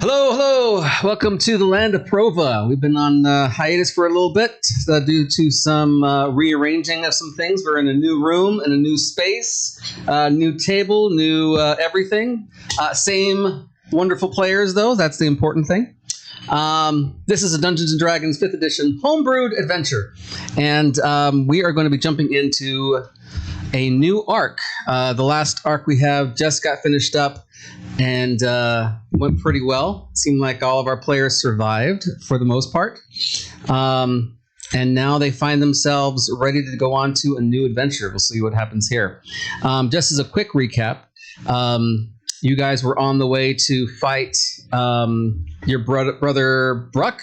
Hello, hello. Welcome to the land of Prova. We've been on hiatus for a little bit due to some rearranging of some things. We're in a new room, in a new space, new table, new everything. Same wonderful players, though. That's the important thing. This is a Dungeons & Dragons 5th edition homebrewed adventure. And we are going to be jumping into a new arc. The last arc we have just got finished up and went pretty well. Seemed like all of our players survived for the most part. And now they find themselves ready to go on to a new adventure. We'll see what happens here. Just as a quick recap, you guys were on the way to fight your brother Bruck.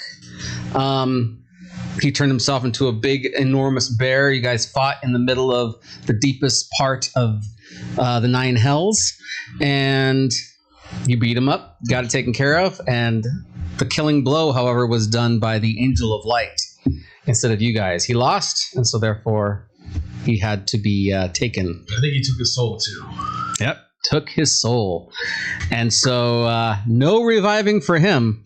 He turned himself into a big, enormous bear. You guys fought in the middle of the deepest part of the Nine Hells. And you beat him up, got it taken care of, and the killing blow, however, was done by the Angel of Light instead of you guys. He lost, and so therefore he had to be taken. I think he took his soul too. Yep, took his soul. And so no reviving for him.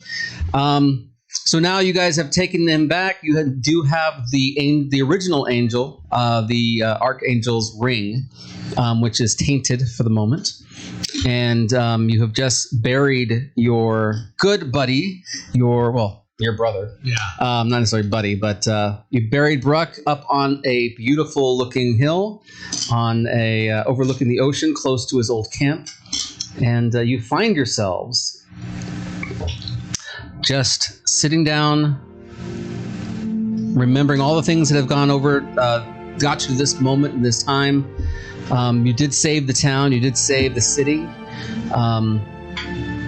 So now you guys have taken him back. You do have the original angel, the Archangel's ring, which is tainted for the moment. And you have just buried your good buddy, your brother. Yeah. Not necessarily buddy, but you buried Bruck up on a beautiful looking hill on overlooking the ocean close to his old camp. And you find yourselves just sitting down, remembering all the things that have got you to this moment and this time. You did save the town, you did save the city,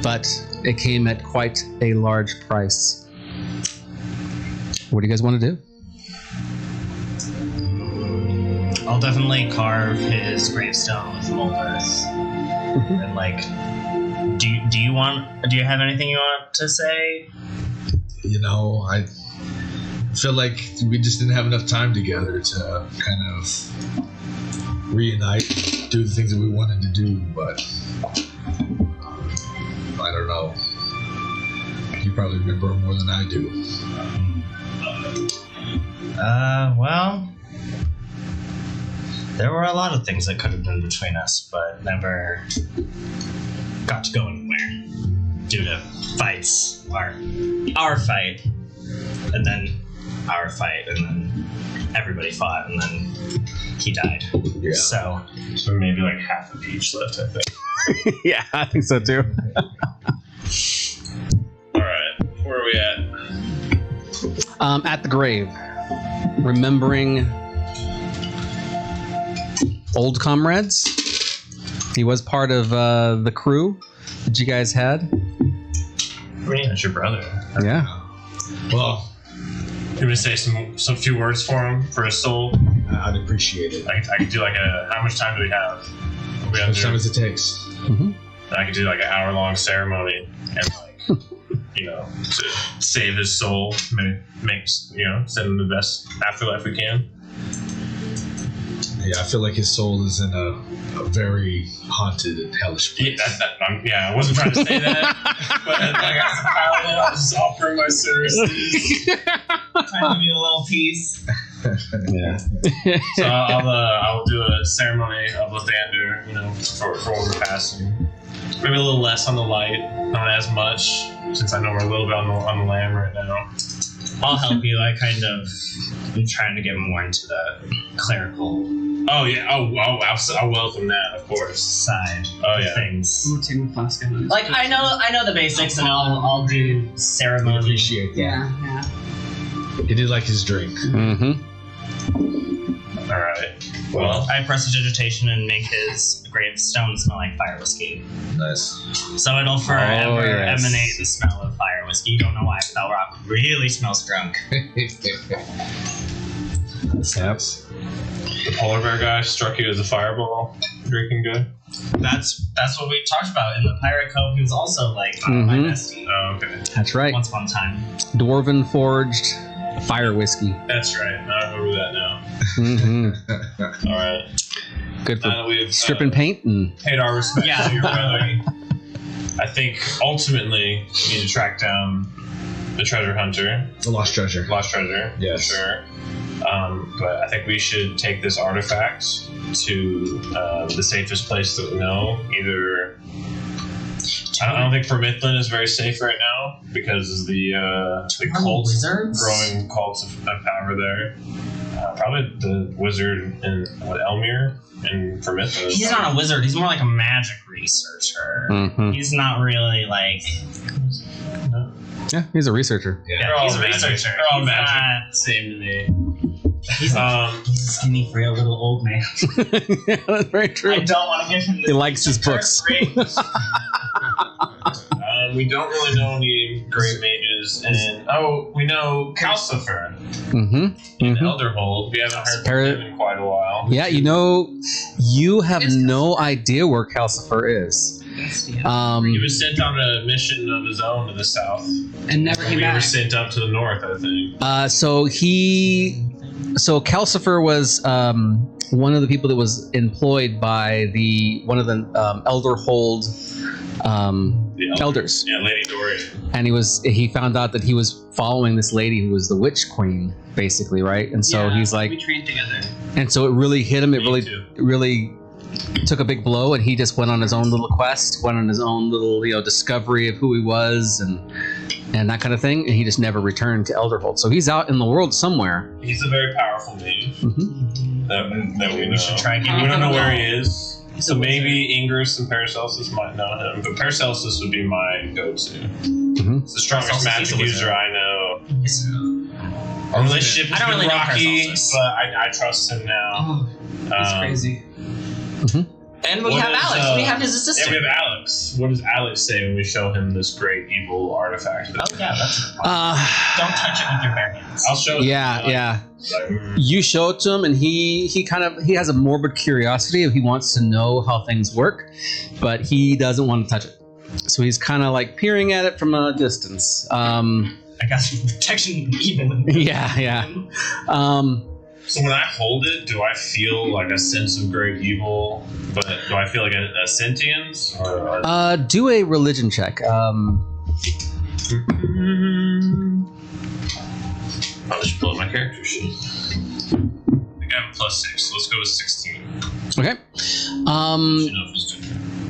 but it came at quite a large price. What do you guys want to do? I'll definitely carve his gravestone with mold earth. And do you have anything you want to say? You know, I feel like we just didn't have enough time together to kind of reunite, do the things that we wanted to do, but I don't know. You probably remember more than I do. Well, There were a lot of things that could have been between us, but never got to go anywhere due to fights. Our fight, and then our fight, and then everybody fought, and then he died. Yeah. So maybe like half of each left, I think. Yeah, I think so too. All right, where are we at? At the grave, remembering old comrades. He was part of the crew that you guys had. That's your brother. Yeah. Well, You want me to say some few words for him, for his soul? I'd appreciate it. I could do like how much time do we have? We How much time does it take? Mm-hmm. I could do like an hour-long ceremony and like, to save his soul, send him the best afterlife we can. Yeah, I feel like his soul is in a very haunted and hellish place. I wasn't trying to say that, but like, as a paladin, I was just offering my services. trying to be a little piece. Yeah. So I'll do a ceremony of Lathander, for when we're passing. Maybe a little less on the light, not as much, since I know we're a little bit on the lamb right now. I'll help you. I kind of am trying to get more into the clerical Oh yeah. I'll welcome that, of course. side Oh of yeah. things. I'm gonna take my flask out. Like I know the basics, and I'll do I ceremony. appreciate that. Yeah. He did like his drink. Mm-hmm. All right. Well, I prestidigitation and make his gravestone smell like fire whiskey. Nice. So it'll forever yes. emanate the smell of fire whiskey. You don't know why Belrock really smells drunk. Yep. the polar bear guy struck you as a fireball. Drinking good. That's what we talked about in the Pirate Cove. He was also like my Mhm. bestie. Oh, okay. That's right. Once upon a time. Dwarven forged fire whiskey. That's right. I remember that now. Mm-hmm. All right. Good Now for that we've stripping paint and paid our respects Yeah. to your brother, I think ultimately we need to track down the treasure hunter, The lost treasure. lost treasure. Yes. For sure. But I think we should take this artifact to the safest place that we know. Either I don't think Vermithlin is very safe right now because of the cult, Wizards? growing cults of power there. Probably the wizard in Elmir and Vermithlin. He's not a wizard. He's more like a magic researcher. Mhm. He's not really like. Yeah, he's a researcher. They're all he's a magic. researcher. They're all He's magic. not- Same to me. He's a skinny, frail little old man. Yeah, that's very true. I don't want to give him this. He likes his books. We don't really know any great mages, and we know Calcifer Mm-hmm. in Mm-hmm. Elderhold. We haven't heard Par- from him in quite a while. Yeah, you have no idea where Calcifer is. He was sent on a mission of his own to the south. And never came We were back. sent up to the north, I think. So Calcifer was one of the people that was employed by one of the Elderhold The elders, Yeah, Lady Dorian. and he found out that he was following this lady who was the witch queen, basically, right? And so he's like, we trained together. and so it really hit him. It Me too. really took a big blow, and he just went on his own little quest, went on his own little discovery of who he was and that kind of thing, and he just never returned to Elderhold. So he's out in the world somewhere. He's a very powerful mage Mm-hmm. that we know. We should try and get We him don't know to where know. he is. So maybe Ingress and Paracelsus might know him, but Paracelsus would be my go-to. Mm-hmm. It's the strongest Paracelsus, he's magic a user I know. Yes. Our relationship I has don't been really know rocky, Paracelsus. but I trust him now. Oh, that's Um, crazy. And we What have is, Alex. We have his Yeah, assistant. we have Alex. What does Alex say when we show him this great evil artifact? Oh yeah, that's. Don't touch it with your bare hands. I'll show him. Yeah. Like, You show it to him, and he has a morbid curiosity if he wants to know how things work, but he doesn't want to touch it. So he's kind of like peering at it from a distance. I got some protection even. Yeah. So when I hold it, do I feel like a sense of great evil? But do I feel like a sentience? Or Do a religion check. I'll just pull up my character sheet. I think have a +6, so let's go with 16. Okay.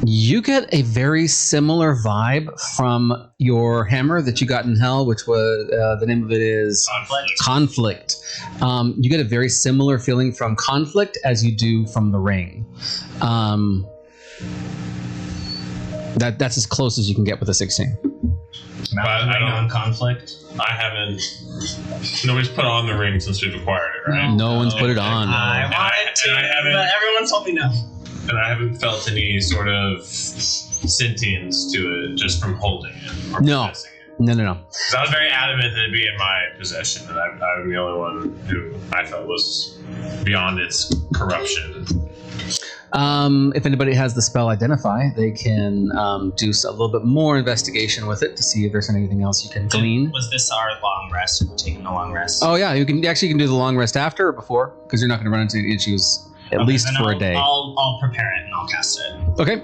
You get a very similar vibe from your hammer that you got in hell, which was the name of it is Conflict. You get a very similar feeling from Conflict as you do from the ring. That's as close as you can get with a 16. But I don't on conflict. I haven't. Nobody's put on the ring since we've acquired it, right? No one's put it on. I wanted to, but everyone told me no. And I haven't felt any sort of sentience to it just from holding it. Or No. possessing it. No. Because I was very adamant that it'd be in my possession, and I'm the only one who I felt was beyond its corruption. If anybody has the spell Identify, they can do a little bit more investigation with it to see if there's anything else you can glean. Was this our long rest? We're taking a long rest. Oh yeah, you can do the long rest after or before, because you're not going to run into any issues at least for a day. I'll prepare it and I'll cast it. Okay.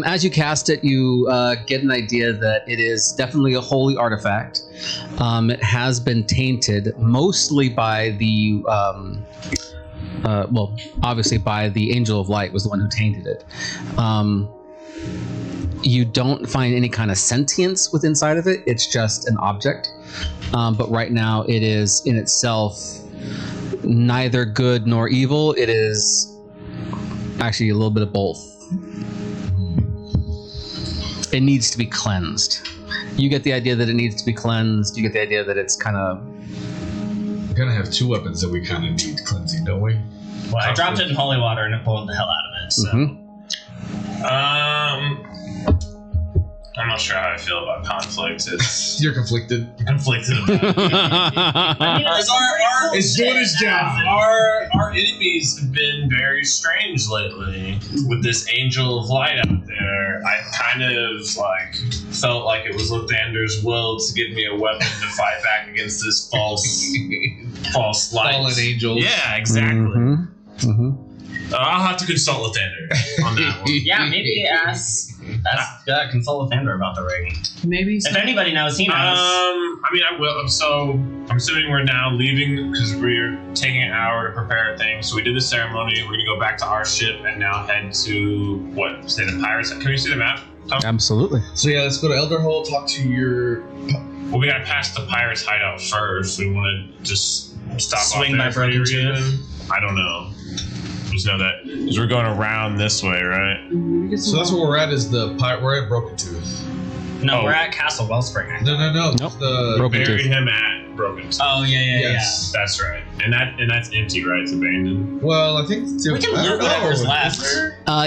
As you cast it, you get an idea that it is definitely a holy artifact. It has been tainted mostly by the, obviously by the Angel of Light was the one who tainted it. You don't find any kind of sentience with inside of it. It's just an object. But right now it is in itself neither good nor evil. It is actually a little bit of both. It needs to be cleansed. You get the idea that it needs to be cleansed. You get the idea that it's kind of... We're gonna have two weapons that we kind of need cleansing, don't we? Well, I dropped it in holy water and it boiled the hell out of it, so... I'm not sure how I feel about conflict. It's You're conflicted. conflicted about it. It's doing its job. Our enemies have been very strange lately. With this Angel of Light out there, I kind of felt like it was Lathander's will to give me a weapon to fight back against this false light. Fallen angels. Yeah, exactly. I'll have to consult Lathander on that one. Yeah, maybe consult with Andrew about the ring. Maybe. If anybody knows, he knows. I will. So I'm assuming we're now leaving because we're taking an hour to prepare things. So we did the ceremony. We're gonna go back to our ship and now head to say the pirates. Can we see the map, Tom? Absolutely. So yeah, let's go to Elderhold, talk to your... Well, we gotta pass the pirates' hideout first. We want to just stop Swing off by there for any Broken Tooth. reason. I don't know. Just know that because we're going around this way, right? So that's where we're at, is the pirate. We're at Broken Tooth. No, Oh. we're at Castle Wellspring. No. Nope. The Broken Buried Tooth. him at Broken Tooth. Oh, yeah. Yes. That's right. And that's empty, right? It's abandoned. Well, I think We can I don't loot whatever's know. left.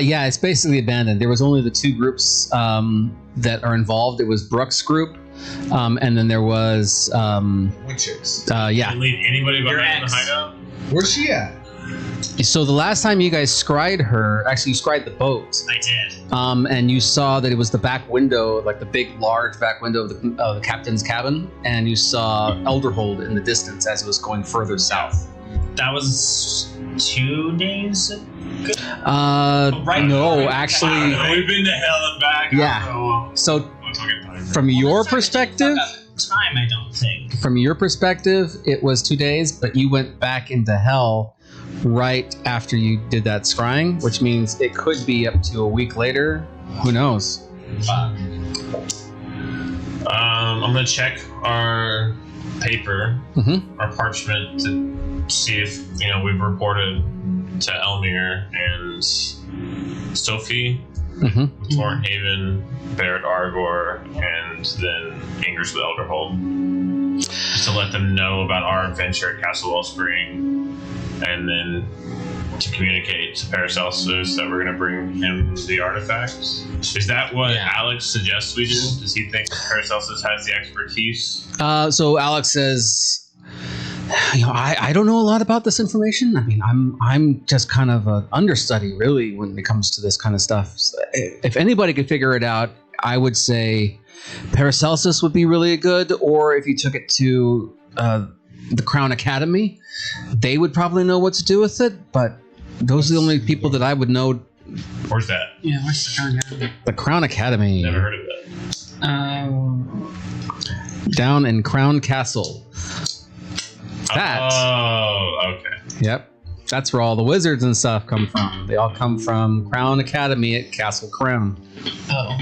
Yeah, it's basically abandoned. There was only the two groups that are involved. It was Brooks' group, and then there was Winchicks. yeah. Didn't leave anybody Your behind in the ex. hideout. Where's she at? So the last time you guys scryed her, actually you scryed the boat, I did. and you saw that it was the back window, like the big, large back window of the captain's cabin, and you saw Elderhold in the distance as it was going further south. That was 2 days ago? No, actually, We've been to hell and back. Yeah. I don't know. so What's fucking time? from your This time it perspective, didn't fuck up time, I don't think. it was 2 days, but you went back into hell right after you did that scrying, which means it could be up to a week later. Who knows? I'm gonna check our paper, Mhm. our parchment, to see if we've reported to Elmir and Sophie, Mhm. Thornhaven, Barrett Argor, and then Ingers with Elderhold, just to let them know about our adventure at Castle Wellspring, and then to communicate to Paracelsus that we're going to bring him the artifacts. Is that what Yeah. Alex suggests we do? Does he think Paracelsus has the expertise? So Alex says, I don't know a lot about this information. I mean, I'm just kind of an understudy, really, when it comes to this kind of stuff. So if anybody could figure it out, I would say Paracelsus would be really good, or if you took it to the Crown Academy, they would probably know what to do with it, but those are the only people that I would know. Where's that? Yeah, where's the crown now? The Crown Academy. Never heard of that. Down in Crown Castle. That. Oh, okay. Yep. That's where all the wizards and stuff come from. They all come from Crown Academy at Castle Crown. Oh.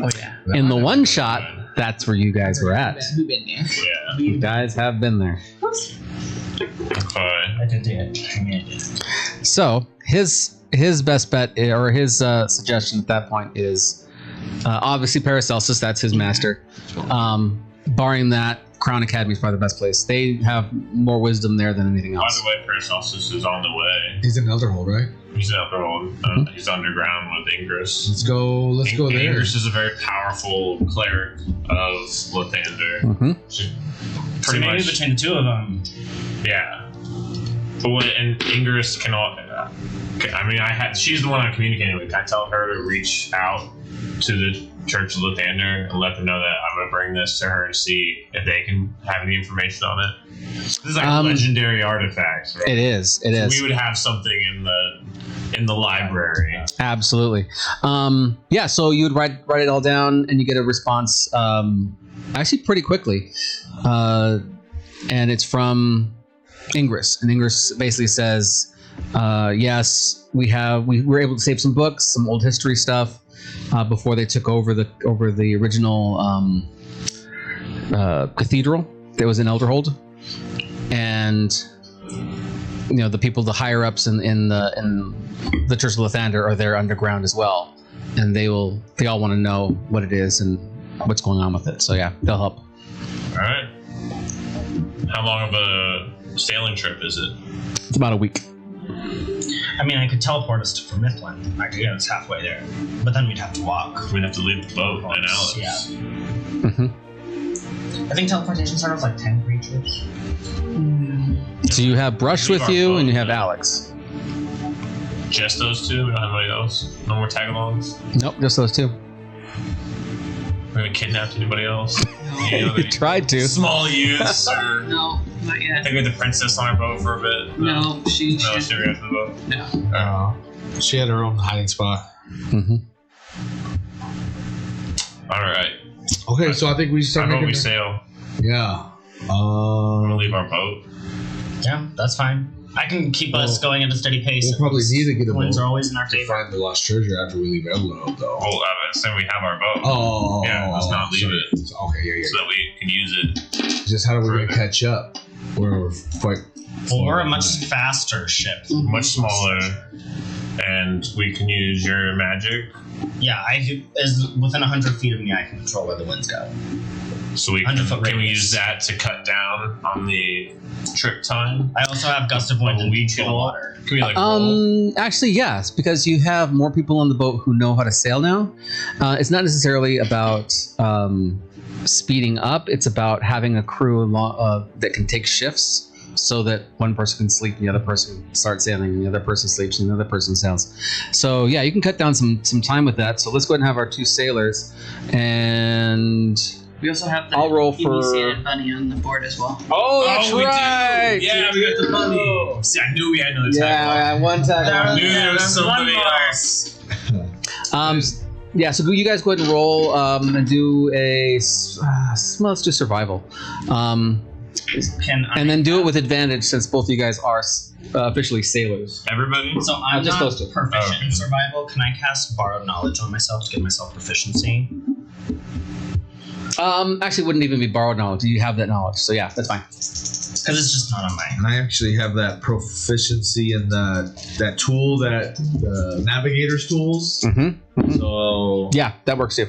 Oh yeah. In the one shot, that's where you guys were at. We've been there. Yeah. You guys have been there. Okay. I did it. So his best bet or his suggestion at that point is obviously Paracelsus. That's his master. Barring that, Crown Academy is probably the best place. They have more wisdom there than anything By else. the way, Paracelsus is on the way. He's in Elderhold, right? He's out there. He's underground with Ingress. Let's go there. Ingress is a very powerful cleric of Lathander. Mm-hmm. She So pretty maybe much, between the two of them. yeah. But and Ingress can all. She's the one I'm communicating with. I tell her to reach out to the Church of Lathander and let them know that I'm going to bring this to her and see if they can have any information on it. This is like a legendary artifact, right? It is. So we would have something in the library. Absolutely. Yeah, so you would write it all down and you get a response actually pretty quickly. And it's from Ingress. And Ingress basically says, yes, we were able to save some books, some old history stuff before they took over the original cathedral that was in Elderhold. And the people, the higher ups in the Church of Lathander are there underground as well, and they all want to know what it is and what's going on with it. So yeah, they'll help. All right. How long of a sailing trip is it? It's about a week. I mean, I could teleport us to Mithland. I could get us halfway there, but then we'd have to walk. We'd have to leave the boat and Alex. Yeah. Mm-hmm. I think teleportation starts like 10 creatures. So you have Brush Leave with our you, boat, and you have yeah. Alex. Just those two? We don't have anybody else? No more tag-alongs? Nope, just those two. We haven't kidnapped anybody else? You tried to. Small youths? Or No, not I yet. think we had the princess on our boat for a bit. No, she. No, she never got to the boat. No. She had her own hiding spot. Mm-hmm. All right. Okay, so I think we How start about making. we sail? Yeah. Want to leave our boat? Yeah, that's fine. I can keep us going at a steady pace. We'll probably need to get a Winds boat are always in our to favor. find the lost treasure after we leave Elderhold, though. Well, I assume we have our boat. Oh. Yeah, let's not leave it. Okay, yeah. So that we can use it. Just how are we going to catch up? We're quite. Well, we're a much faster ship. Much smaller. And we can use your magic. Yeah, is within 100 feet of me, I can control where the winds go. So we 100 foot can we radius. use that to cut down on the trip time? I also have gust of wind and chill water. Can we roll? Actually, yes, because you have more people on the boat who know how to sail now. It's not necessarily about speeding up. It's about having a crew that can take shifts, so that one person can sleep and the other person starts sailing and the other person sleeps and the other person sails. So yeah, you can cut down some time with that. So let's go ahead and have our two sailors, and We also have the I'll roll for- initiated bunny on the board as well. oh, that's we right. do. Yeah, we got the bunny. See, I knew we had another tag. Yeah, one tag. I knew there was There's somebody one more. else. Yeah, so you guys go ahead and roll and do let's do survival. And then do it with advantage since both of you guys are officially sailors. Everybody? So I'm just not those two. proficient in survival. Can I cast borrowed knowledge on myself to give myself proficiency? Actually, wouldn't even be borrowed knowledge. You have that knowledge, so yeah, that's fine. Because it's just not on mine. And I actually have that proficiency in that tool, that navigator's tools. Mm-hmm. So Yeah, that works too.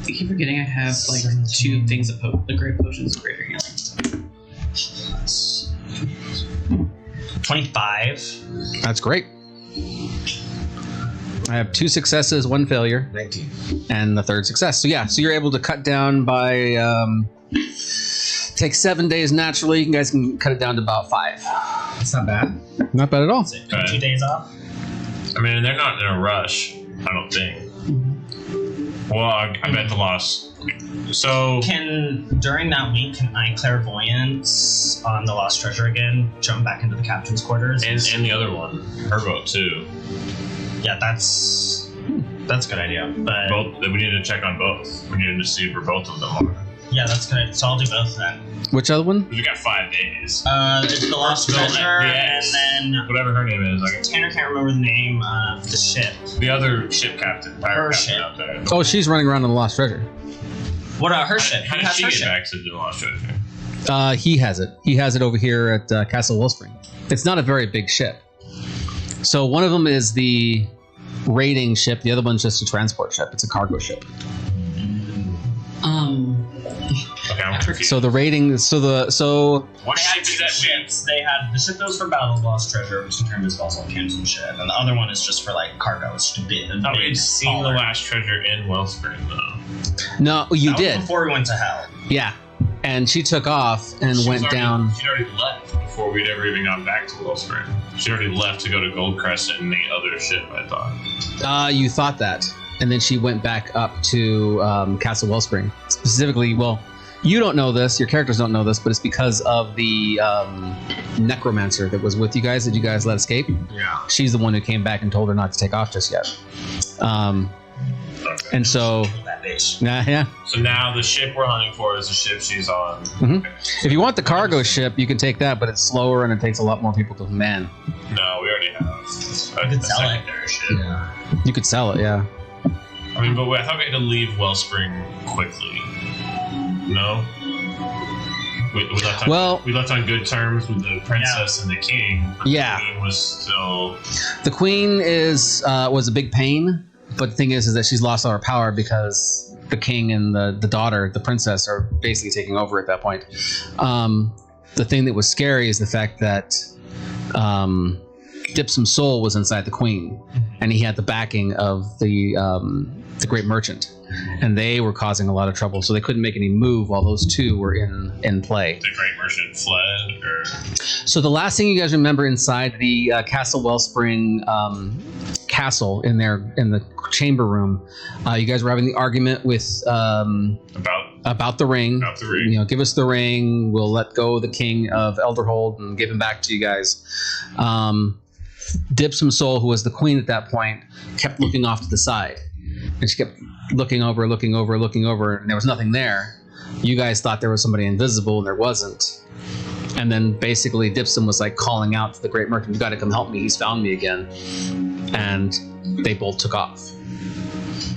I keep forgetting I have like 2 things of the great potions of greater healing. 25. That's great. I have 2 successes, 1 failure, 19. and the 3rd success. So yeah, so you're able to cut down by take 7 days naturally. You guys can cut it down to about 5. That's not bad. Not bad at all. Is it 2 days off? I mean, they're not in a rush, I don't think. Well, I bet the loss. So, During that week, can I clairvoyance on the lost treasure again, jump back into the captain's quarters? and the other one, her boat too. Yeah, that's a good idea. But Both. We need to check on both. We need to see where both of them are. Yeah, that's good. So I'll do both then. Which other one? We got 5 days. It's the Lost Treasure, and then Whatever her name is. Tanner can't remember the name of the ship. The other ship captain. Pirate captain out there. Oh, she's running around in the Lost Treasure. What about her ship? How Who did has she her get ship? back to the Lost Treasure? He has it. He has it over here at Castle Wellspring. It's not a very big ship. So one of them is the raiding ship. The other one's just a transport ship. It's a cargo ship. Okay, I'm confused. So the raiding. What They ship had is two that? ships. They had the ship that was for battle, Lost Treasure, which in turn is also a Camden ship, and the other one is just for like cargo. It's just a bit. I thought we'd seen the Last Treasure in Wellspring, though. No, you That was did. before we went to hell. Yeah. And she took off and went down. She'd already left before we'd ever even gone back to Wellspring. She already left to go to Gold Crescent in the other ship, I thought. You thought that. And then she went back up to Castle Wellspring. Specifically, well, you don't know this, your characters don't know this, but it's because of the necromancer that was with you guys that you guys let escape. Yeah. She's the one who came back and told her not to take off just yet. And so, That bitch. yeah. So now the ship we're hunting for is the ship she's on. Mhm. Okay. If you want the cargo ship, you can take that, but it's slower and it takes a lot more people to man. No, we already have We could a sell it. secondary ship. Yeah. You could sell it, yeah. I mean, but I thought we had to leave Wellspring quickly. No? We left on good terms with the princess and the king. Yeah. The queen was still... The queen was a big pain, but the thing is that she's lost all her power because the king and the daughter, the princess, are basically taking over at that point. The thing that was scary is the fact that Dipsum Soul was inside the queen, and he had the backing of the great merchant, and they were causing a lot of trouble, so they couldn't make any move while those two were in play. The great merchant fled, or... So the last thing you guys remember inside the Castle Wellspring castle in the chamber room, you guys were having the argument with about the ring. About the ring. You know, give us the ring. We'll let go of the king of Elderhold and give him back to you guys. Dipsum Soul, who was the queen at that point, kept looking off to the side, and she kept looking over, and there was nothing there. You guys thought there was somebody invisible, and there wasn't. And then basically Dipsum was like calling out to the great merchant, "You got to come help me. He's found me again." And they both took off.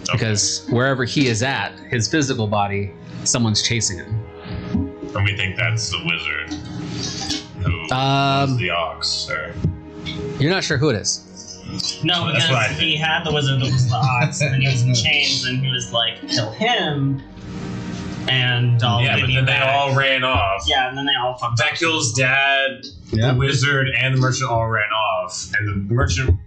Okay. Because wherever he is at, his physical body, someone's chasing him. And we think that's the wizard who was the ox, or... You're not sure who it is. No, That's what I because think. he had the wizard that was the ox, and then he was in chains, and he was like, kill him, and I'll Yeah, give but you then they back. all ran off. Yeah, and then they all fucked up. Bekil's dad, Yeah. the wizard, and the merchant all ran off, and the merchant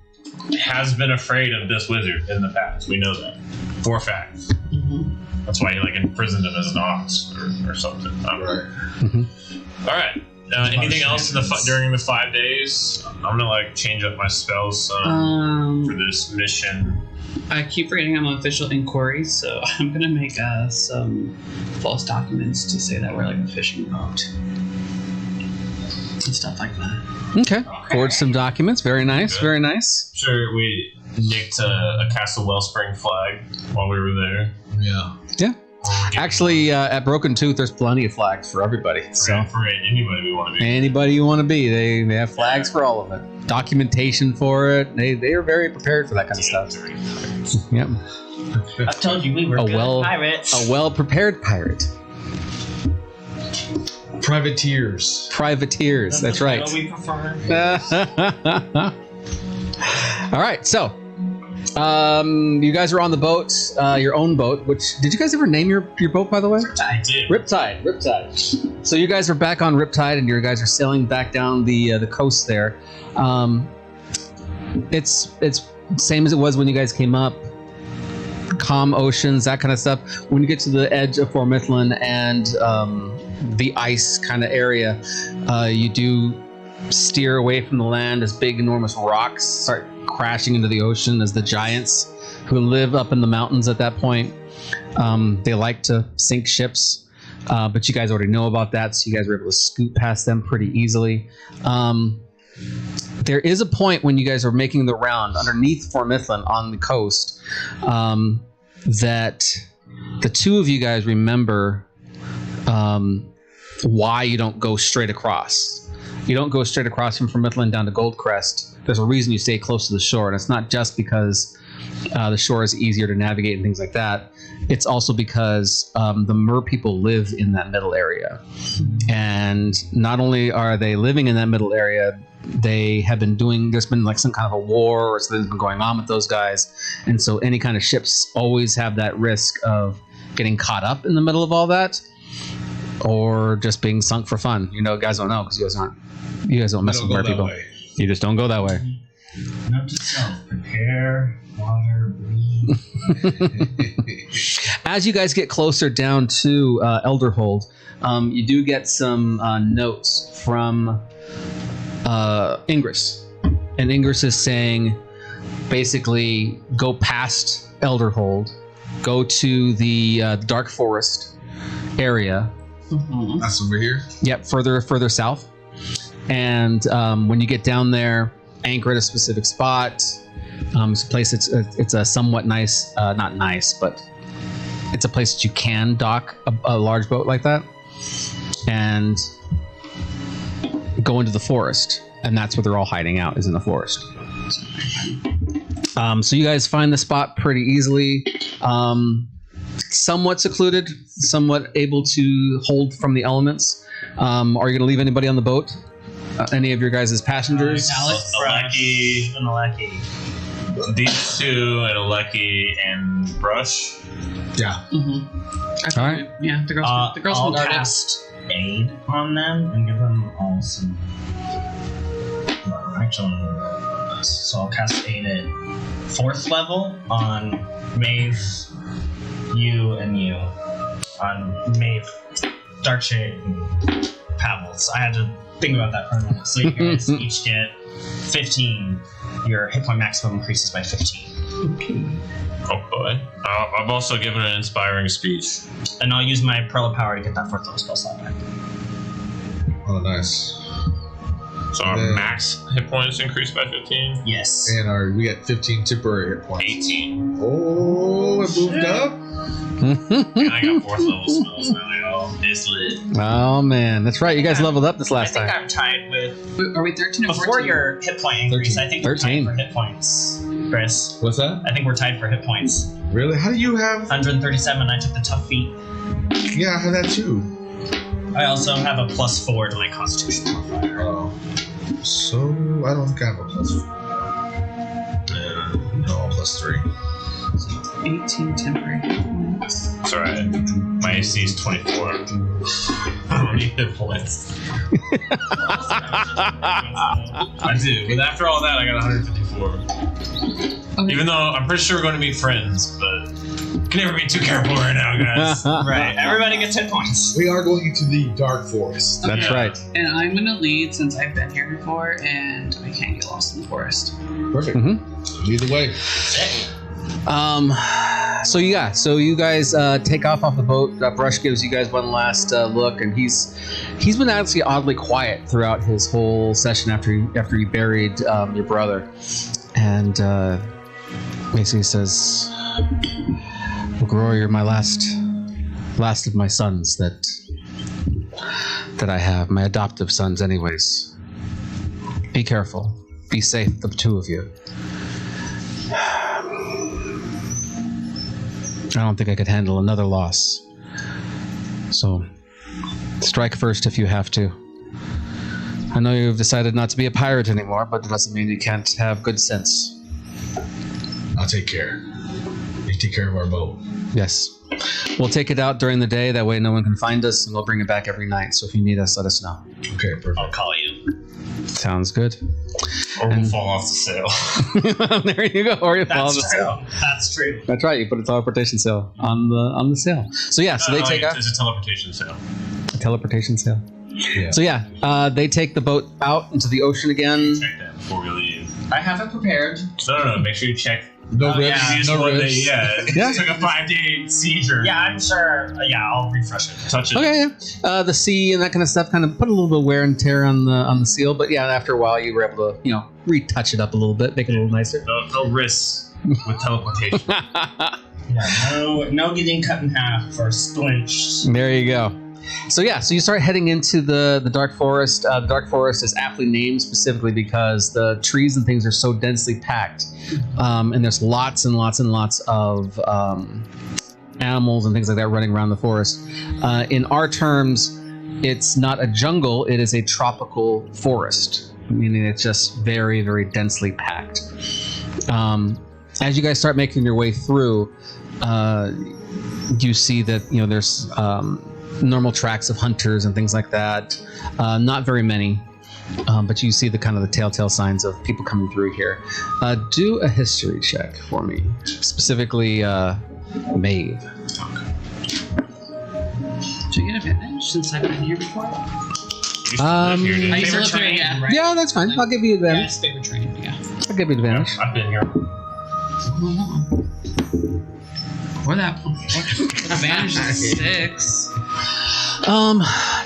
has been afraid of this wizard in the past. We know that for a fact. Mhm. That's why he like imprisoned him as an ox or something. Right. All right. Anything else during the 5 days? I'm gonna like change up my spells for this mission. I keep forgetting I'm an official inquiry, so I'm gonna make some false documents to say that we're like a fishing boat and stuff like that. Okay. Forge some documents. Very nice. Okay. Very nice. Sure, we nicked a Castle Wellspring flag while we were there. Yeah. Yeah. Actually, at Broken Tooth, there's plenty of flags for everybody. So for anybody we want to be. anybody you want to be, they have flags for all of it. Documentation for it. They are very prepared for that kind of stuff. Yep. I told you we were good pirates. A well-prepared pirate. Privateers. Privateers. That's right. What we prefer. All right. So, you guys are on the boat, your own boat. Which did you guys ever name your boat, by the way? I did. Riptide. So you guys are back on Riptide, and you guys are sailing back down the coast there. It's same as it was when you guys came up. Calm oceans, that kind of stuff. When you get to the edge of Fort Mifflin and the ice kind of area, you do steer away from the land as big, enormous rocks start crashing into the ocean as the giants who live up in the mountains at that point. They like to sink ships, but you guys already know about that, so you guys were able to scoot past them pretty easily. There is a point when you guys are making the round underneath Fort Mifflin on the coast that the two of you guys remember why you don't go straight across. You don't go straight across from Midland down to Goldcrest. There's a reason you stay close to the shore, and it's not just because the shore is easier to navigate and things like that. It's also because the Mer people live in that middle area. And not only are they living in that middle area, they have been there's been like some kind of a war or something's been going on with those guys. And so any kind of ships always have that risk of getting caught up in the middle of all that, or just being sunk for fun. You guys don't know because you guys don't mess with Mer people. Way. You just don't go that way. Note to self: prepare water, breathe. As you guys get closer down to Elderhold, you do get some notes from Ingress. And Ingress is saying, basically, go past Elderhold, go to the Dark Forest area. Mhm. That's over here. Yep, further south. And when you get down there, anchor at a specific spot. It's a place. It's a somewhat nice, not nice, but it's a place that you can dock a large boat like that, and go into the forest. And that's where they're all hiding out, is in the forest. So you guys find the spot pretty easily. Somewhat secluded, somewhat able to hold from the elements. Are you going to leave anybody on the boat? Any of your guys' passengers? Alex, Aleki, and Aleki. These two and Aleki and Brush. Yeah. Mm-hmm. All right. Yeah, the girls. The girls I'll can guard it. cast aid on them and give them all some. Actually, so I'll cast aid at 4th level on Maeve, you, and you. On Maeve, Darkshade, and Pavels. I had to think about that for a minute. So you guys each get 15. Your hit point maximum increases by 15. Oh boy. I've also given an inspiring speech. And I'll use my Pearl of Power to get that 4th level spell slot back. Oh, nice. So our Yeah. max hit points increased by 15? Yes. And we got 15 temporary hit points. 18. Oh, it moved up. And I got 4th level spells now. It's lit. Oh man, that's right. You guys leveled up this I last think time. I'm tied with... Are we 13 or 14? Before your hit point increase, 13. I think we're 13. tied for hit points, Chris. What's that? I think we're tied for hit points. Really? How do you have? 137, I took the tough feat. Yeah, I have that too. I also have a +4 to my constitution modifier. Oh. So, I don't think I have a +4. No, +3. 18 temporary points. It's alright. My AC is 24. I don't need hit points. I do. But after all that, I got 154. Okay. Even though I'm pretty sure we're going to be friends, but can never be too careful right now, guys. Right, everybody gets hit points. We are going into the Dark Forest. That's Yeah. right. And I'm gonna lead since I've been here before, and I can't get lost in the forest. Perfect. Mm-hmm. Either way. So you guys take off the boat. Brush gives you guys one last look, and he's been actually oddly quiet throughout his whole session after you buried your brother, and basically says, "Gror, you're my last of my sons that I have, my adoptive sons, anyways. Be careful, be safe, the two of you." I don't think I could handle another loss. So, strike first if you have to. I know you've decided not to be a pirate anymore, but it doesn't mean you can't have good sense. I'll take care. You take care of our boat. Yes. We'll take it out during the day, that way no one can find us, and we'll bring it back every night. So if you need us, let us know. Okay, perfect. I'll call you. Sounds good. Or we'll fall off the sail. There you go. Or you follow the That's true. sail. That's true. That's right. You put a teleportation sail on the sail. So yeah. So they take out It's a teleportation sail. a teleportation sail. Yeah. So yeah, they take the boat out into the ocean again. Check that before we leave. I have it prepared. No. Make sure you check. No Oh, ribs. yeah. Just No one day, ribs. yeah. Yeah. It took a 5-day seizure. Yeah, I'm sure. Yeah, I'll refresh it. Touch it. Okay, yeah. The sea and that kind of stuff kind of put a little bit of wear and tear on the seal, but yeah, after a while you were able to retouch it up a little bit, make it a little nicer. No risks with teleportation. Yeah, no getting cut in half or splinched. There you go. So you start heading into the dark forest. The dark forest is aptly named specifically because the trees and things are so densely packed, and there's lots and lots and lots of animals and things like that running around the forest. In our terms, it's not a jungle; it is a tropical forest, meaning it's just very, very densely packed. As you guys start making your way through, you see that there's normal tracks of hunters and things like that. Not very many, but you see the kind of the telltale signs of people coming through here. Do a history check for me, specifically Maeve. Do you get advantage since I've been here before? I used to live live here, yeah. right? Yeah, that's fine. I'll give you Yeah, advantage. it's favorite train, yeah. I'll give you advantage. I've been here. Or that one. Advantage is 6.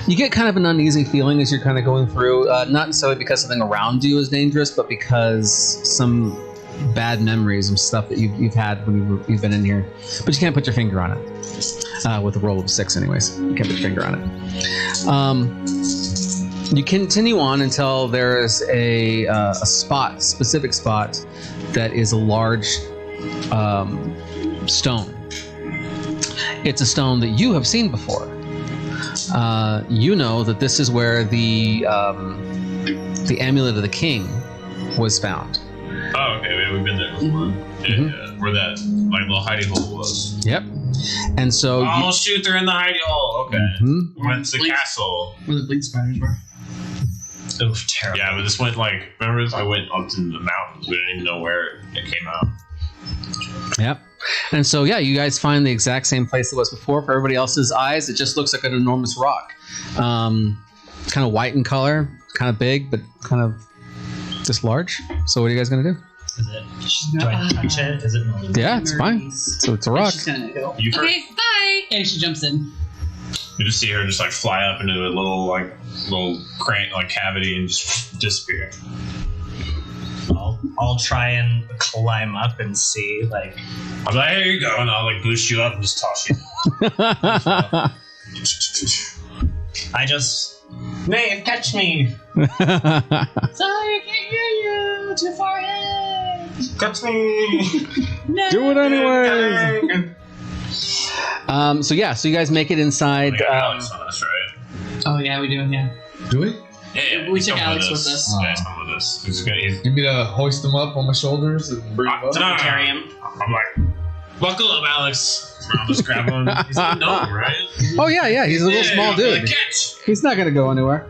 You get kind of an uneasy feeling as you're kind of going through, not necessarily because something around you is dangerous, but because some bad memories and stuff that you've had when you've been in here. But you can't put your finger on it. With a roll of 6 anyways. You can't put your finger on it. You continue on until there's a specific spot that is a large stone. It's a stone that you have seen before. You know that this is where the amulet of the king was found. Oh, okay. Maybe we've been there before. Yeah, where that little hidey hole was. Yep. And so Oh shoot! They're in the hidey hole. Okay. Mhm. Went to the castle. Where the bleed spiders were. It was terrible. Yeah, but this went remember this? I went up to the mountains. We didn't even know where it came out. Yep. And so, you guys find the exact same place it was before. For everybody else's eyes, it just looks like an enormous rock. Kind of white in color, kind of big, but kind of just large. So what are you guys going to do? Is it? Do I touch it? Is it? Yeah, it's fine. So it's a rock. She's gonna go. You heard, Okay, bye. And she jumps in. you just see her just fly up into a little crane cavity and just disappear. I'll try and climb up and see. I'm like, here you go, and I'll boost you up and just toss you. I just Maeve, catch me! Sorry, I can't hear you. Too far ahead. Catch me! No. Do it anyway. So you guys make it inside. We got Alex on us, right? Oh yeah, we do. Yeah. Do we? Yeah, We he's took coming Alex with us. Yeah, he's coming with us. He's You mean to hoist him up on my shoulders and bring him up? No. Carry him. I'm like, buckle up, Alex. I'll just grab him. He's a gnome, right? Oh yeah, he's a little small dude. Catch. He's not gonna go anywhere.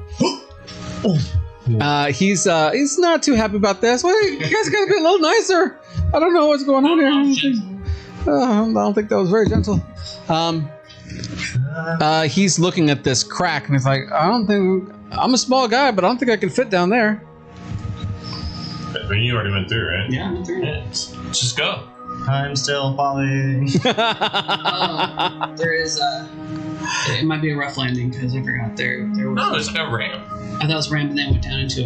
He's not too happy about this. Well, you guys gotta be a little nicer. I don't know what's going on here. I don't think that was very gentle. He's looking at this crack and he's like, I'm a small guy, but I don't think I can fit down there. I mean, you already went through, right? Yeah, I'm through. Yeah, just go. I'm still falling. There is it might be a rough landing because I forgot there was. No, it's like a ramp. I thought it was ramp and then went down into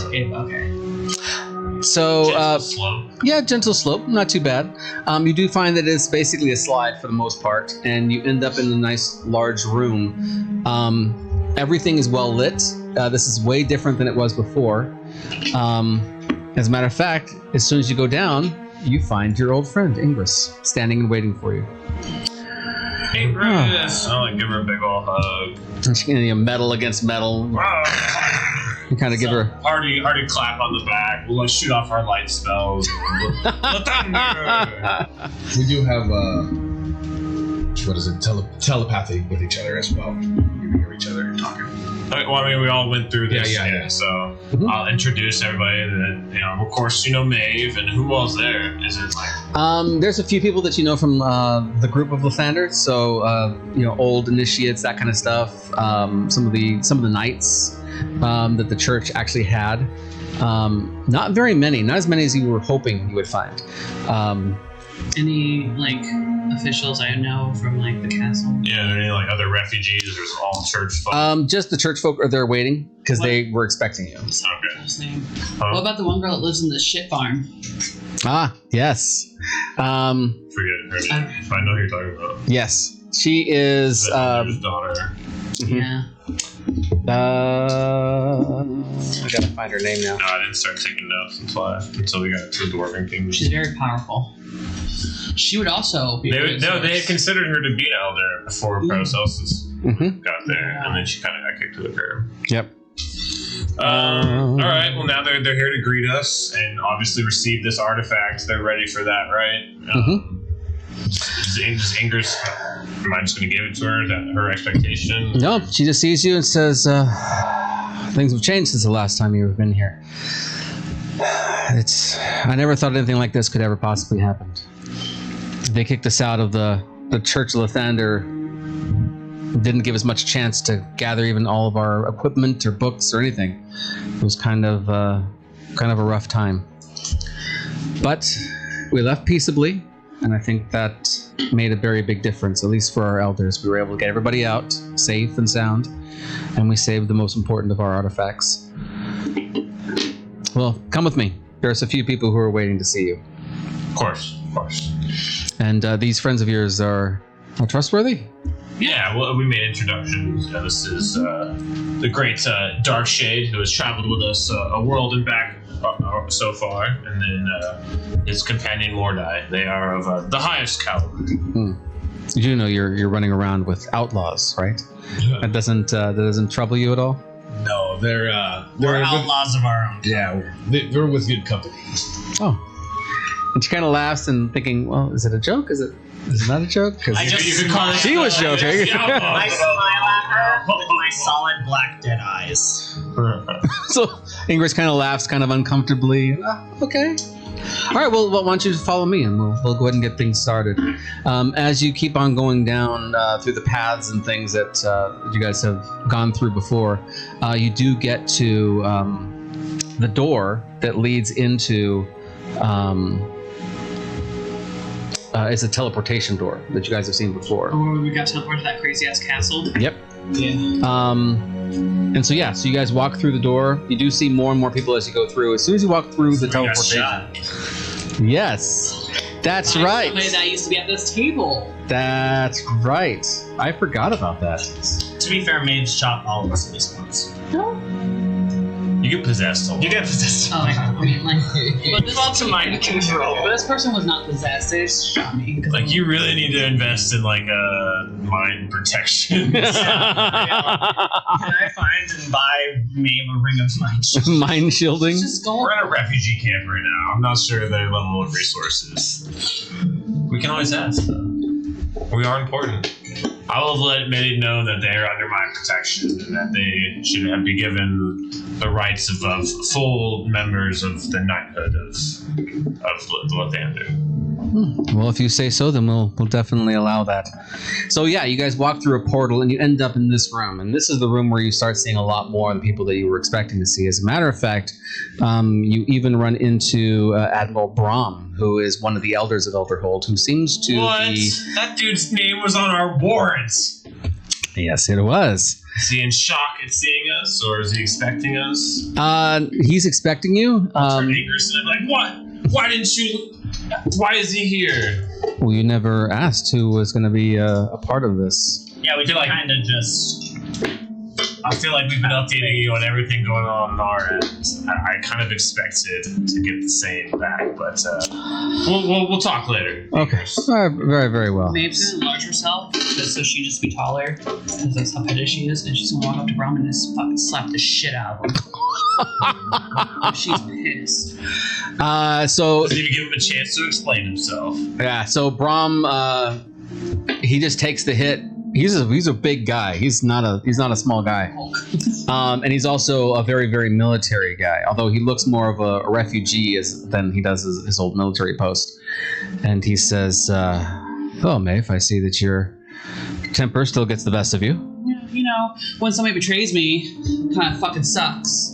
a cave. Okay. So, Gentle slope. yeah, gentle slope, not too bad. You do find that it's basically a slide for the most part, and you end up in a nice large room. Everything is well lit. This is way different than it was before. As a matter of fact, as soon as you go down, you find your old friend, Ingress, standing and waiting for you. Ingress! I'll give her a big old hug. And she can metal against metal. You kind of give her... Hardy clap on the back. We'll shoot off our light spells. The thunder! We do have, telepathy with each other as well. We can hear each other talking. Well, I mean, we all went through this. Yeah. So I'll introduce everybody. That of course, Maeve, and who else there? Is it there's a few people that you know from the group of Lathander. So old initiates, that kind of stuff. Some of the knights that the church actually had. Not very many. Not as many as you were hoping you would find. Any officials I know from the castle? Yeah, are there any other refugees, or is it all church folk? Just the church folk are there waiting because they were expecting you. Okay. His name. What about the one girl that lives in the shit farm? Ah, yes. Forget her name. I know who you're talking about. Yes, she is. His daughter. Yeah. I gotta find her name now. No, I didn't start taking notes until we got to the Dwarven Kingdom. She's very powerful. She would also be. They had considered her to be an elder before Paracelsus Mm-hmm. got there, and then she kind of got kicked to the curb. Yep. All right. Well, now they're here to greet us and obviously receive this artifact. They're ready for that, right? Does Inger's? Am I just going to give it to her? Is that her expectation? No, she just sees you and says, "Things have changed since the last time you've been here. I never thought anything like this could ever possibly happen. They kicked us out of the Church of Lathander. Didn't give us much chance to gather even all of our equipment or books or anything. It was kind of a rough time. But we left peaceably, and I think that made a very big difference, at least for our elders. We were able to get everybody out safe and sound, and we saved the most important of our artifacts. Well, come with me. There's a few people who are waiting to see you. Of course. And these friends of yours are trustworthy? Yeah, well, we made introductions. This is the great Dark Shade, who has traveled with us a world and back so far, and then his companion Mordai. They are of the highest caliber. You do know you're running around with outlaws, right? That doesn't trouble you at all? No, they're We're outlaws of our own. Yeah, they're with good company. Oh. And she kind of laughs and thinking, well, is it a joke? Is it not a joke? 'Cause You could call she was joking. I smile at her with my solid black dead eyes. So Ingrid kind of laughs kind of uncomfortably. Okay. All right, well, why don't you follow me and we'll go ahead and get things started. As you keep on going down through the paths and things that you guys have gone through before, you do get to the door that leads into... it's a teleportation door that you guys have seen before. Oh, we got teleported to that crazy ass castle. Yep. Yeah. And so you guys walk through the door. You do see more and more people as you go through. As soon as you walk through the teleportation. Yes, that's right. Somebody that used to be at this table. That's right. I forgot about that. To be fair, mage shot all of us at least once. No. You get possessed a lot. You get possessed. Oh, I mean, like, but this, to mind control. but this person was not possessed. They just shot me. Like, you really need to invest in, like, mind protection. Can I find and buy me a ring of mind shield? Mind shielding. Just go. We're at a refugee camp right now. I'm not sure their level of resources. We can always ask, though. We are important. I will have let Medi know that they are under my protection and that they should be given the rights of full members of the knighthood of Lathander. Well, if you say so, then we'll definitely allow that. So yeah, you guys walk through a portal and you end up in this room. And this is the room where you start seeing a lot more of the people that you were expecting to see. As a matter of fact, you even run into Admiral Brahm, who is one of the elders of Elderhold, who seems to be... That dude's name was on our warrants. Yes, it was. Is he in shock at seeing us, or is he expecting us? He's expecting you. Angerson, I'm like, what? Why didn't you... Why is he here? Well, you never asked who was going to be a part of this. Yeah, we feel kind of just... I feel like we've been updating you on everything going on our end. I kind of expected to get the same back, but we'll talk later. Okay. Very, very well. Maeve's gonna enlarge herself just so she just be taller, because that's how petty she is, and she's gonna walk up to Brahm and just fucking slap the shit out of him. She's pissed. So Didn't even give him a chance to explain himself. yeah, so Brahm, he just takes the hit. He's a big guy. He's not a small guy. And he's also a very, very military guy. Although he looks more of a refugee than he does his old military post. And he says, "Oh, Maeve, I see that your temper still gets the best of you." Yeah, you know, when somebody betrays me, kind of fucking sucks.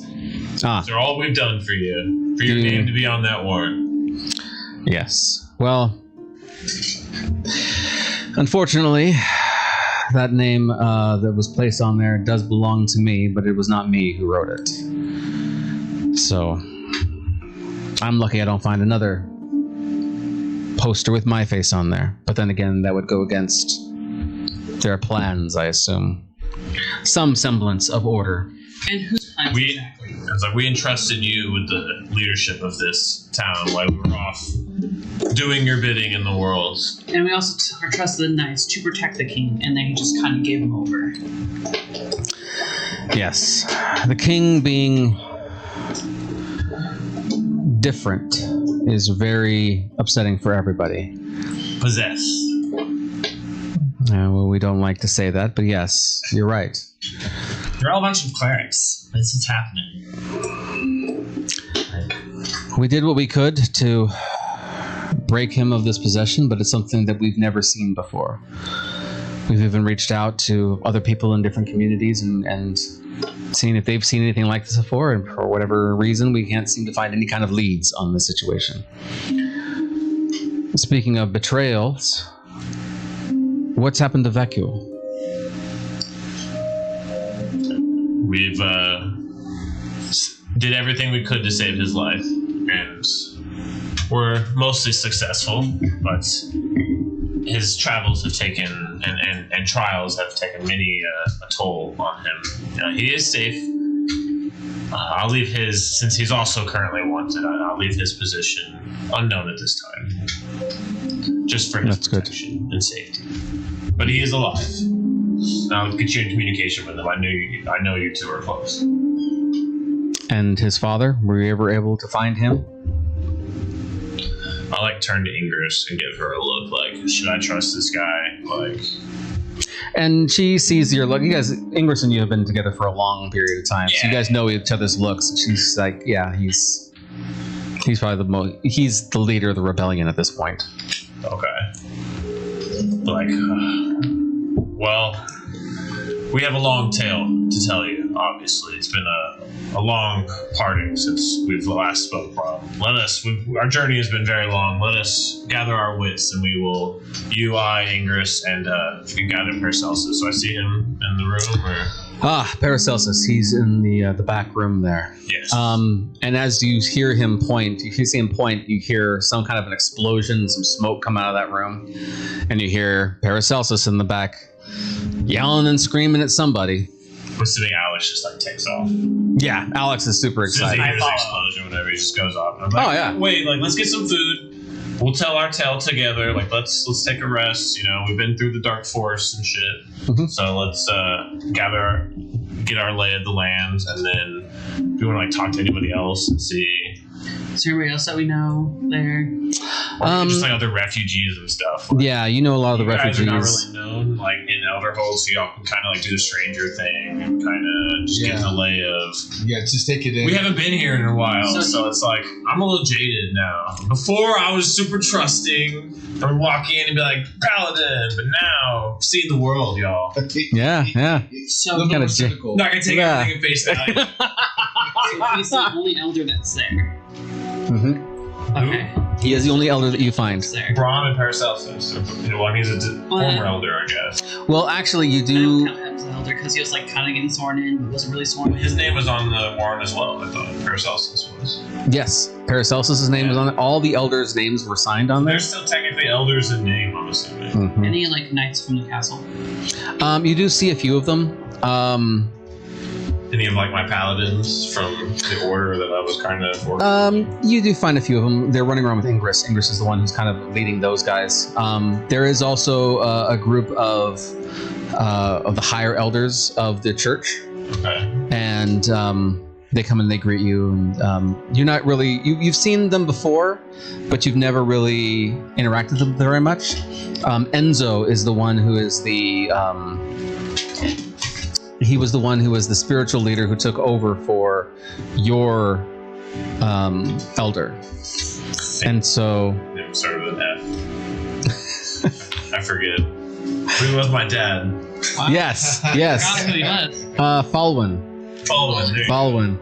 They're all we've done for you. For your name to be on that warrant. Yes. Well, unfortunately, that name that was placed on there does belong to me, but it was not me who wrote it. So, I'm lucky I don't find another poster with my face on there. But then again, that would go against their plans, I assume. some semblance of order. And whose plans exactly? It's like we entrusted you with the leadership of this town while we were off doing your bidding in the world. And we also trusted the knights to protect the king, and then he just kind of gave him over. Yes. The king being different is very upsetting for everybody. Possessed. Well, we don't like to say that, but yes, you're right. They're all a bunch of clerics. That's what's happening. We did what we could to break him of this possession, but it's something that we've never seen before. We've even reached out to other people in different communities and seen if they've seen anything like this before, and for whatever reason, we can't seem to find any kind of leads on this situation. Speaking of betrayals, what's happened to Vecchio? We've did everything we could to save his life, and we're mostly successful, but his travels have taken and trials have taken many a toll on him. He is safe. I'll leave his, since he's also currently wanted, I'll leave his position unknown at this time, just for his protection and safety. But he is alive. I'll get you in communication with him. I know you two are close. And his father, were you ever able to find him? I turn to Ingress and give her a look like, should I trust this guy? And she sees your look. You guys, Ingress and you have been together for a long period of time, so you guys know each other's looks. She's like, yeah, he's probably he's the leader of the rebellion at this point. Okay. Well, we have a long tale to tell you, obviously. It's been a long parting since we've last spoke, Rob. Our journey has been very long. Let us gather our wits, and we will, you, I, Ingress, and if you can gather Paracelsus. So I see him in the room, or... Paracelsus, he's in the back room there. Yes. And as you hear him point, if you see him point, you hear some kind of an explosion, some smoke come out of that room, and you hear Paracelsus in the back yelling and screaming at somebody. I'm assuming Alex just takes off. Yeah, Alex is super excited. He hears the explosion, whatever, he just goes off. And I'm like, oh yeah. Wait, let's get some food. We'll tell our tale together. Let's take a rest. We've been through the dark forest and shit. Mm-hmm. So let's get our lay of the land, and then if you want to talk to anybody else and see. Is there anybody else that we know there? Just other refugees and stuff. Yeah, you know a lot of the refugees. Guys are not really known, in Elderhold, so y'all can kind of do the stranger thing and kind of just get the lay of. Yeah, just take it in. We haven't been here in a while, so it's I'm a little jaded now. Before I was super trusting. I would walk in and be like, Paladin, but now seeing the world, y'all. Yeah. So kind of not gonna take everything at face value. So he's the only elder that's there. Mm-hmm. Okay. He is the only elder that you find. Braun and Paracelsus. He's a former elder, I guess. Well, actually, you do. I don't count him as an elder because he was kind of getting sworn in, but wasn't really sworn in. His name was on the warrant as well. I thought Paracelsus was. Yes, Paracelsus' name was on it. All the elders' names were signed on there. They're still technically elders in name, I'm assuming. Mm-hmm. Any knights from the castle? You do see a few of them. Any of my paladins from the order that I was kind of ordering? You do find a few of them. They're running around with Ingress. Ingress is the one who's kind of leading those guys. There is also a group of the higher elders of the church. Okay. And they come and they greet you. And you're not really... You've seen them before, but you've never really interacted with them very much. Enzo is the one who is the... he was the one who was the spiritual leader who took over for your elder. And so... It started with an F. I forget. Who was my dad? Wow. Yes. I forgot who he was. Falwyn. Falwyn.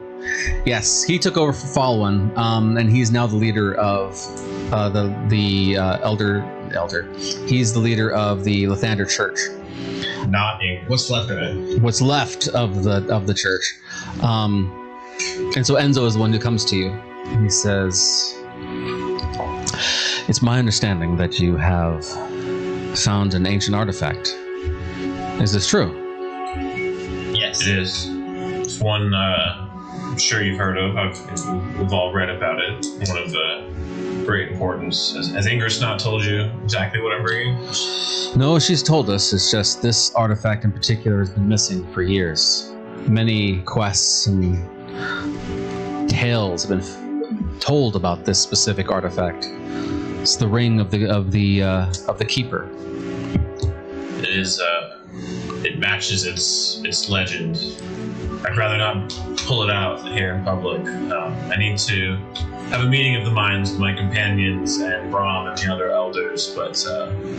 Yes, he took over for Falwyn, and he's now the leader of the elder. He's the leader of the Lathander Church. Not English. What's left of it? What's left of the church. And so Enzo is the one who comes to you. He says, "It's my understanding that you have found an ancient artifact. Is this true?" Yes. It is. It's one I'm sure you've heard of. We've all read about it. One of great importance. Has Ingress not told you exactly what I'm bringing? No, she's told us. It's just this artifact in particular has been missing for years. Many quests and tales have been told about this specific artifact. It's the ring of the keeper. It is. It matches its legend. I'd rather not pull it out here in public. I need to have a meeting of the minds with my companions and Brahm and the other elders. But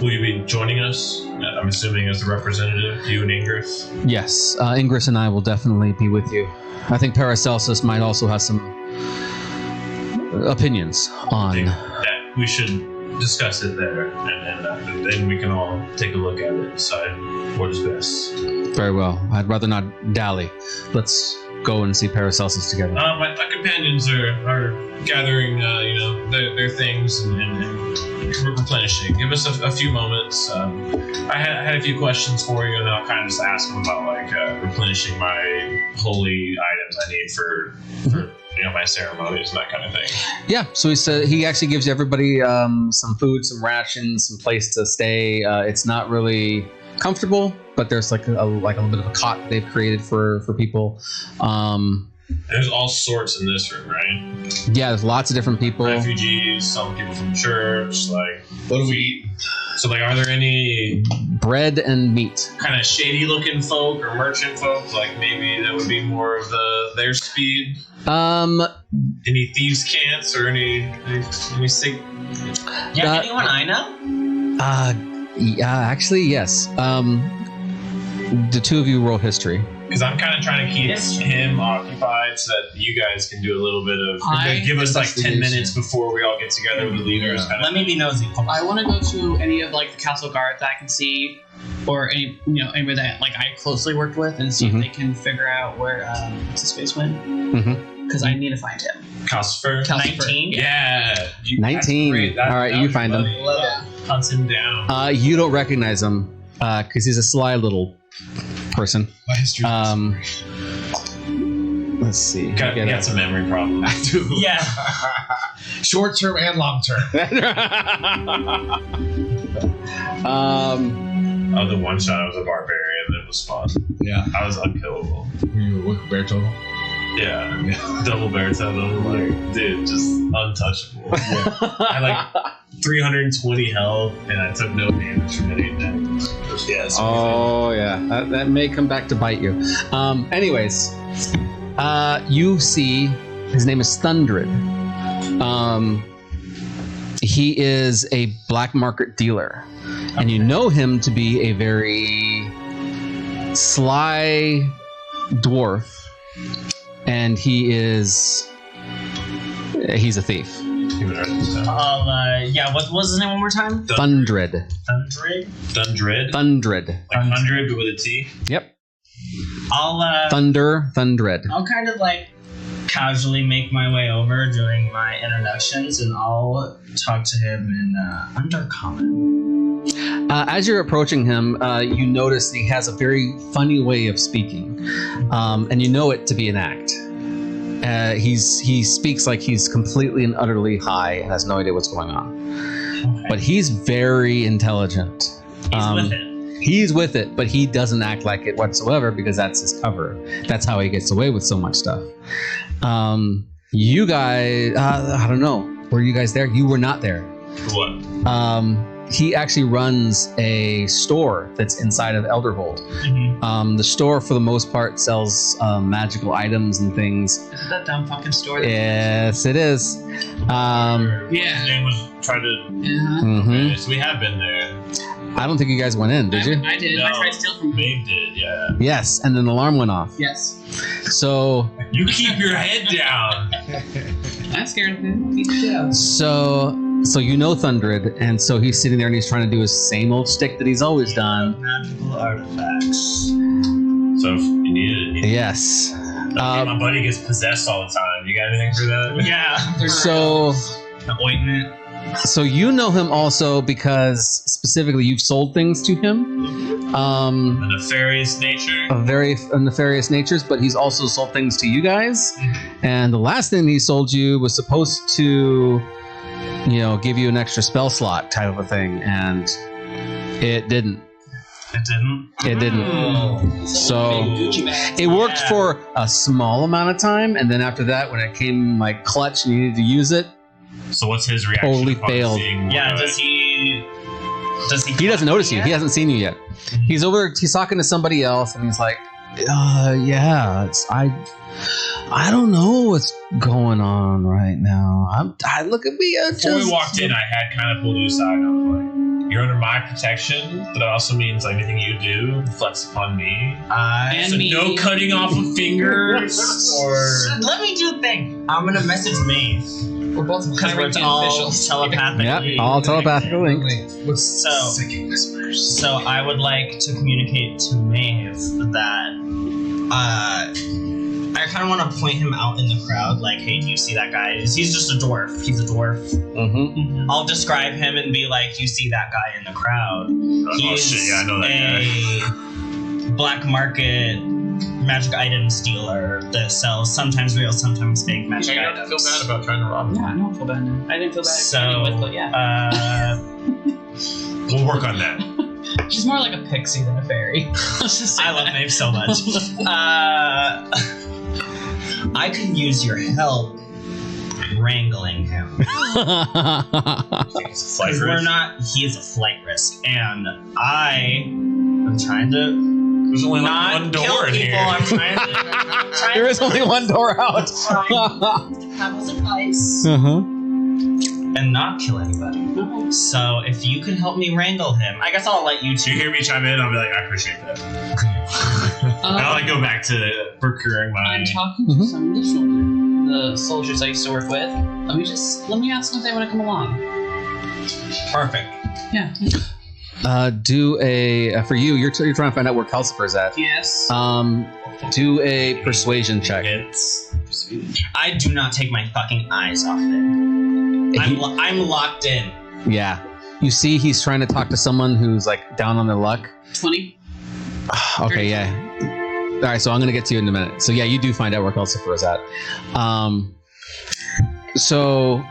will you be joining us? I'm assuming as the representative, you and Ingress. Yes, Ingress and I will definitely be with you. I think Paracelsus might also have some opinions I on. think that we should discuss it there, and then we can all take a look at it, decide what is best. Very well. I'd rather not dally. Let's go and see Paracelsus together. My companions are gathering, their things and replenishing. Give us a few moments. I had a few questions for you, and then I'll kind of just ask them about replenishing my holy items I need for my ceremonies and that kind of thing. Yeah, so he actually gives everybody some food, some rations, some place to stay. It's not really comfortable, but there's like a little bit of a cot they've created for people. There's all sorts in this room, right? Yeah, there's lots of different people. Refugees, some people from church, What do we eat? So are there any Bread and meat. kind of shady looking folk or merchant folk? Maybe that would be more of their speed. Any thieves' cants or any sick? Yeah, anyone I know? Actually, yes. The two of you roll history. Because I'm kind of trying to keep him occupied so that you guys can do a little bit of. Give us 10 minutes before we all get together with the leaders. Let me be nosy. I want to go to any of the castle guards that I can see, or anybody that I closely worked with, and see if they can figure out where what's his face went. Because I need to find him. Calcifer. 19. Yeah. 19. All right, you find him. Hunts him down. You don't recognize him because he's a sly little person. My history. Let's see. Got some memory problems. I do. Yeah. Short term and long term. The one shot I was a barbarian. That was fun. Yeah. I was unkillable. Were you a bear total? Yeah. Double bear totem. Dude, just untouchable. I had 320 health, and I took no damage from anything. Oh yeah, that may come back to bite you. Anyways, you see his name is Thundred. He is a black market dealer, and you know him to be a very sly dwarf, and he's a thief. What was his name one more time? Thundred. Thundred? Thundred. Like 100 with a T? Yep. I'll Thundred. I'll kind of casually make my way over doing my introductions, and I'll talk to him in Undercommon. As you're approaching him, you notice he has a very funny way of speaking, and you know it to be an act. He speaks like he's completely and utterly high and has no idea what's going on. Okay. But he's very intelligent. He's with it. He's with it, but he doesn't act like it whatsoever because that's his cover. That's how he gets away with so much stuff. You guys, I don't know. Were you guys there? You were not there. What? He actually runs a store that's inside of Elderhold. Mm-hmm. The store, for the most part, sells magical items and things. Is it that dumb fucking store? Yes, it is. His name was trying to. Mhm. So we have been there. I don't think you guys went in, did you? I did. No, I tried to steal from him. Maeve did, yeah. Yes, and an alarm went off. Yes. So, You keep your head down. I'm scared of him. Yeah. so you know Thundred, and so he's sitting there and he's trying to do his same old shtick that he's always done. Magical artifacts. So if you need it. Yes. My buddy gets possessed all the time. You got anything for that? Yeah. So The ointment. So you know him also because specifically you've sold things to him. A nefarious nature. Of very nefarious natures, but he's also sold things to you guys. And the last thing he sold you was supposed to, give you an extra spell slot type of a thing, and it didn't. It didn't? It didn't. Oh. So it worked for a small amount of time, and then after that, when it came like clutch and you needed to use it, So what's his reaction? Totally upon failed. seeing Yeah, what- does he he doesn't notice you. yet? He hasn't seen you yet. He's talking to somebody else, and he's like, yeah, I don't know what's going on right now. I look at me. Before we walked in, I had kind of pulled you aside. And I was like, "You're under my protection, but it also means like, anything you do reflects upon me. And So me. no cutting off of fingers or." Let me do the thing. I'm gonna message Maeve. We're both Because we're Carrington all officials. telepathically. Yeah, all telepathically linked. Wait, what's So- psychic whispers? So I would like to communicate to Maeve that I kind of want to point him out in the crowd, like, hey, do you see that guy? He's just a dwarf. He's a dwarf. Mm-hmm. I'll describe him and be like, you see that guy in the crowd. Oh shit! Yeah, I know that guy. a black market magic item stealer that sells sometimes real, sometimes fake magic I items. don't feel bad about trying to rob him. Yeah, I don't feel bad now. I didn't feel bad So, beginning with, but yeah. We'll work on that. She's more like a pixie than a fairy. Let's just say I love that. Maeve so much. I could use your help wrangling him. It's a flight Because we're risk. not, he is a flight risk. And I am trying to There's only like not one kill door in people. here. I'm trying There is only one door out. Have some ice. Uh-huh. and not kill anybody. So if you can help me wrangle him, I guess I'll let you So you two. hear me chime in, I'll be like, I appreciate that. I'll like go back to procuring my. I'm talking to some of the soldiers I used to work with. Let me ask them if they want to come along. Perfect. Yeah. Do a for you. You're trying to find out where Calcifer's at. Yes. Do a persuasion check. It's. I do not take my fucking eyes off it. I'm locked in. Yeah. You see, he's trying to talk to someone who's like down on their luck. 20. Okay, yeah. All right, so I'm gonna get to you in a minute. So yeah, you do find out where Calcifer is at. So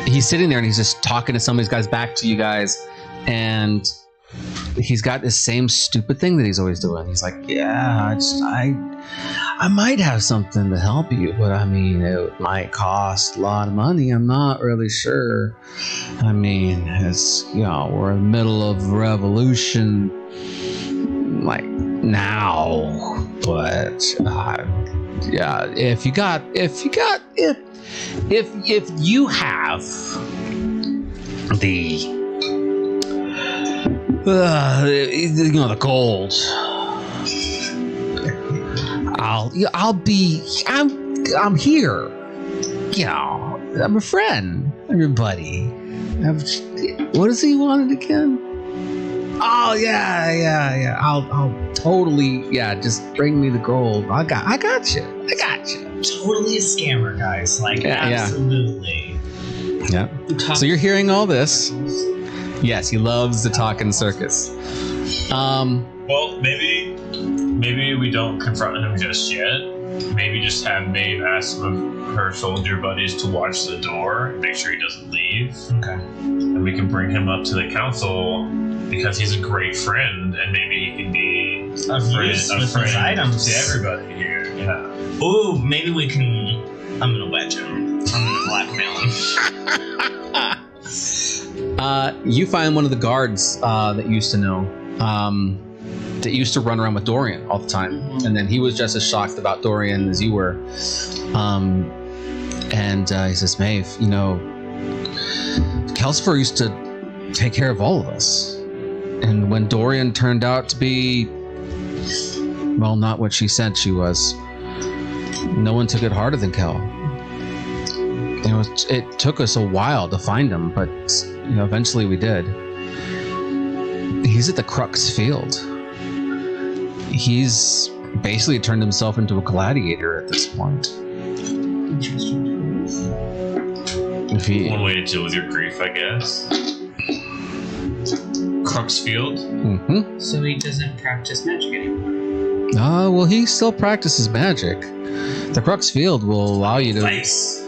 he's sitting there and he's just talking to somebody. He's got his back to you guys, and he's got this same stupid thing that he's always doing. He's like, "Yeah, I might have something to help you, but I mean, it might cost a lot of money. I'm not really sure. I mean, it's we're in the middle of revolution, like now, but yeah, if you have the gold, I'm here. I'm a friend. Everybody. What does he want it again? Oh yeah. I'll totally just bring me the gold. I got you. Totally a scammer, guys. Like, Yeah. absolutely. Yeah. So you're hearing all this. Yes, he loves the talking circus. Well, maybe we don't confront him just yet. Maybe just have Maeve ask some of her soldier buddies to watch the door, make sure he doesn't leave. Okay. And we can bring him up to the council because he's a great friend, and maybe he can be Of use with his items. to everybody here. Yeah. Ooh, maybe we can. I'm gonna wedge him. I'm gonna blackmail him. You find one of the guards that used to know, that used to run around with Dorian all the time, and then he was just as shocked about Dorian as you were. And he says, "Maeve, Calcifer used to take care of all of us, and when Dorian turned out to be, well, not what she said she was, no one took it harder than Kel. It took us a while to find him, but eventually we did. He's at the Crux Field. He's basically turned himself into a gladiator at this point." One way to deal with your grief, I guess. Cruxfield. Mm-hmm. So he doesn't practice magic anymore. Well, he still practices magic. The Crux Field will allow you to. Nice.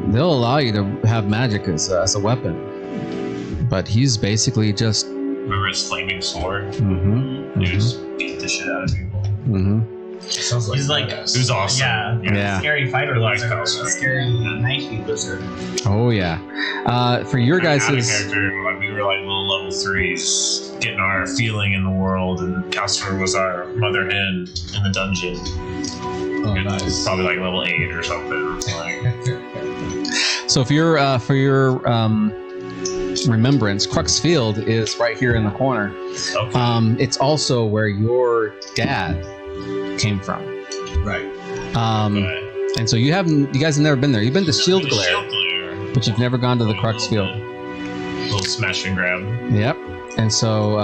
They'll allow you to have magic as a weapon, but he's basically just. Remember his flaming sword? Mm-hmm. He just beat the shit out of people. Mm-hmm. Sounds like He's like, It was awesome. Yeah. Scary fighter, Like like a Kelsey. scary knifey wizard. Oh yeah. For your Out of guys' character, like, we were like little level 3s, getting our feeling in the world, and Calcifer was our mother hen in the dungeon. Oh, It was nice. probably like level 8 or something. Like, So for your remembrance, Crux Field is right here in the corner. okay. It's also where your dad came from. Right. And so you guys have never been there. You've been to Shield The Glare, Shield Glare. but you've never gone to the Crux Field. Little smash and grab. Yep. And so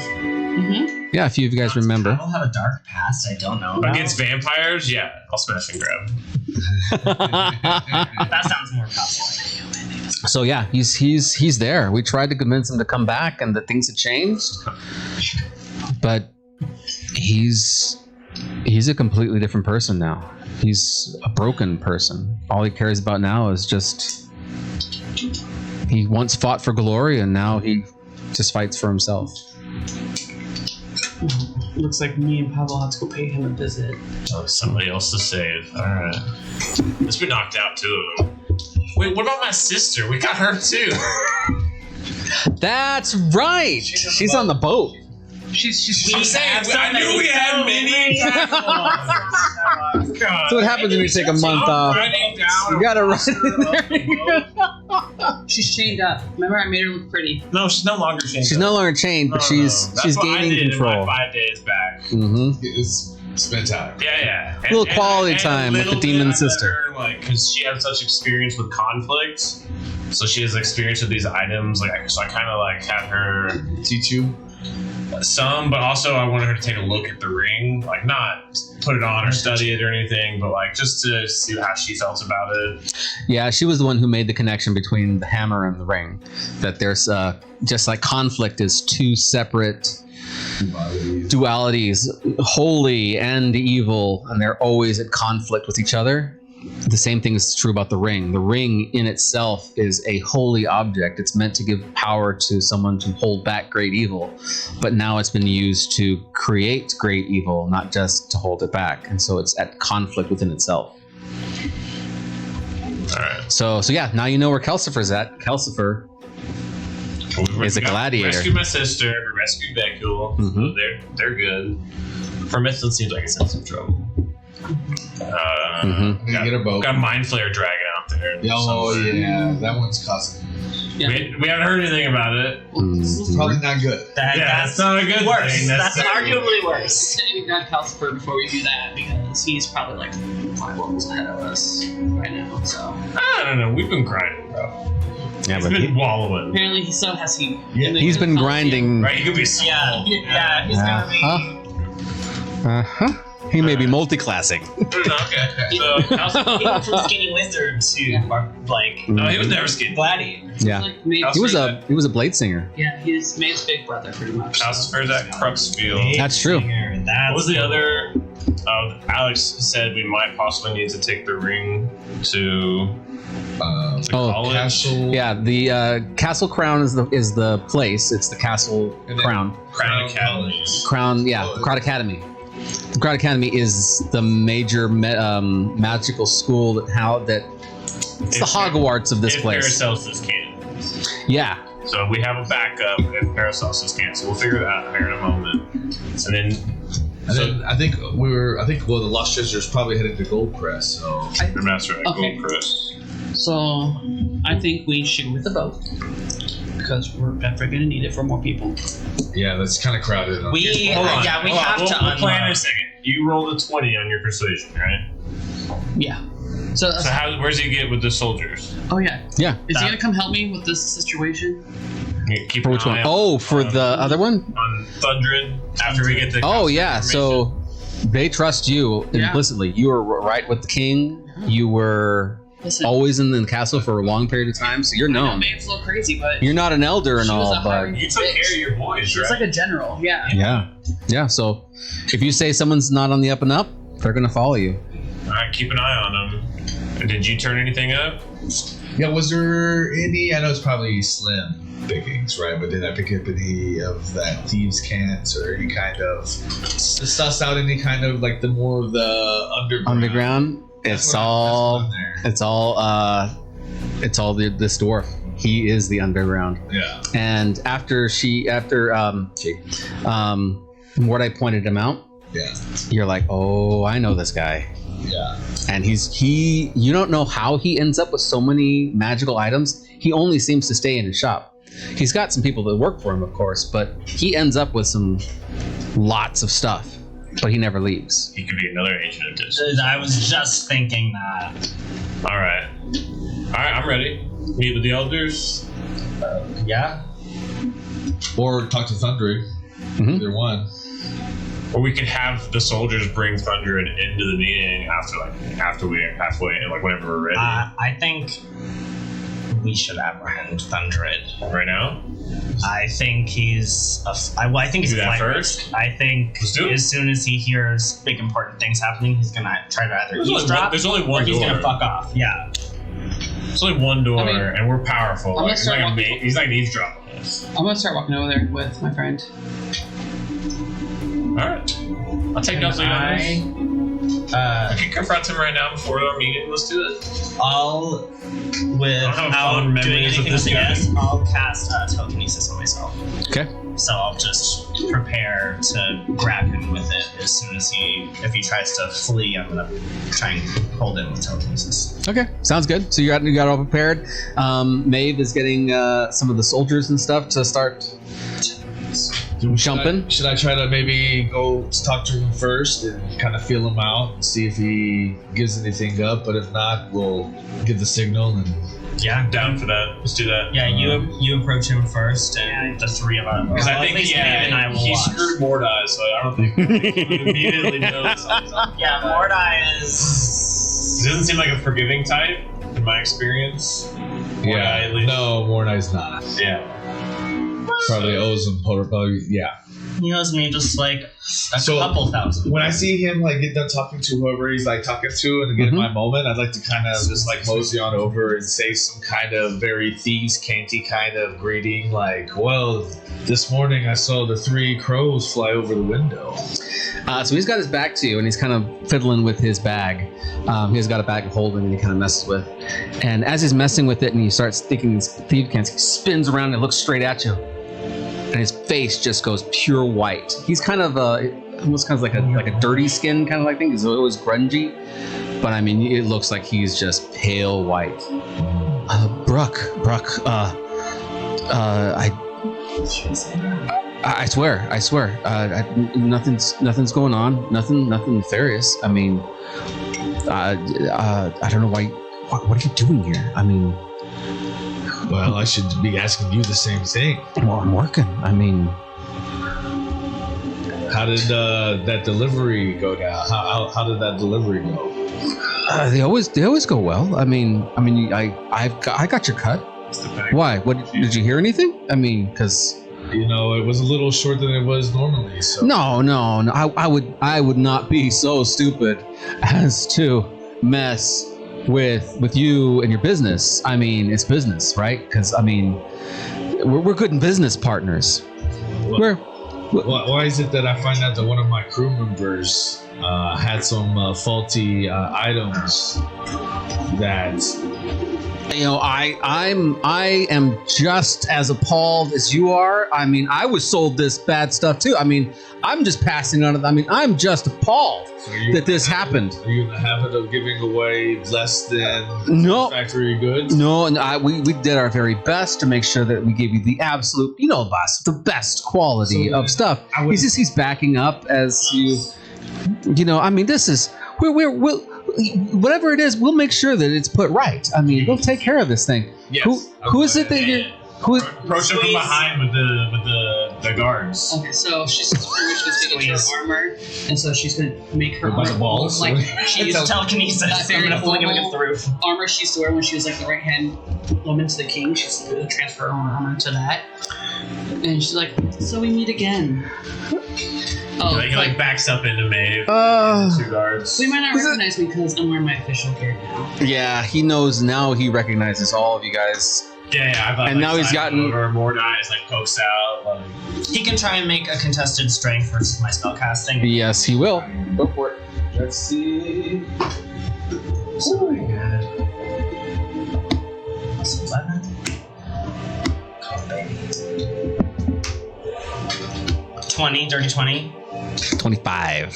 Mm-hmm. yeah, a few of you guys remember. I don't have a dark past. I don't know. Against vampires, yeah, I'll smash and grab. That sounds more cosplay. So yeah, he's there. We tried to convince him to come back and that things had changed, but he's a completely different person now. He's a broken person. All he cares about now is just he once fought for glory and now he just fights for himself. Looks like me and Pavel have to go pay him a visit. Oh, somebody else to save. Alright. Let's be knocked out too. Wait, what about my sister? We got her too. That's right. She's on the boat. She's I'm saying, I knew we had many. That's what happens when you take a month off. You gotta run in there. she's chained up. Remember, I made her look pretty. No, she's no longer chained. She's no longer chained, but she's That's what I gaining did control. In my 5 days back. Mm-hmm. It's spend time. Yeah. A little quality time with the demon sister. Because she had such experience with conflict, so she has experience with these items. So I kind of had her Teach you. some, but also I wanted her to take a look at the ring, not put it on or study it or anything, but just to see how she felt about it. Yeah, she was the one who made the connection between the hammer and the ring. That there's just like conflict is two separate dualities, holy and evil, and they're always at conflict with each other. The same thing is true about the ring. The ring in itself is a holy object. It's meant to give power to someone to hold back great evil, but now it's been used to create great evil, not just to hold it back. And so it's at conflict within itself. All right. So yeah, now you know where Calcifer's at. Calcifer is a gladiator. Rescued my sister. We rescued Becul. Mhm. So they're good. Vermithyn seems like it's in some trouble. Mhm. Get a boat. Got a mind flare dragon out there. Oh somewhere. yeah, that one's causing. Yeah. We haven't heard anything about it. Mhm. Probably not good. That's not a good worse. thing. That's arguably worse. Saving that Calcifer before we do that because he's probably 5 levels ahead of us right now. So I don't know. We've been grinding, bro. Yeah, He's but been wallowing. apparently, so has he. Yeah, he's been grinding. Right? He could be small. Yeah, he's gonna be. He may be multi-classing. Okay. So, He went from skinny wizard to no, he was never skinny. gladiator. Yeah, Maybe, he was a blade singer. yeah, he's Maeve's big brother, pretty much. Calcifer's at Cruxfield. That's true. What was the other? Alex said we might possibly need to take the ring to the college. Castle. Yeah, the Castle Crown is the place. It's the Castle And then- Crown. Crown Academy. Crown, yeah, the Crown Academy. The Crown Academy is the major magical school it's the Hogwarts of this if place. Paracelsus can. Yeah, So we have a backup if Paracelsus can't. So we'll figure that out here in a moment. And then I think the Lost Treasure's probably headed to Goldcrest. So the Master at Okay. Goldcrest. So I think we should go with the boat because we're definitely going to need it for more people. yeah, that's kind of crowded. We Hold on. have We'll to plan in a unlock. second. You rolled a 20 on your persuasion, right? Yeah. So, So where's he get with the soldiers? oh yeah, yeah. is he going to come help me with this situation? You keep For an which one? eye Oh, for the other one? on Thundred after we get the. Oh, Calcifer yeah. So they trust you Yeah. implicitly. You were right with the king. You were Listen, always in the castle for a long period of time, so you're known. Maeve's a little crazy, but You're not an elder and she was all, a but hired You took bitch. care of your boys, She was right? like a general. Yeah. yeah. So if you say someone's not on the up and up, they're gonna follow you. All right, keep an eye on them. Did you turn anything up? Yeah, was there any? I know it's probably slim pickings, right? But did I pick up any of that thieves' cants or any kind of suss out any kind of like the more of the underground? It's all this dwarf. He is the underground. Yeah. And after Mordai pointed him out, Yeah. you're like, oh, I know this guy. Yeah. And you don't know how he ends up with so many magical items. He only seems to stay in his shop. He's got some people that work for him, of course, but he ends up with lots of stuff, but he never leaves. He could be another agent of distance. I was just thinking that. All right, I'm ready. Meet with the elders. Yeah. Or talk to Thundering. Mhm. Either one. Or we could have the soldiers bring Thundered into the meeting after we're halfway, like whenever we're ready. I think we should apprehend Thundered. Right now? I think he's I think he's Do a that flight first? risk. I think Let's do it. as soon as he hears big important things happening, he's gonna try to either eavesdrop There's only or one he's door. gonna fuck off. Yeah. There's only one door, I mean, and we're powerful. I'm gonna Like, start walking- he's not gonna eavesdrop on us. I'm gonna start walking over there with my friend. All right. I'll take Can y'all's lead on this. I can confront him right now before our meeting. Let's do it. I'll I don't have fond doing memories of anything this with the guy. yes, I'll cast telekinesis on myself. Okay. So I'll just prepare to grab him with it as soon as if he tries to flee, I'm gonna try and hold him with telekinesis. Okay, sounds good. So you got it all prepared. Maeve is getting some of the soldiers and stuff to start jumping. Should I try to maybe go talk to him first and kind of feel him out and see if he gives anything up? But if not, we'll give the signal and. Yeah, I'm down for that. Let's do that. Yeah, you approach him first, and the three of us. Because well, I think at least Maeve and I will he watch. screwed Mordai, so I don't think he immediately knows something's up. Yeah, Mordai He is. doesn't seem like a forgiving type, in my experience. Mordai, at least. No, Mornai's not. Yeah. Probably owes him. Probably, yeah. He owes me just like a So, couple thousand. When I see him like get done talking to whoever he's like talking to and get in my moment, I'd like to kind of just like mosey on over and say some kind of very thieves canty kind of greeting, like, "Well, this morning I saw the 3 crows fly over the window." So he's got his back to you, and he's kind of fiddling with his bag. He's got a bag of holding, and he kind of messes with. And as he's messing with it, and he starts thinking these thief cans, he spins around and looks straight at you, and his face just goes pure white. He's kind of almost kind of like a dirty skin kind of like thing. He's always grungy, but I mean, it looks like he's just pale white. Brooke, I swear, nothing's going on. Nothing nefarious. I mean, I don't know why. What are you doing here? I mean, Well, I should be asking you the same thing. well, I'm working. I mean, How did that delivery go down? How did that delivery go? they always go well. I mean, I got your cut. Why? What did you hear anything? I mean, because You know, it was a little shorter than it was normally. So no. I would not be so stupid as to mess with you and your business. I mean, it's business, right? Because I mean, we're good business partners. Why is it that I find out that one of my crew members had some faulty items that? You know, I am just as appalled as you are. I mean, I was sold this bad stuff too. I mean, I'm just passing on it. I mean, I'm just appalled that this happened. Are you in the habit of giving away less than No. factory goods? No, and we did our very best to make sure that we gave you the absolute, the best quality So of stuff. I would- He's backing up as I mean, this is we'll whatever it is, we'll make sure that it's put right. I mean, we'll take care of this thing. Yes. Who is it that you're? Who? Approach him from behind with the the guards. Okay, so she's going to take into her armor, and so she's going to make her By the armor balls? like she It's used telekinesis. that very I'm gonna fling him against the roof. armor she used to wear when she was like the right hand woman to the king. She's going to transfer her armor to that, and she's like, "So we meet again." Oh, He like backs up into Maeve. Two guards. so you might not recognize me because I'm wearing my official gear now. Yeah, he knows now. He recognizes all of you guys. Yeah. And now he's gotten- over. Mordai is like pokes out. Like, He can try and make a contested strength versus my spell casting. Yes, he will. Go for it. Let's see. So good. That's 11. Oh, baby. 20, dirty 20. 25.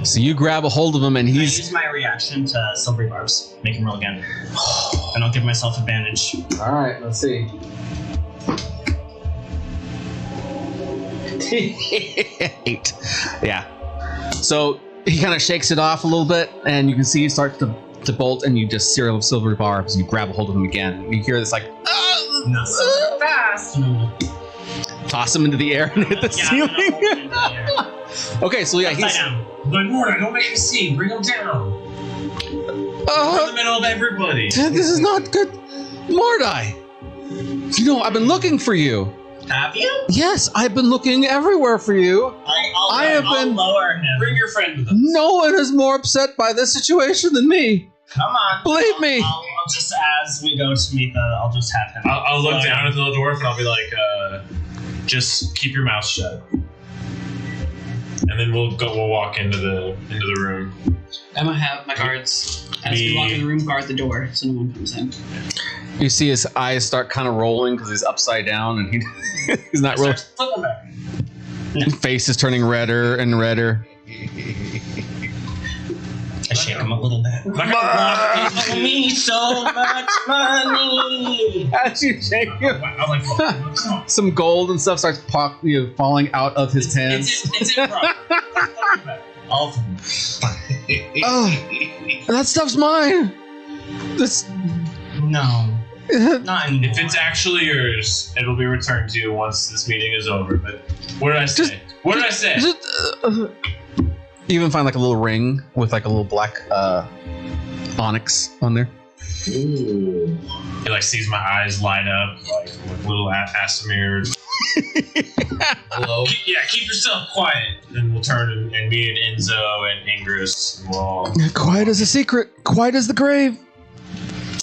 So you grab a hold of him, and I he's. use my reaction to silvery barbs. Make him roll again. And I'll give myself advantage. All right, let's see. 8. Yeah. So he kind of shakes it off a little bit, and you can see he starts to bolt, and you just serial silvery barbs, and you grab a hold of him again. You hear this like, Not so fast. toss him into the air and hit the ceiling. Okay, so yeah, Upside he's. down. But Mordai, don't make a scene. Bring him down. We're in the middle of everybody. This is not good. Mordai! You know, I've been looking for you. Have you? Yes, I've been looking everywhere for you. I'll lower him. Bring your friend with us. No one is more upset by this situation than me. Come on. Believe me. I'll just, as we go to meet I'll just have him. I'll look down at the little dwarf and I'll be like, just keep your mouth shut. And then we'll walk into the room. I'm gonna have my guards as we walk in the room guard the door so no one comes in. You see his eyes start kind of rolling because he's upside down and he's not rolling. Flip him back. Face is turning redder and redder. I shake him a little bit. Give me so much money. As you shake him, I'm like, some gold and stuff starts falling out of his hands. It's improv. All of them. Oh, that stuff's mine. This. No. Not anymore. if it's actually yours, it'll be returned to you once this meeting is over. But what did I say? What did I say? You even find like a little ring with like a little black onyx on there. Ooh. He like sees my eyes light up like with little Asimir. Hello. Keep yourself quiet. Then we'll turn and me and Enzo and Ingress will all. Quiet as a secret. Quiet as the grave.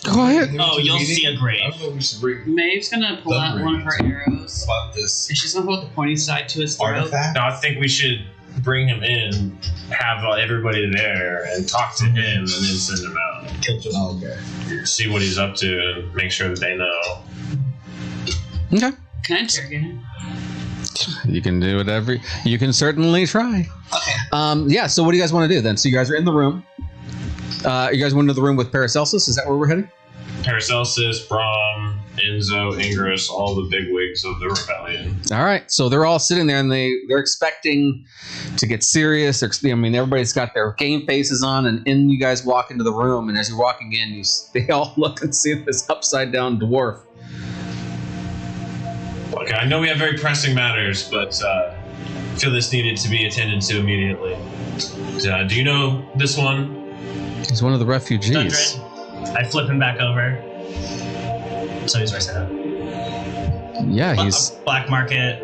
Quiet. Oh, you'll see a I grave. don't know if we should bring Maeve's gonna pull out one of her arrows, about this and she's gonna hold the pointy side to his throat. artifact. No, I think we should bring him in, have everybody there, and talk to him, and then send him out. Oh, okay. See what he's up to, and make sure that they know. Okay. Can I interrogate him? You can do whatever. You can certainly try. Okay. Yeah. So what do you guys want to do then? So you guys are in the room. You guys went into the room with Paracelsus. Is that where we're heading? Paracelsus, Brahm, Enzo, Ingress, all the bigwigs of the rebellion. All right. So they're all sitting there, and they're expecting to get serious. I mean, everybody's got their game faces on, and in you guys walk into the room, and as you're walking in, they all look and see this upside down dwarf. Okay, I know we have very pressing matters, but I feel this needed to be attended to immediately. Do you know this one? He's one of the refugees. Dundred. I flip him back over. So he's right side up. Yeah, he's. A black market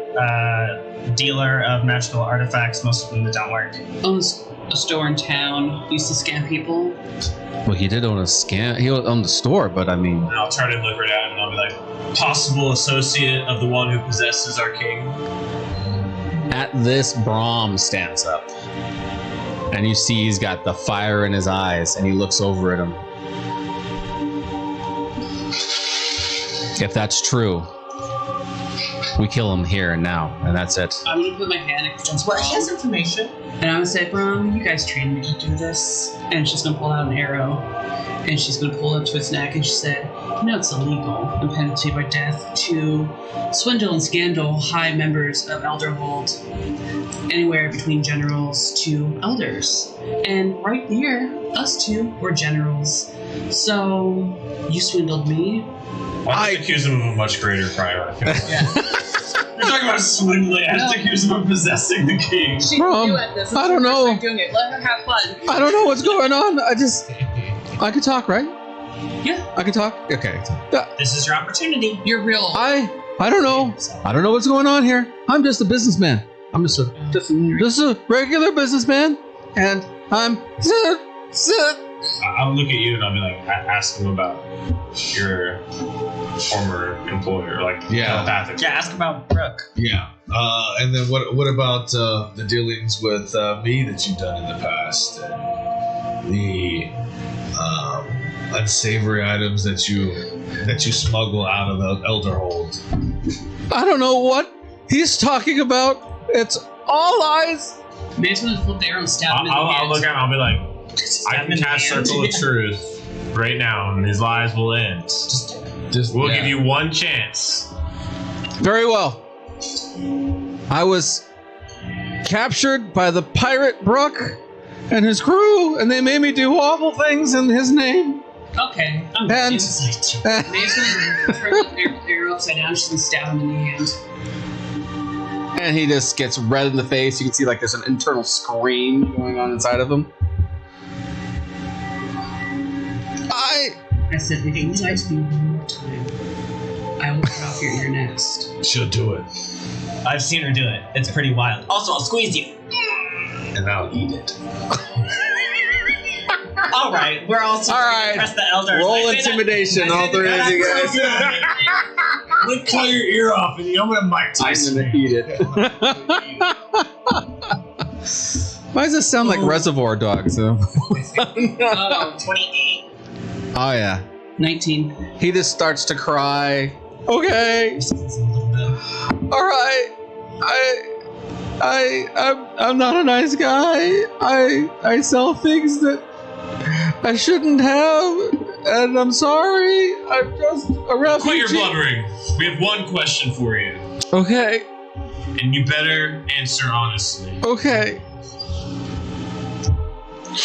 dealer of magical artifacts, most of them that don't work. Owns a store in town. Used to scam people. Well, he did own a scam. He owned the store, but I mean. And I'll try to look it out, and I'll be like, possible associate of the one who possesses our king. At this, Brahm stands up. And you see he's got the fire in his eyes, and he looks over at him. If that's true, we kill him here and now, and that's it. I'm gonna put my hand against Well, he has information. and I'm gonna say, Brom, you guys trained me to do this. And she's gonna pull out an arrow, and she's gonna pull it up to its neck, and she said, you know it's illegal and penalty by death to swindle and scandal high members of Elderhold, anywhere between generals to elders. And right here, us two were generals. So you swindled me. Why don't you accuse him of a much greater crime? I feel like. talking about swindling. I just accuse him of possessing the king. She's new at this. I don't know. Doing it. Let her have fun. I don't know what's going on. I can talk, right? Yeah. I can talk? Okay. This is your opportunity. You're real. I don't know. I don't know what's going on here. I'm just a businessman. I'm just a regular businessman, and I'm. I'll look at you and I'll be like, ask him about your former employer, like telepathic. Yeah, ask about Brooke. Yeah. And then what about the dealings with me that you've done in the past? And the unsavory items that you smuggle out of Elderhold. I don't know what he's talking about. It's all lies. Man's gonna flip the arrow and stab him in the I'll hand. look at him. I'll be like, I can cast Circle of Truth right now, and his lies will end. We'll give you one chance. Very well. I was captured by the pirate Brooke and his crew, and they made me do awful things in his name. Okay. And Man's gonna turn the arrow upside down. She's gonna stab him in the hand. and he just gets red in the face. You can see like there's an internal scream going on inside of him. I said, if you lie to me one more time, I will cut off your ear next. She'll do it. I've seen her do it. It's pretty wild. Also, I'll squeeze you. And I'll eat it. All right, we're also All right. Press the elder. Roll intimidation, all three of you guys. Let's cut your ear off, and I'm gonna Mike I'm Tyson. gonna eat it. Why does this sound like Reservoir Dogs? Though? 28. Oh yeah. 19. He just starts to cry. Okay. All right. I'm not a nice guy. I sell things that I shouldn't have, and I'm sorry. I'm just a refugee. Quit your blubbering. We have one question for you, Okay. and you better answer honestly. Okay.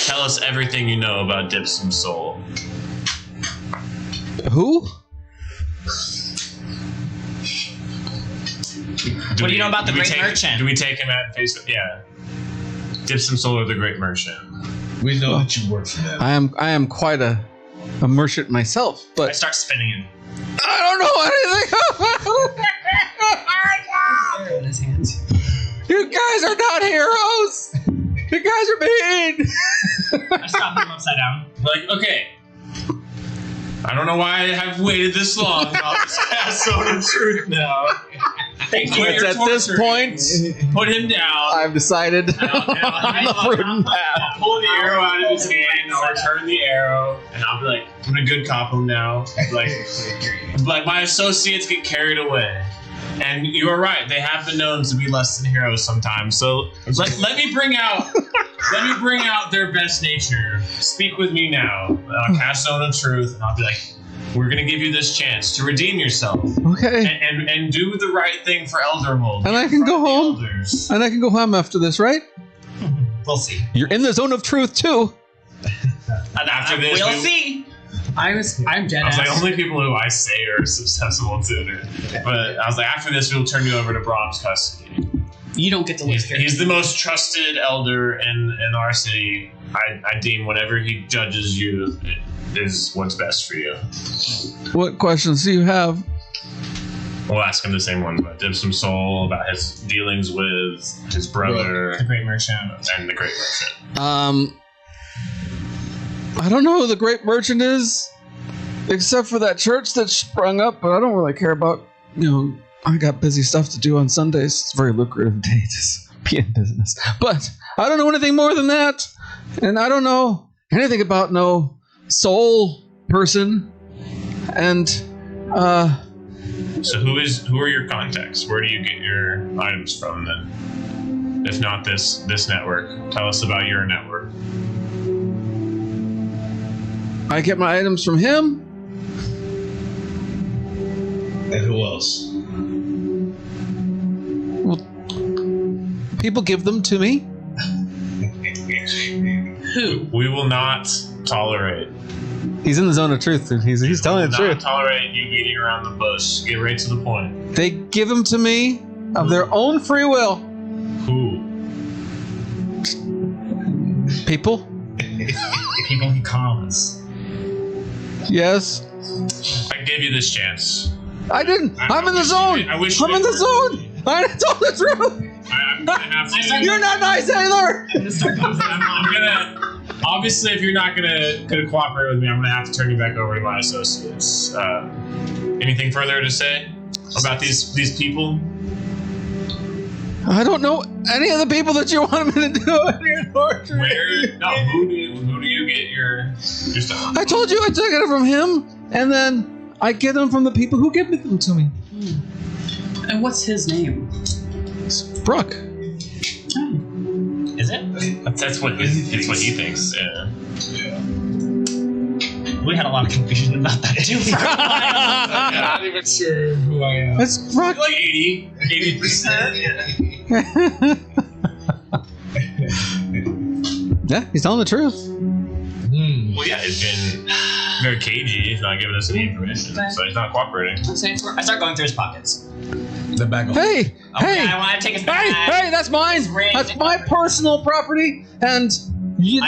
Tell us everything you know about Dipsum Soul. Who? What do you know about the Great Merchant? Do we take him at face? Yeah. Dipsum Soul or the Great Merchant? We know that you work for them. I am quite a merchant myself, I but start spinning him. I don't know anything about Arrow in his hands. You guys are not heroes. You guys are mean. I stop him upside down. Like, okay. I don't know why I have waited this long. I'll just cast Zone of Truth now. Thank you. But at this point, Put him down. I've decided on the prudent I'll path. pull the arrow out of his hand. I'll return the arrow, and I'll be like, I'm a good cop him now. Like my associates get carried away. And you are right; they have been known to be less than heroes sometimes. So let me bring out their best nature. Speak with me now. I'll cast Zone of Truth, and I'll be like, "We're gonna give you this chance to redeem yourself Okay. and do the right thing for Elderhold. And I can go home. Elders. And I can go home after this, right? We'll see. You're in the zone of truth too. And After this, we'll we- see. I'm dead I was ass. like, only people who I say are susceptible to it. But I was like, after this, we'll turn you over to Brahm's custody. You don't get to live here. He's the most trusted elder in our city. I deem whatever he judges you is what's best for you. What questions do you have? We'll ask him the same ones about Dipsum Soul, about his dealings with his brother, The Great Merchant. and the Great Merchant. I don't know who the Great Merchant is, except for that church that sprung up, but I don't really care about, I got busy stuff to do on Sundays. It's a very lucrative day to be in business. But I don't know anything more than that. And I don't know anything about no soul person. And, So who are your contacts? Where do you get your items from then? If not this network, tell us about your network. I get my items from him. And who else? People give them to me. Who? We will not tolerate. He's in the zone of truth. He's telling the We will truth. not tolerate you beating around the bush. Get right to the point. They give them to me, of their own free will. Who? People? People he calls. Yes. I gave you this chance. I didn't. I'm in the zone. I'm in the zone. I told the truth. I'm gonna have to. You're not nice either. I'm gonna. Obviously, if you're not gonna cooperate with me, I'm gonna have to turn you back over to my associates. Anything further to say about these people? I don't know any of the people that you wanted me to do any torture. Who do you get your stuff? I told you I took it from him, and then I get them from the people who give them to me. And what's his name? Brooke. Is it? That's what it's what he thinks. Yeah. We had a lot of confusion about that too. I'm not even sure who I am. It's Brooke. Like 80%. Yeah, he's telling the truth. Well, yeah, he's been very cagey. He's not giving us any information, so he's not cooperating. I start going through his pockets. The bag of Hey, hey, I want to take his bag. hey, that's mine. ring. That's my personal property, and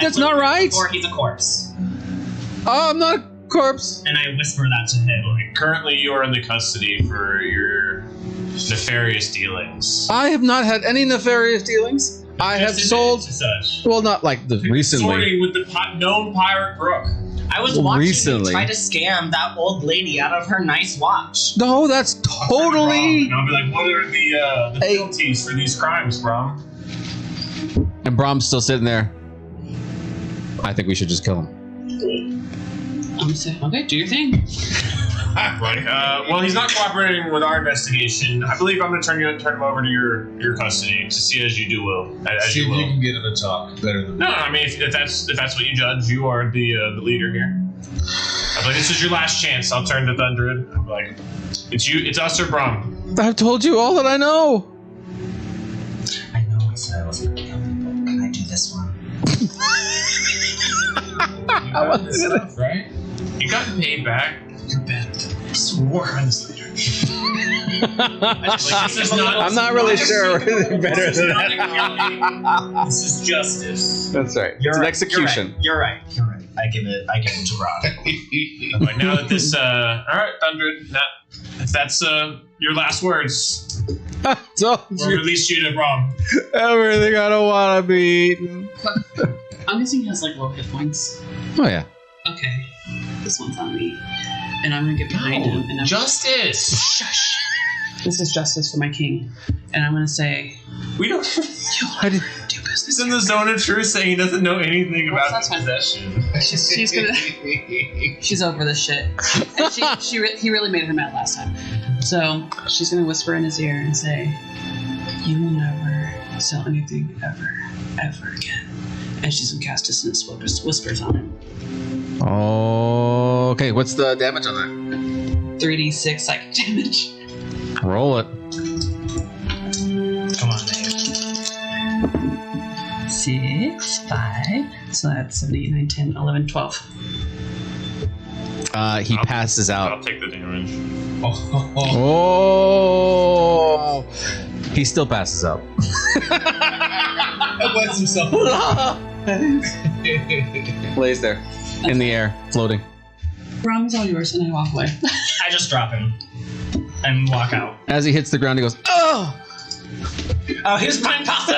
that's not right. Or he's a corpse. Oh, I'm not a corpse. And I whisper that to him. Currently, you are in the custody for your nefarious dealings. I have not had any nefarious dealings. I have sold. Such. Well, not like the recently. Sorting with the known pirate Brooke. I was watching Recently. you try to scam that old lady out of her nice watch. No, that's totally. And I'll be like, what are the penalties for these crimes, Brom? And Brom's still sitting there. I think we should just kill him. I'm gonna say, okay, do your thing. Right. Well, he's not cooperating with our investigation. I believe I'm going to turn him over to your custody to see as you do will. See if you can get him to talk better than me. No, I mean if that's what you judge, you are the leader here. I'm like, this is your last chance. I'll turn to Thundred. I'm like, it's us or Brom. I've told you all that I know. I know I said I wasn't going to kill people. Can I do this one? Right? You got paid back. You're bad. Swore on this later. I'm not really sure better than that. This is justice. That's right. You're It's an right. execution. You're right. I give it to Rob. I'm like, now that this all right, Thundred. If that's your last words, Told we'll you release you to Brom. everything I don't want to be eaten. I'm guessing he has like low hit points. Oh yeah. Okay, this one's on me, and I'm gonna get behind him. And I'm Justice. shush. This is justice for my king, and I'm gonna say, We don't. I did. do business. He's in the zone of truth, saying he doesn't know anything about That's fine. possession. She's gonna. She's over this shit. And he really made her mad last time. So she's gonna whisper in his ear and say, "You will never sell anything ever again." And she's gonna cast dissonance whispers on him. Oh, okay. What's the damage on 3d6 psychic damage. that? Roll it. Come on, babe. 6, 5. So that's 7, 8, 9, 10, 11, 12. He passes I'll out. take the damage. Oh, he still passes out. Bless himself. Lays there in the air, floating. Brom is all yours, and I walk away. I just drop him and walk out. As he hits the ground, he goes, "Oh!" Oh, here's my possum!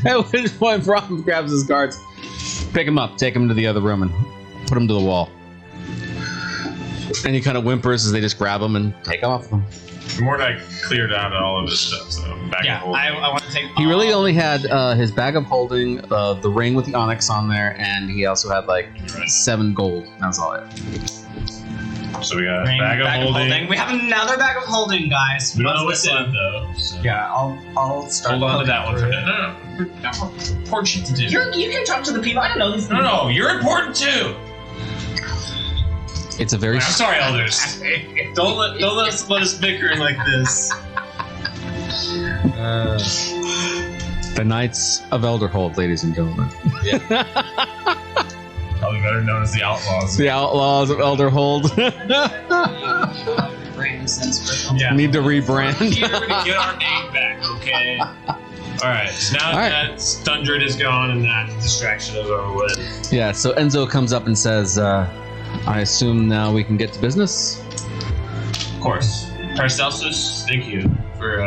At which point, Brom grabs his guards, pick him up, take him to the other room, and put him to the wall. And he kind of whimpers as they just grab him and take off him. Mordecai cleared out all of his stuff, so back Yeah, and forth. I want to take. He really only had his bag of holding, the ring with the onyx on there, and he also had like 7 gold. That's all it. So we got a Ring, bag of holding. We have another bag of holding, guys. We don't know What's what's in this it though. So. Yeah, I'll start. Hold on to looking that one for through now. No, got more important shit to do. You can talk to the people. I don't know these people. No, you're important too. It's a very I'm sorry, elders. don't let us bicker like this. the Knights of Elderhold, ladies and gentlemen. Tell me better known as the Outlaws. The Outlaws of Elderhold. Brand sense for Yeah. Need to rebrand. Here to get our name back, okay? Alright, so now that Stundred is gone and that distraction is over with. Yeah, so Enzo comes up and says, I assume now we can get to business? Of course. Paracelsus, thank you for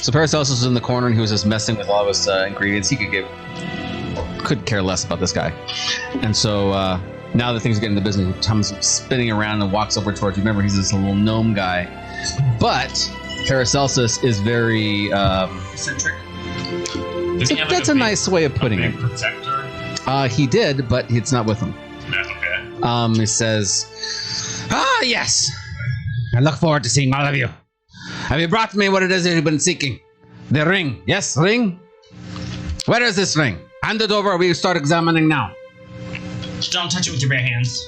So Paracelsus was in the corner and he was just messing with all of his ingredients. He could care less about this guy. And so now that things are getting to business, he comes spinning around and walks over towards you. Remember, he's this little gnome guy. But Paracelsus is very... eccentric. that's a nice way of putting it. Protector? He did, but it's not with him. Yeah, okay. He says, yes. I look forward to seeing all of you. Have you brought me what it is that you've been seeking? The ring. Yes, ring? Where is this ring? Hand it over, we start examining now. Don't touch it with your bare hands.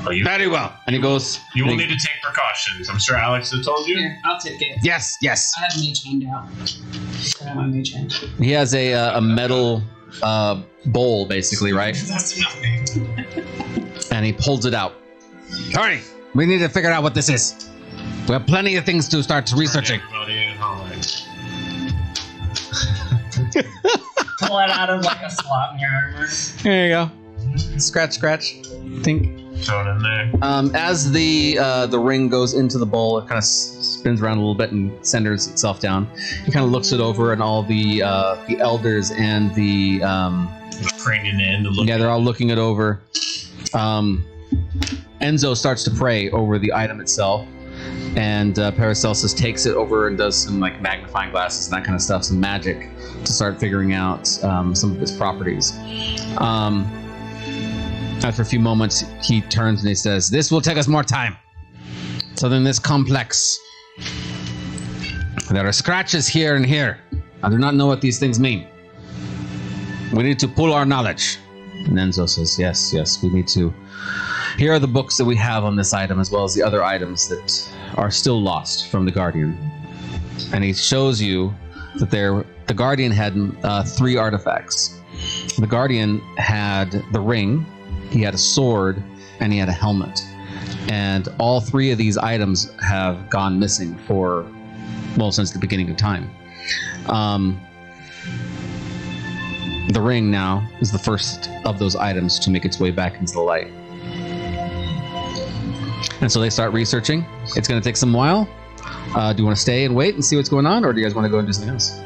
Oh, Very well. And he goes... You will need to take precautions. I'm sure Alex has told you. Here, I'll take it. Yes. I have mage hand out. I have my mage hand. He has a metal bowl, basically, right? That's nothing. And he pulls it out. Hurry! We need to figure out what this is. We have plenty of things to start researching. Pull it out of like a slot in your armor. There you go. Scratch, think. Throw it in there. As the ring goes into the bowl, it kind of spins around a little bit and centers itself down. He kind of looks it over, and all the elders and the Craning in to look. they're all looking it over. Enzo starts to pray over the item itself, and Paracelsus takes it over and does some like magnifying glasses and that kind of stuff, some magic, to start figuring out some of its properties. After a few moments, he turns and he says, "This will take us more time. So then this complex. There are scratches here and here. I do not know what these things mean. We need to pool our knowledge." And Enzo says, yes, we need to. Here are the books that we have on this item, as well as the other items that are still lost from the Guardian. And he shows you that the Guardian had 3 artifacts. The Guardian had the ring, he had a sword, and he had a helmet. And all 3 of these items have gone missing since the beginning of time. The ring now is the first of those items to make its way back into the light. And so they start researching. It's going to take some while. Do you want to stay and wait and see what's going on, or do you guys want to go and do something else?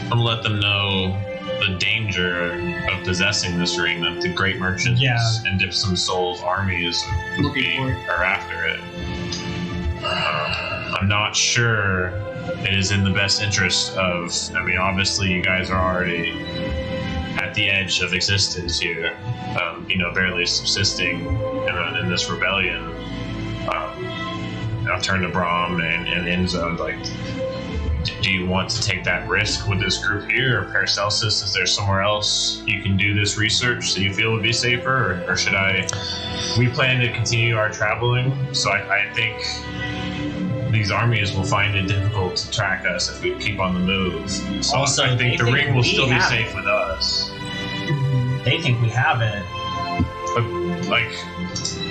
I'm gonna let them know the danger of possessing this ring, that the great merchants and Dip Some Souls armies are after it. I'm not sure it is in the best interest of... I mean, obviously you guys are already at the edge of existence here, barely subsisting in this rebellion. I'll turn to Brahm and Enzo, like, do you want to take that risk with this group here, or Paracelsus? Is there somewhere else you can do this research that you feel would be safer, or should I? We plan to continue our traveling, so I think these armies will find it difficult to track us if we keep on the move. So Also, I think the they ring think will we still be have safe with us. They think we have it. But,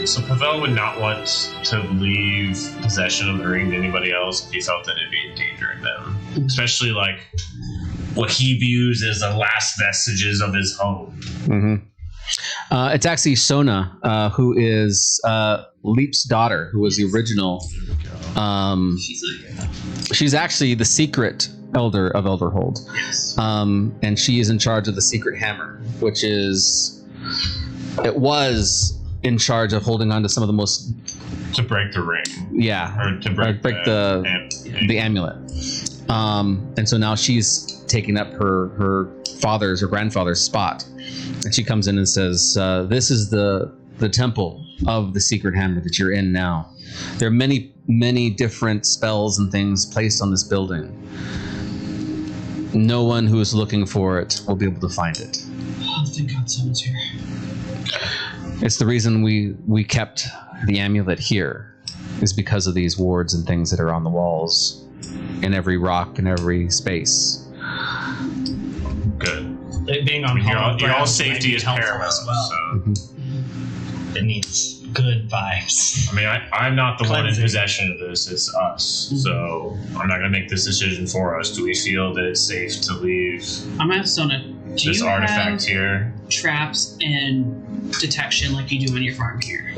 so Pavel would not want to leave possession of the ring to anybody else if he felt that it'd be endangering them. Especially, what he views as the last vestiges of his home. Mm-hmm. It's actually Sona, who is Leap's daughter, who was the original. She's actually the secret elder of Elderhold. Yes. And she is in charge of the secret hammer, which is... It was in charge of holding on to some of the most... To break the ring. Yeah. Or to break the amulet. And so now she's taking up her father's or grandfather's spot. And she comes in and says, this is the temple of the secret hammer that you're in now. There are many, many different spells and things placed on this building. No one who is looking for it will be able to find it. Oh, thank God someone's here. It's the reason we kept the amulet here, is because of these wards and things that are on the walls, in every rock, in every space. Good. being on your all safety is paramount as well. So. It needs good vibes. I mean, I'm not the one in Cleansing. possession of this, it's us. So I'm not going to make this decision for us. Do we feel that it's safe to leave I'm gonna ask Sona. Do this you artifact have here? traps and detection like you do on your farm here?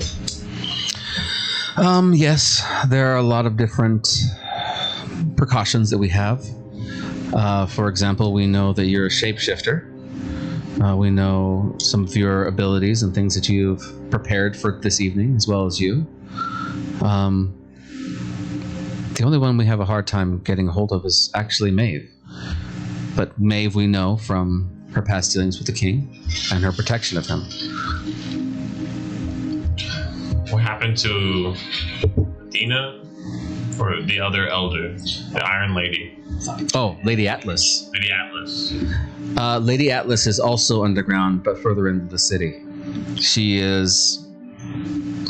Yes, there are a lot of different precautions that we have. For example, we know that you're a shapeshifter. We know some of your abilities and things that you've prepared for this evening, as well as you. The only one we have a hard time getting a hold of is actually Maeve. But Maeve we know from her past dealings with the king and her protection of him. What happened to Dina? Or the other elder? The Iron Lady? Oh, Lady Atlas. Lady Atlas. Lady Atlas is also underground, but further into the city. She is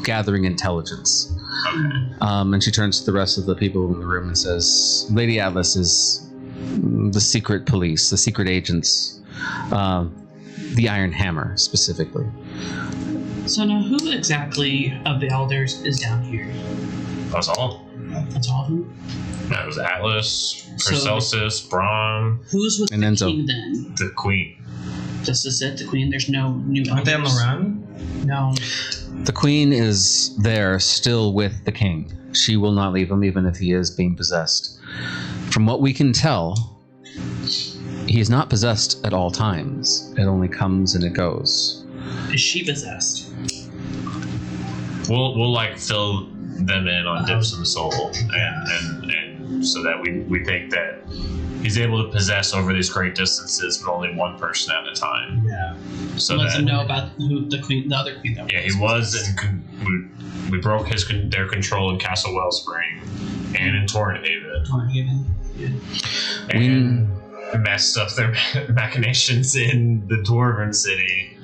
gathering intelligence. Okay. And she turns to the rest of the people in the room and says, Lady Atlas is the secret police, the secret agents, the Iron Hammer specifically. So now, who exactly of the elders is down here? That's all. That's all of them? That was Atlas, So- Paracelsus, Braun, Who's with And the Enzo. king then? the Queen. This is it, the queen? There's no new elders? Aren't they on the run? No. The queen is there still with the king. She will not leave him even if he is being possessed. From what we can tell, he is not possessed at all times. It only comes and it goes. Is she possessed? We'll like fill them in on Dipsum Soul and so that we think that he's able to possess over these great distances, but only one person at a time. Yeah. So Let that them know about who the queen, the other queen that yeah, he was we broke their control in Castle Wellspring and in Tornhaven and messed up their machinations in the Dwarven city.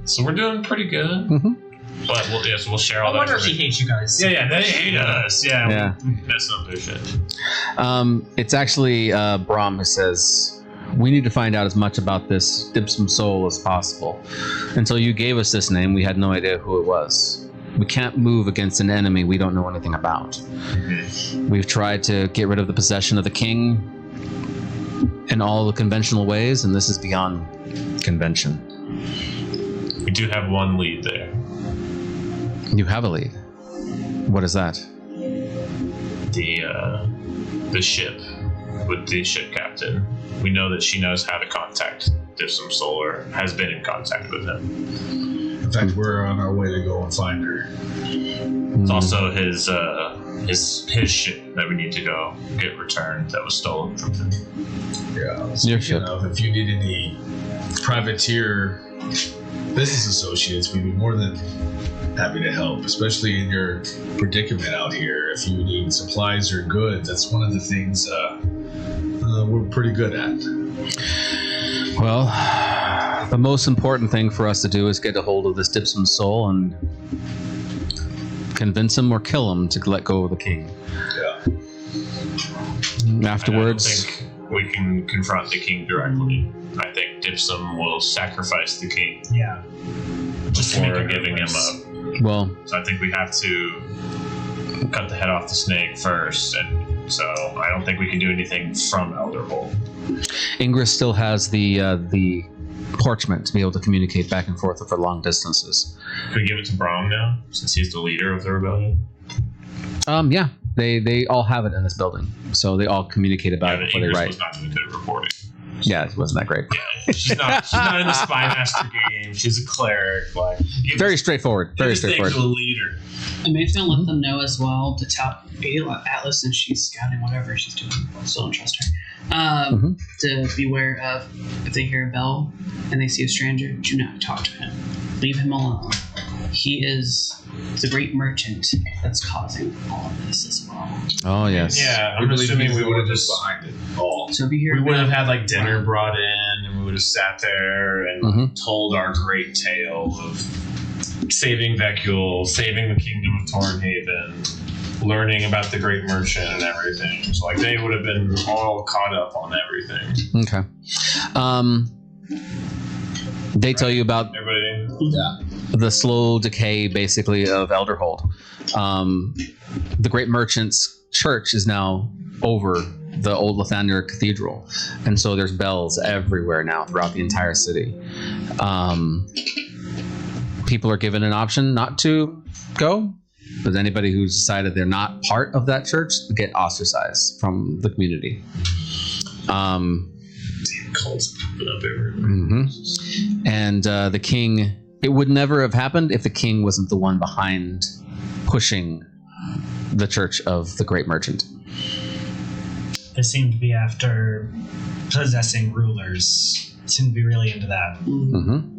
So we're doing pretty good. Mm-hmm. But we'll share all I that. wonder if he hates you guys. Yeah, they hate us. Yeah. We mess up their shit. It's actually Brahm who says, we need to find out as much about this Dipsum Soul as possible. Until you gave us this name, we had no idea who it was. We can't move against an enemy we don't know anything about. Mm-hmm. We've tried to get rid of the possession of the king in all the conventional ways, and this is beyond convention. We do have one lead there. You have a lead. What is that? The ship with the ship captain. We know that she knows how to contact Dipsum Solar, has been in contact with him. In fact, we're on our way to go and find her. It's also his ship that we need to go get returned that was stolen from him. Yeah. Your ship. If you need any privateer business associates, we'd be more than happy to help, especially in your predicament out here. If you need supplies or goods, that's one of the things we're pretty good at. Well, the most important thing for us to do is get a hold of this Dipsum Soul and convince him or kill him to let go of the king. Yeah. Afterwards, I don't think we can confront the king directly. I think Dipsum will sacrifice the king Yeah. Just to make before it giving him worse. up. well, So I think we have to cut the head off the snake first, and so I don't think we can do anything from Elderhold. Ingress still has the parchment to be able to communicate back and forth over long distances. Can we give it to Braum now, since he's the leader of the rebellion? Yeah, they all have it in this building, so they all communicate about it but before they Ingress write. was not very good at reporting. Yeah, it wasn't that great. Yeah, she's not in the spy master game. She's a cleric. Like Very straightforward. Very straightforward. To a leader. And maybe gonna let them know as well to tell Atlas, and she's scouting whatever she's doing. Still don't trust her. To beware of if they hear a bell and they see a stranger, do not talk to him. Leave him alone. He is the great merchant that's causing all of this as well. Oh yes. Yeah, We I'm believe assuming he's we the would one have just just behind it all. So if you hear we a would bell, have had like dinner brought in, and we would have sat there and told our great tale of saving Vecule, saving the kingdom of Tornhaven, learning about the great merchant and everything. So like they would have been all caught up on everything. Okay. They tell you about Everybody. the slow decay, basically, of Elderhold. The Great Merchant's church is now over the old Lathander Cathedral, and so there's bells everywhere now throughout the entire city. People are given an option not to go, but anybody who's decided they're not part of that church get ostracized from the community. Cults popping up everywhere. Mm-hmm. And the king, it would never have happened if the king wasn't the one behind pushing the Church of the Great Merchant. They seem to be after possessing rulers. Seem to be really into that. Mm-hmm.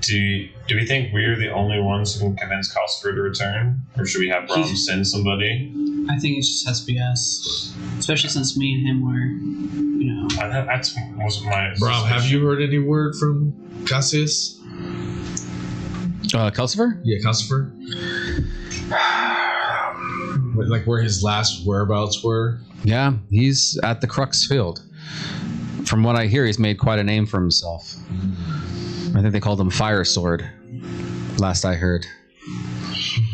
Do we think we're the only ones who can convince Cosper to return? Or should we have Brom send somebody? I think it just has to be us. Especially since me and him were, That wasn't my... Brom, have you heard any word from Cassius? Calcifer? Yeah, Cassifer. Like where his last whereabouts were? Yeah, he's at the Crux Field. From what I hear, he's made quite a name for himself. I think they called him Fire Sword, last I heard.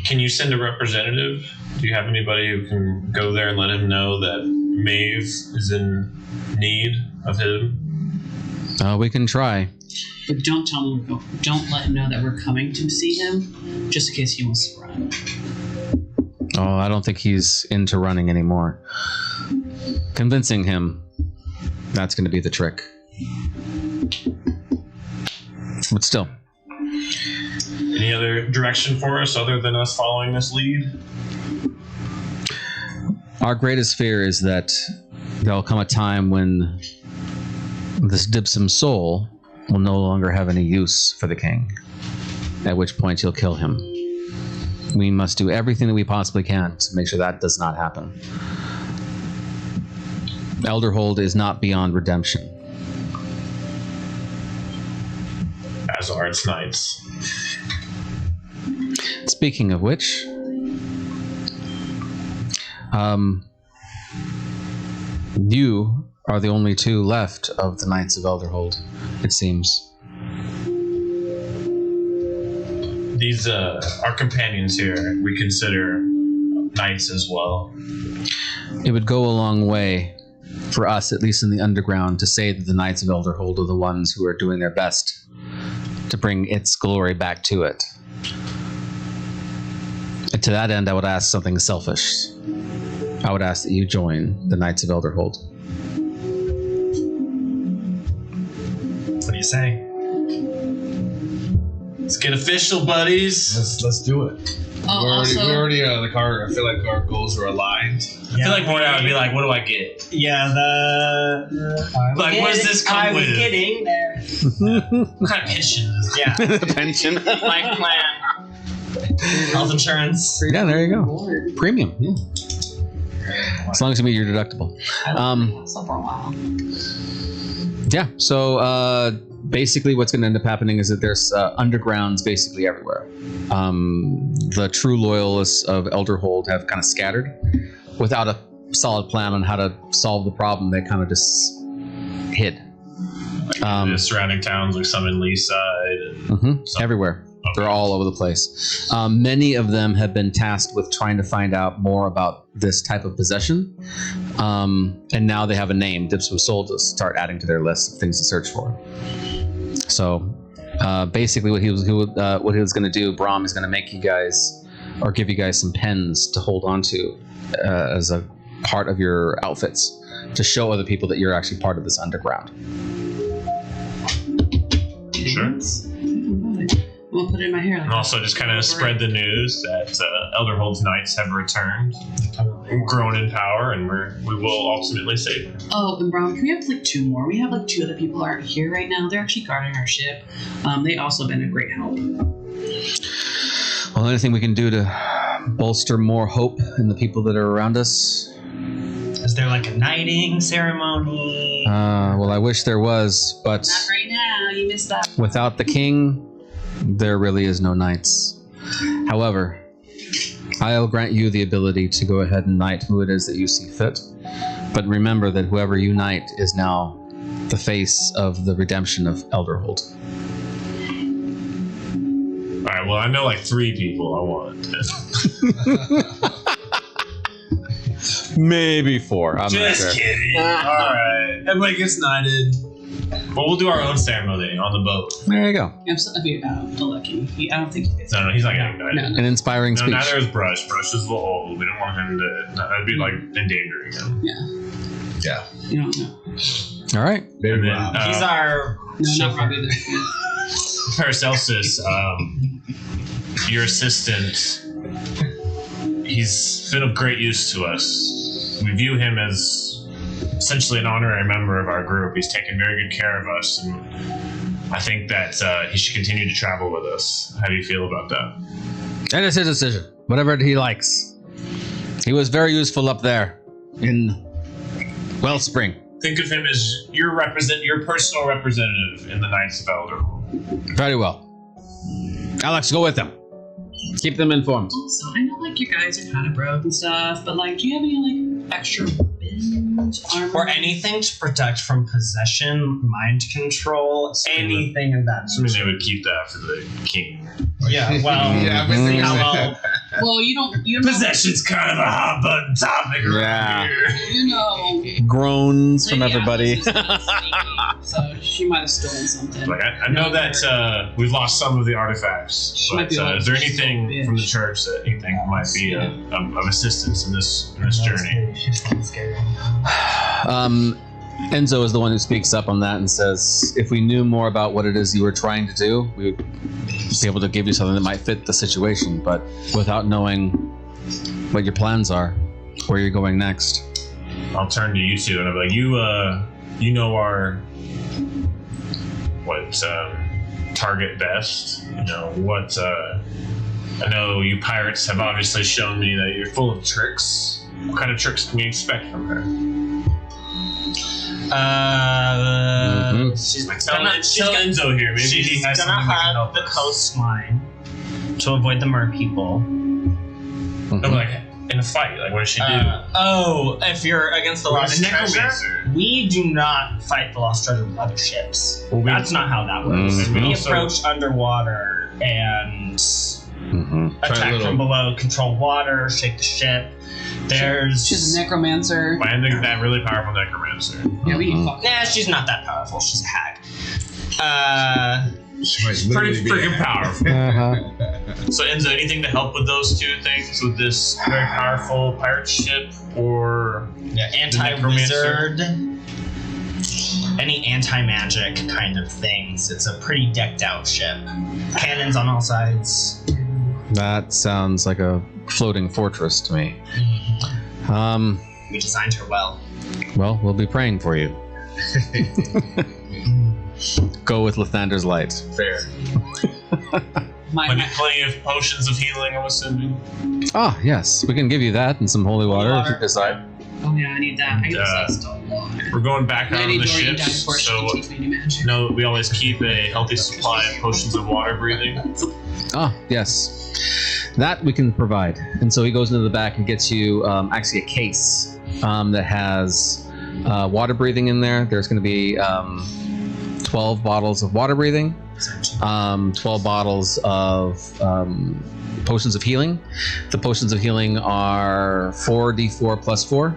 Can you send a representative? Do you have anybody who can go there and let him know that Maeve is in need of him? We can try. But don't let him know that we're coming to see him, just in case he wants to run. Oh, I don't think he's into running anymore. Convincing him, that's going to be the trick. But still. Any other direction for us other than us following this lead? Our greatest fear is that there'll come a time when this Dibsum soul will no longer have any use for the king, at which point he'll kill him. We must do everything that we possibly can to make sure that does not happen. Elderhold is not beyond redemption. As are its knights. Speaking of which, you are the only two left of the Knights of Elderhold, it seems. These, our companions here, we consider knights as well. It would go a long way for us, at least in the underground, to say that the Knights of Elderhold are the ones who are doing their best to bring its glory back to it. And to that end, I would ask something selfish. I would ask that you join the Knights of Elderhold. What do you say? Let's get official, buddies. Let's do it. Oh, We're already the car. I feel like our goals are aligned. I feel like Morna would be like, what do I get? Yeah, Like, what does this come with? getting there. What kind of pension is this? Yeah, Pension. life plan, health insurance. Yeah, there you go. Premium, yeah. As long as you meet your deductible. So for a while. Yeah, so basically what's going to end up happening is that there's undergrounds basically everywhere. The true loyalists of Elderhold have kind of scattered without a solid plan on how to solve the problem. They kind of just hid. The surrounding towns, like some in Leaside. And Everywhere. Okay. They're all over the place. Many of them have been tasked with trying to find out more about this type of possession. And now they have a name, Dibsum Soul, to start adding to their list of things to search for. So basically what he was going to do, Brom is going to make you guys, or give you guys some pens to hold on to as a part of your outfits to show other people that you're actually part of this underground. Sure. We'll put it in my hair. And also just kind of spread the news that Elderhold's knights have returned, grown in power, and we will ultimately save them. Oh, and Brown, can we have like two more? We have like two other people who aren't here right now. They're actually guarding our ship. They also been a great help. Well, anything we can do to bolster more hope in the people that are around us? Is there like a knighting ceremony? Well, I wish there was, but Not right now. You missed that. without the king, there really is no knights. However, I'll grant you the ability to go ahead and knight who it is that you see fit. But remember that whoever you knight is now the face of the redemption of Elderhold. All right. Well, I know like 3 people I want. Maybe 4. I'm not Just sure. kidding. All right. Everybody gets knighted. Well, we'll do our own ceremony on the boat. There you go. I'm so happy about the lucky. I don't think he gets No, he's not getting knighted. No. An inspiring No, speech. neither is Brush. Brush is a little old. We don't want him to. That'd be like endangering him. Yeah. You don't know. All right. Big And then, Rob. He's our No, not Rob either. Yeah. Paracelsus, your assistant, he's been of great use to us. We view him as essentially an honorary member of our group. He's taken very good care of us, and I think that he should continue to travel with us. How do you feel about that? That is his decision. Whatever he likes. He was very useful up there in Wellspring. Think of him as your personal representative in the Knights of Elderhold. Very well. Alex, go with them. Keep them informed. Also, I know like you guys are kind of broke and stuff, but like, do you have any like extra weapons, armor, or anything to protect from possession, mind control, anything of that. Assuming they would keep that for the king. Yeah, well, Yeah, we'll see mhm. how well. Well, you don't. Possession's kind of a hot button topic around Yeah. here. You know. Groans from Lady everybody. Alice is not sneaky, so she might have stolen something. Like I know that we've lost some of the artifacts, She but might be is there like, anything bitch. from the church that you think might be of assistance in this journey? She sounds scary. Enzo is the one who speaks up on that and says, if we knew more about what it is you were trying to do, we would be able to give you something that might fit the situation. But without knowing what your plans are, where you're going next. I'll turn to you two and I'll be like, you know our target best. You know what? I know you pirates have obviously shown me that you're full of tricks. What kind of tricks can we expect from her? She's Tell Enzo here. Maybe he she's has gonna something that can have help the us. coastline to avoid the mer people. No, but like in a fight, like what does she do? If you're against the lost treasure, necromancer. we do not fight the lost treasure with other ships. Well, we- That's not how that works. Mhm. We Also- approach underwater and Mm-hmm. Try a attack little- from below, control water, shake the ship. There's She's a necromancer. I am that really powerful necromancer. Yeah, we can fuck. Nah, she's not that powerful. She's a hag. She might Pretty literally be freaking a- powerful. So Enzo, anything to help with those two things, with this very powerful pirate ship, or Anti-wizard. Any anti-magic kind of things. It's a pretty decked out ship. Cannons on all sides. That sounds like a floating fortress to me. We designed her well. Well, we'll be praying for you. Go with Lathander's light. Fair. plenty of potions of healing, I'm assuming. Ah, yes. We can give you that and some holy water if you decide. Oh yeah, I need that. I guess that's still water. We're going back out I on need the Dorian down ships, before she so can teach me to magic. we always keep a healthy supply of potions of water breathing. Ah, yes. That we can provide. And so he goes into the back and gets you actually a case that has water breathing in there. There's going to be 12 bottles of water breathing, 12 bottles of potions of healing. The potions of healing are 4d4 plus 4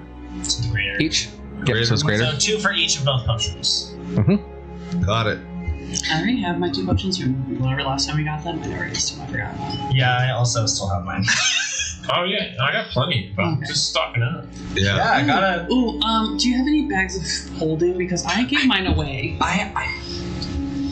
each. Yep, so it's greater. So 2 for each of both potions. Got it. I already have my 2 potions from whenever last time we got them. I never used them. I forgot about them. Yeah, I also still have mine. Oh yeah, I got plenty, but I'm Okay. just stocking up. Yeah. I gotta. Ooh, do you have any bags of holding? Because I gave mine away.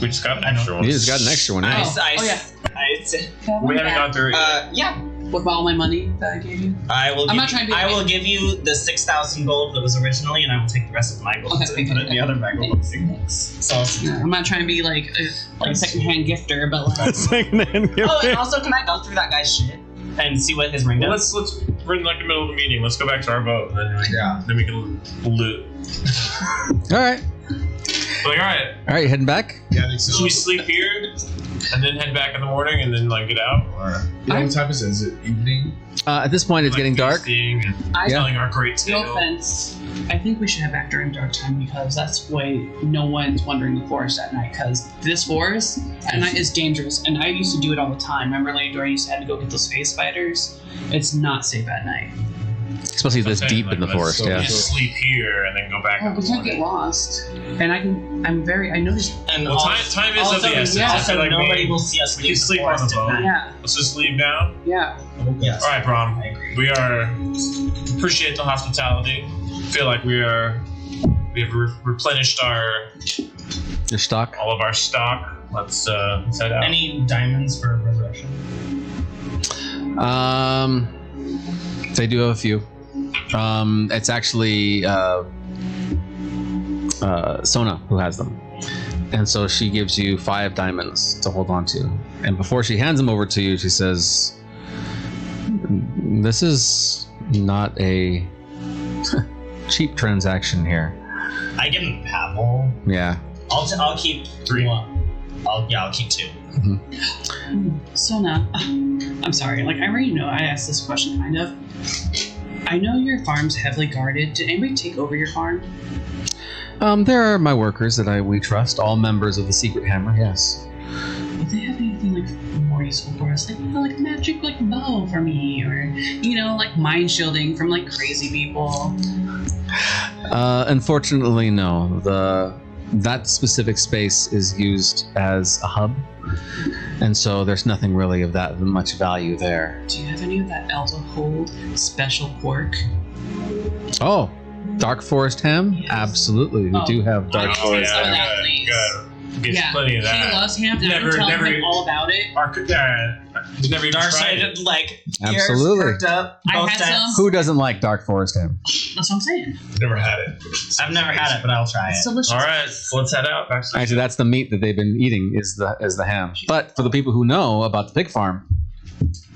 We just got an I don't- extra one. You just got an extra one. Oh, Yeah. yeah. We haven't gone through it yet. Yeah. With all my money that I gave you. I will. I'm Give not trying to be I will like- give you the 6,000 gold that was originally, and I will take the rest of my gold Okay, and put it in the other bag of holding. So. I'm not trying to be like a secondhand gifter, but like. Secondhand gift. Oh, and also, can I go through that guy's shit and see what his ring Well, does? we're in like the middle of a meeting. Let's go back to our boat, and then we can loot. All right. Like, all right, All right, you heading back? Yeah, I think so. should we sleep here and then head back in the morning and then like get out? Or, you know what time is it? Is it evening? At this point, it's Like, getting dark. feasting and I Yeah. telling our great No tale. offense, I think we should have back during dark time because that's way no one's wandering the forest at night. Because this forest at night is dangerous, and I used to do it all the time. Remember, Lady Dora used to have to go get those space spiders. It's not safe at night. Especially this deep in the forest. so- Yeah. Just sleep here and then go back. Oh, in the we can't get morning. lost. And I noticed. And Well, time is of the essence. I Also, feel like nobody maybe will see us we can leave the sleep on the forest at boat. night. Yeah, Let's just leave now. yeah. Yes. All right, Brom. I agree. We appreciate the hospitality. Feel like we have replenished Your stock. all of our stock. Let's head out. Any diamonds for resurrection? They do have a few. It's actually Sona who has them. And so she gives you 5 diamonds to hold on to. And before she hands them over to you, she says, "This is not a cheap transaction here." I give him Pavel. Yeah. I'll keep 3. I'll keep 2. Sona, I'm sorry. Like I already know. I asked this question kind of. I know your farm's heavily guarded. Did anybody take over your farm? There are my workers that we trust, all members of the Secret Hammer, yes. Would they have anything like more useful for us, like magic, like bow for me, or like mind shielding from like crazy people? Unfortunately, no. That specific space is used as a hub, and so there's nothing really of that much value there. Do you have any of that Elderhold special pork? Oh, Dark Forest ham? Yes. Absolutely, we do have Dark Oh, Forest some of ham. that, please. Good. Get Yeah, plenty of that. he loves ham. And Never- I've been telling never- him all about it. He's never even Dark tried side, it. like Absolutely. ears perked up. I Both had sides. some. Who doesn't like Dark Forest ham? That's what I'm saying. Never had it. I've never had it, but I'll try It's it. delicious. All right, let's head out. Back to the Actually, that's the meat that they've been eating is the ham. But for the people who know about the pig farm,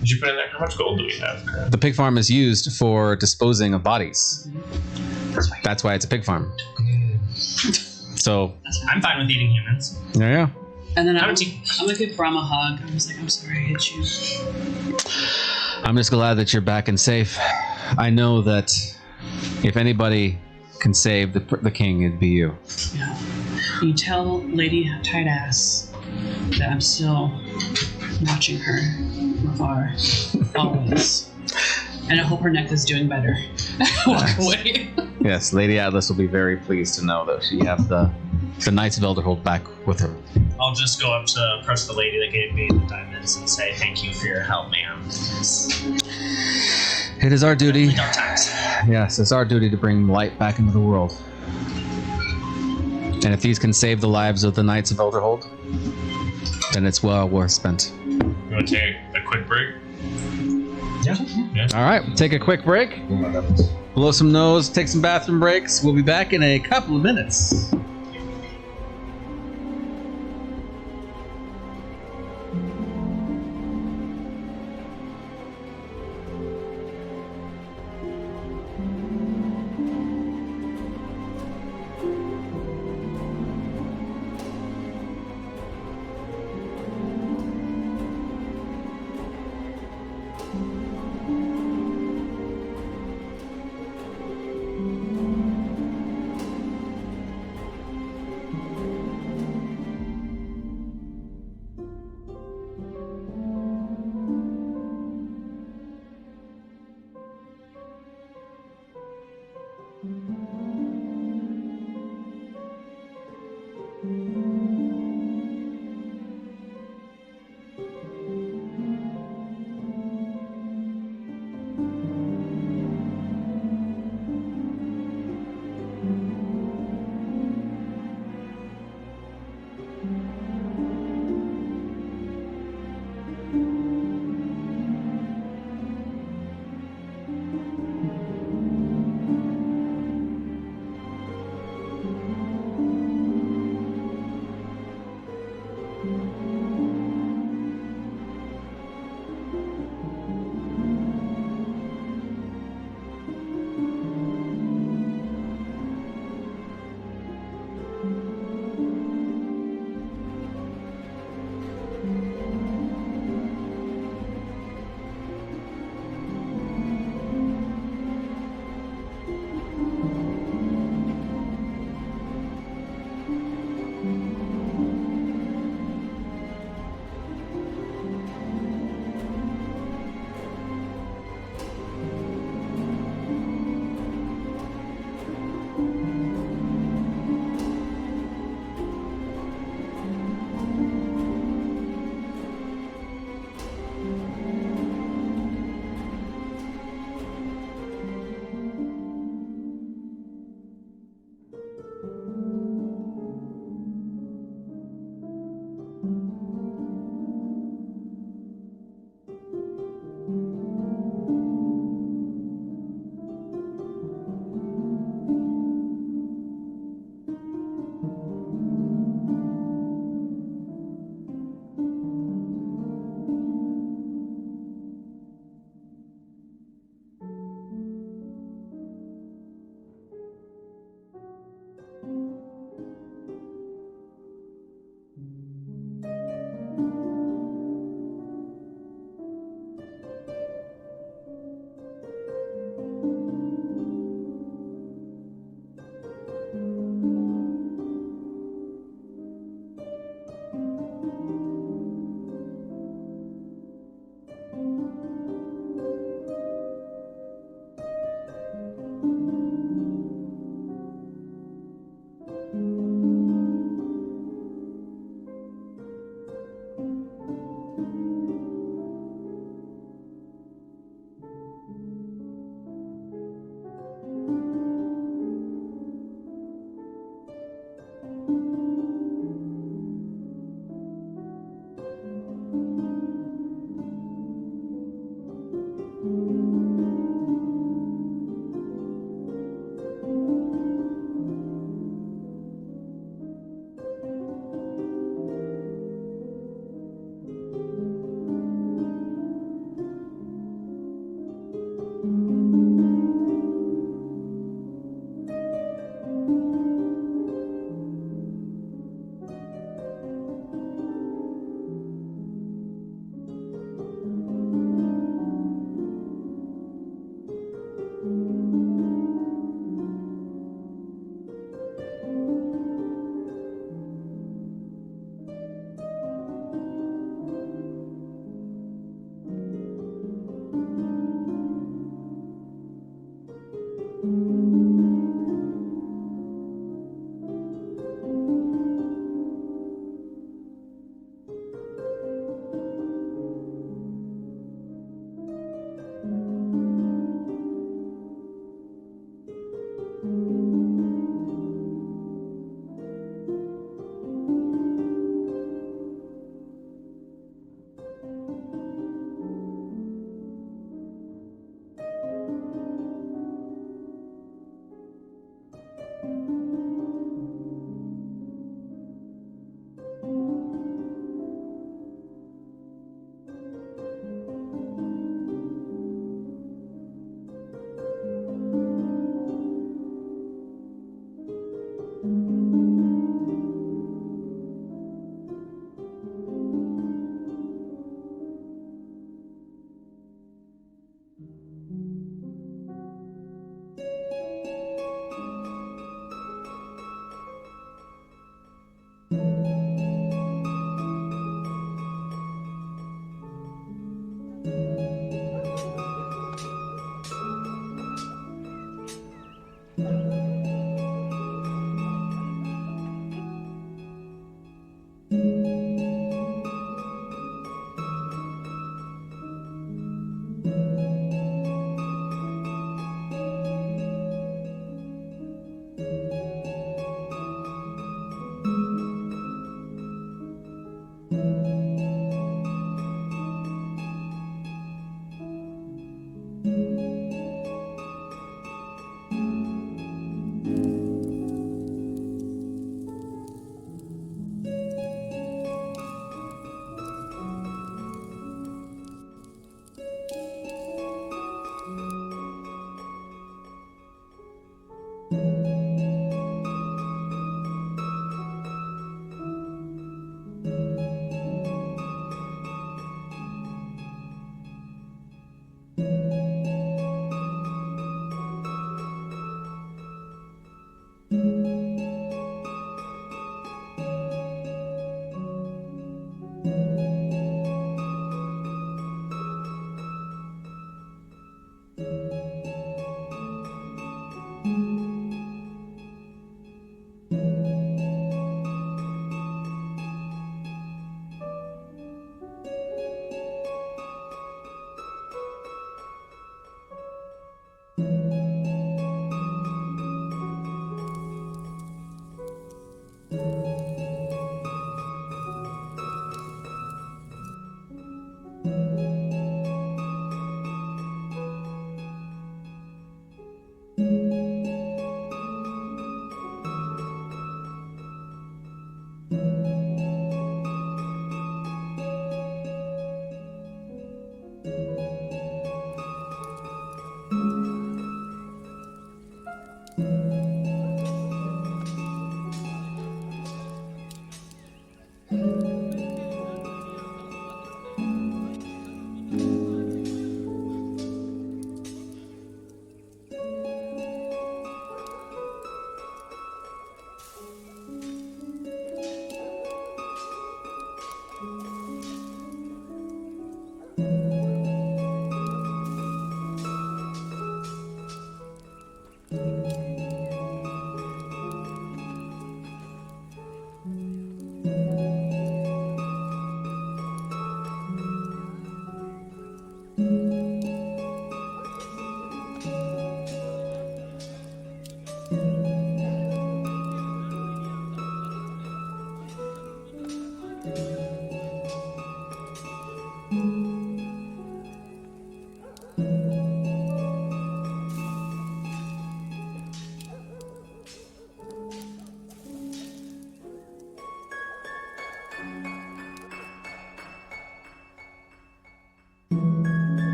Did you put in there? How much gold do we have? the pig farm is used for disposing of bodies. That's why it's a pig farm. So I'm fine with eating humans. there you go. And then I I'm would gonna give Bram a hug. I was like, I'm sorry I hit you. I'm just glad that you're back and safe. I know that if anybody can save the king, it'd be you. Yeah. You tell Lady Tight Ass that I'm still watching her from afar, always. And I hope her neck is doing better. Walk away. Yes, Lady Atlas will be very pleased to know that she have the Knights of Elderhold back with her. I'll just go up to approach the lady that gave me the diamonds and say thank you for your help, ma'am. It is our duty. Dark times. Yes, it's our duty to bring light back into the world. And if these can save the lives of the Knights of Elderhold, then it's well worth spent. You want to take a quick break? All right, take a quick break. Blow some nose, take some bathroom breaks. We'll be back in a couple of minutes.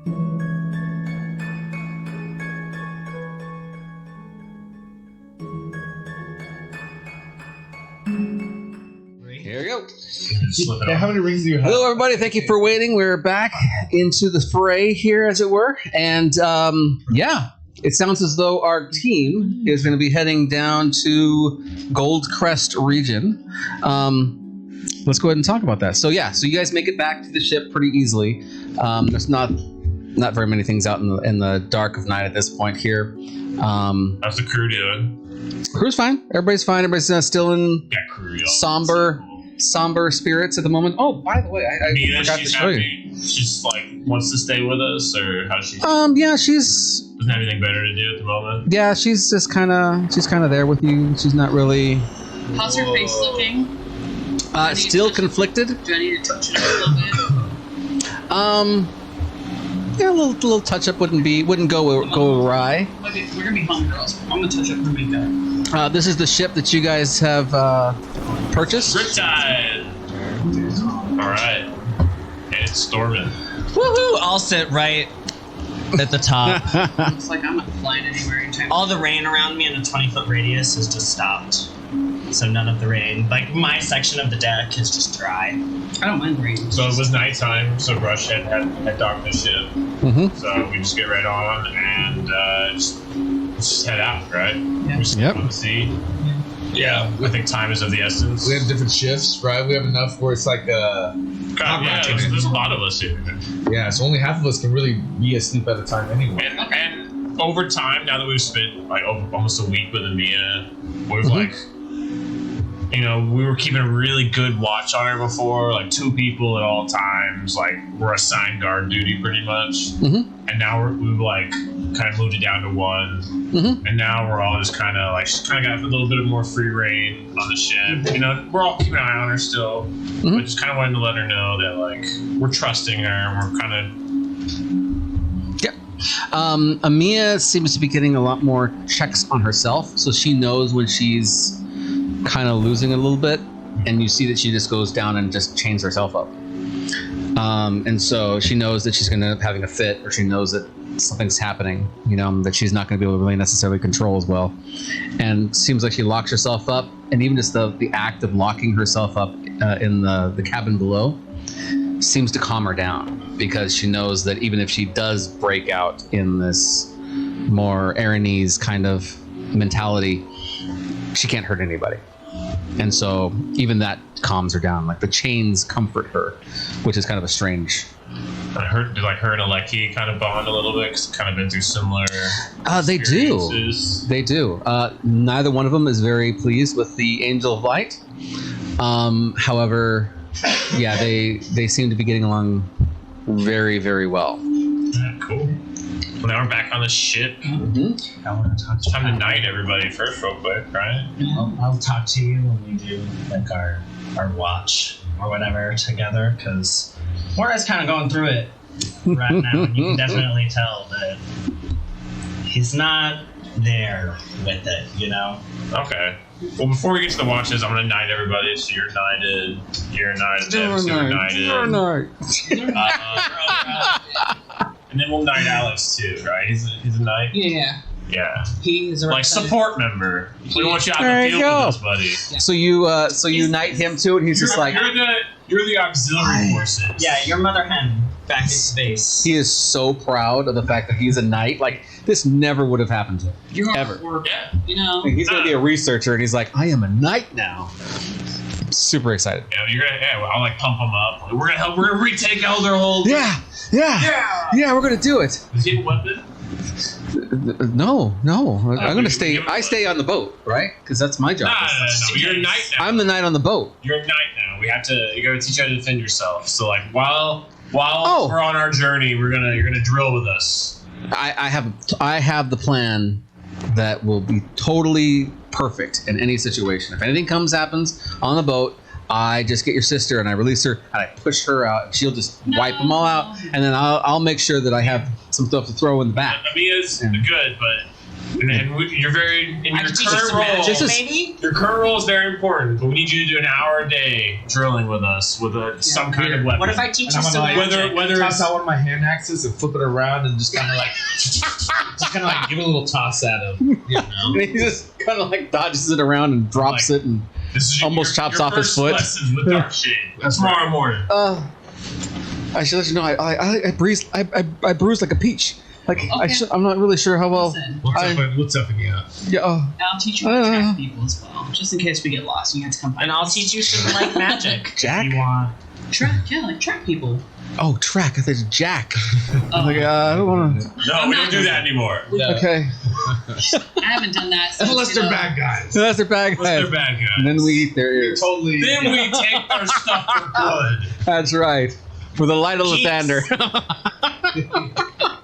Here we go. Slip it Yeah, off. how many rings do you have? Hello, everybody. Thank you for waiting. We're back into the fray here, as it were. And yeah, it sounds as though our team is going to be heading down to Goldcrest region. Let's go ahead and talk about that. So yeah, so you guys make it back to the ship pretty easily. There's not very many things out in the dark of night at this point here. How's the crew doing? Crew's fine. Everybody's fine. Everybody's still in Yeah, crew. Y'all. somber spirits at the moment. Oh, by the way, I Mia, forgot to she's show you. happy. She's like wants to stay with us, or how's she? Yeah, she's Doesn't have anything better to do at the moment. yeah, she's just kind of there with you. She's not really How's her face looking? still conflicted. Do I need to touch it a little bit? Yeah, a little touch up wouldn't go awry. We're gonna be homegirls. I'm gonna touch up her makeup. This is the ship that you guys have purchased. Riptide. All right. And it's storming. Woohoo! I'll sit right at the top. Looks like I'm not flying anywhere anytime. All the rain around me in a 20-foot radius has just stopped. So none of the rain. Like, my section of the deck is just dry. I don't mind rain. So it was nighttime, so Rush had docked the ship. Mm-hmm. So we just get right on and just head out, right? Yeah. We just Yep. on the sea. Yeah, I think time is of the essence. We have different shifts, right? We have enough where it's like God, yeah, there's a lot of us here. yeah, so only half of us can really be asleep at a time anyway. And over time, now that we've spent like almost a week with Amia, we've Mhm. like, you know, we were keeping a really good watch on her before, like 2 people at all times. Like we're assigned guard duty pretty much, Mhm. and now we've like kind of moved it down to 1, Mhm. and now we're all just kind of like she's kind of got a little bit more free reign on the ship. You know, we're all keeping an eye on her still, but just kind of wanted to let her know that like we're trusting her and we're kind of. Amia seems to be getting a lot more checks on herself, so she knows when she's kind of losing a little bit, and you see that she just goes down and just chains herself up. And so she knows that she's going to having a fit, or she knows that something's happening, you know, that she's not going to be able to really necessarily control as well. And seems like she locks herself up, and even just the act of locking herself up in the cabin below seems to calm her down, because she knows that even if she does break out in this more Aranese kind of mentality, she can't hurt anybody. And so even that calms her down. Like the chains comfort her, which is kind of a strange. Did like her and Aleki kind of bond a little bit because kind of been through similar. They do. experiences? They do. Neither one of them is very pleased with the Angel of Light. However, yeah, they seem to be getting along very, very well. Yeah, cool. Well, now we're back on the ship. I want to talk to It's time to knight everybody first, real quick, right? I'll talk to you when we do like our watch or whatever together, because Mora's kind of going through it right now, and you can definitely tell that he's not there with it, you know? Okay. Well, before we get to the watches, I'm gonna knight everybody. So you're knighted. You're knighted. You're knighted. And then we'll knight Alex too, right? He's a knight. Yeah. Yeah. He's a Like support member. We want you out There in the you field go. with us, buddy. So you knight him too, and he's just like, You're the auxiliary forces. Yeah, your mother hen back in space. he is so proud of the fact that he's a knight. Like this never would have happened to him. You're hard Ever. work, Yeah. you know. He's going to be a researcher, and he's like, I am a knight now. Super excited. Yeah, you're gonna. Yeah, I'll like pump him up. We're gonna help. We're gonna retake Elderhold. Yeah, we're going to do it. Does he have a weapon? No. I'm going we to stay. give him I a- stay on the boat, right? Because that's my job. No. You're a knight now. I'm the knight on the boat. You're a knight now. We have to. You gotta teach you how to defend yourself. So like while Oh. we're on our journey, you're gonna drill with us. I have the plan that will be totally perfect in any situation. If anything happens on the boat, I just get your sister and I release her and I push her out. And she'll just wipe them all out, and then I'll make sure that I have some stuff to throw in the back. Amia's good, but You're very in your can teach current you some role. magic, maybe? Your current role is very important, but we need you to do an hour a day drilling with us with some kind of weapon. What if I teach you And I'm some gonna, magic? whether toss it's out one of my hand axes and flip it around and just kind of like, give a little toss at him. You know? And he just kind of like dodges it around and drops it and this is almost chops off his first foot. lessons with Dark Shade. Tomorrow morning. I should let you know I bruised like a peach. Like Okay. I'm not really sure how well. Listen, What's up in you? Yeah. I'll teach you how to track people as well, just in case we get lost. You have to come find And I'll teach you some like magic. Jack? If you want. track. Yeah, like track people. Oh, track. I thought it was Jack. Oh, Like I don't want to. No, we don't do that anymore. Okay. I haven't done that. Unless they're bad guys. So that's their bag. Unless they're bad guys. And then we eat their ears. Totally. Then we take their stuff for good. That's right. For the light of Lathander.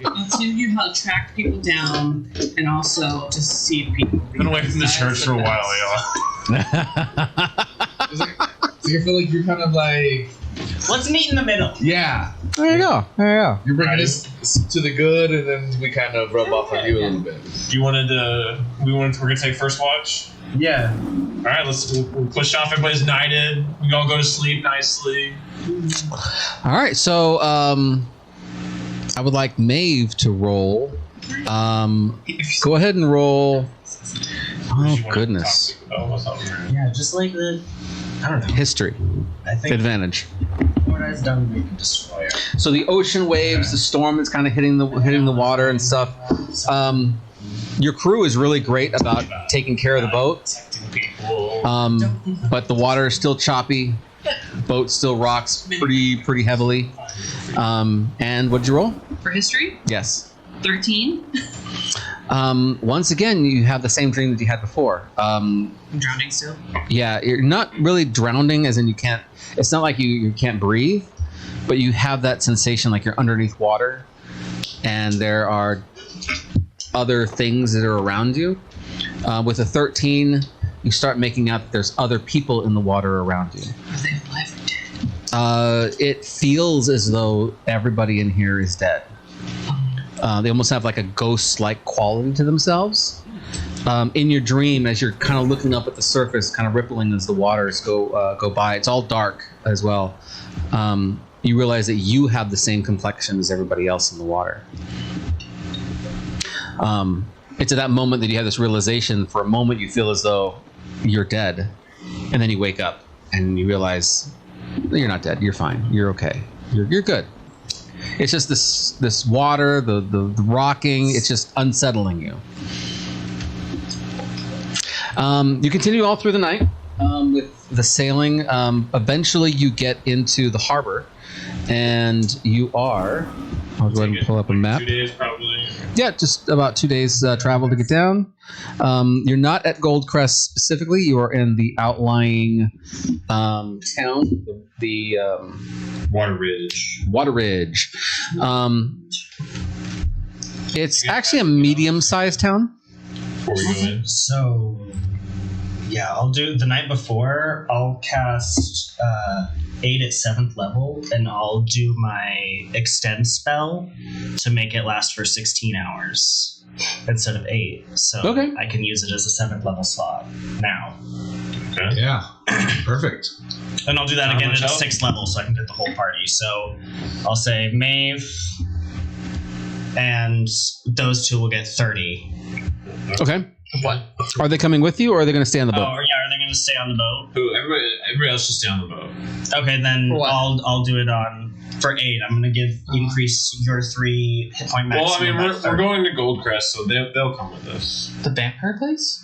I'll tell you how to track people down and also to see if people. Been away from the church for a while, y'all. It's like, so I feel like you're kind of like, Let's meet in the middle. yeah, There you go. There you go. you're bringing us to the good, and then we kind of rub off on you a little bit. We're gonna take first watch. Yeah. All right, we'll push off. Everybody's knighted. We all go to sleep nicely. All right. So I would like Maeve to roll. Go ahead and roll. Oh goodness. Yeah, just like the. I don't know. History I think advantage. what I've done, we can destroy it. So the ocean waves, the storm that's kind of hitting the water and stuff. Your crew is really great about taking care of the boat, Protecting people. but the water is still choppy. Boat still rocks pretty heavily. And what'd you roll? For history, Yes. 13. Once again, you have the same dream that you had before. I'm drowning still. Yeah, you're not really drowning, as in you can't. It's not like you can't breathe, but you have that sensation like you're underneath water, and there are other things that are around you. With a 13, you start making out that there's other people in the water around you. Are they alive or dead? It feels as though everybody in here is dead. They almost have like a ghost-like quality to themselves. In your dream, as you're kind of looking up at the surface, kind of rippling as the waters go by, it's all dark as well. You realize that you have the same complexion as everybody else in the water. It's at that moment that you have this realization. For a moment, you feel as though you're dead, and then you wake up and you realize you're not dead. You're fine. You're okay. You're good. It's just this water, the rocking. It's just unsettling you. You continue all through the night with the sailing. Eventually, you get into the harbor, and you are. I'll go ahead and pull up a map. 2 days probably. Yeah, just about 2 days travel to get down. You're not at Goldcrest specifically. You are in the outlying town, the Water Ridge. Water Ridge. It's actually a medium-sized town. Before we go in. So, yeah, I'll do the night before. I'll cast 8 at 7th level, and I'll do my extend spell to make it last for 16 hours instead of 8. So Okay. I can use it as a 7th level slot now. Okay. Yeah, perfect. And I'll do that How again much at a else? 6th level so I can get the whole party. So I'll say Maeve, and those two will get 30. Okay. What? Are they coming with you, or are they going to stay on the Oh, boat? yeah, are they going to stay on the boat? Who? Everybody else should stay on the boat. Okay, then For what? I'll do it on for 8. I'm gonna increase your 3 hit point maximum. Well, I mean, by we're 30. going to Goldcrest, so they'll come with us. The vampire place?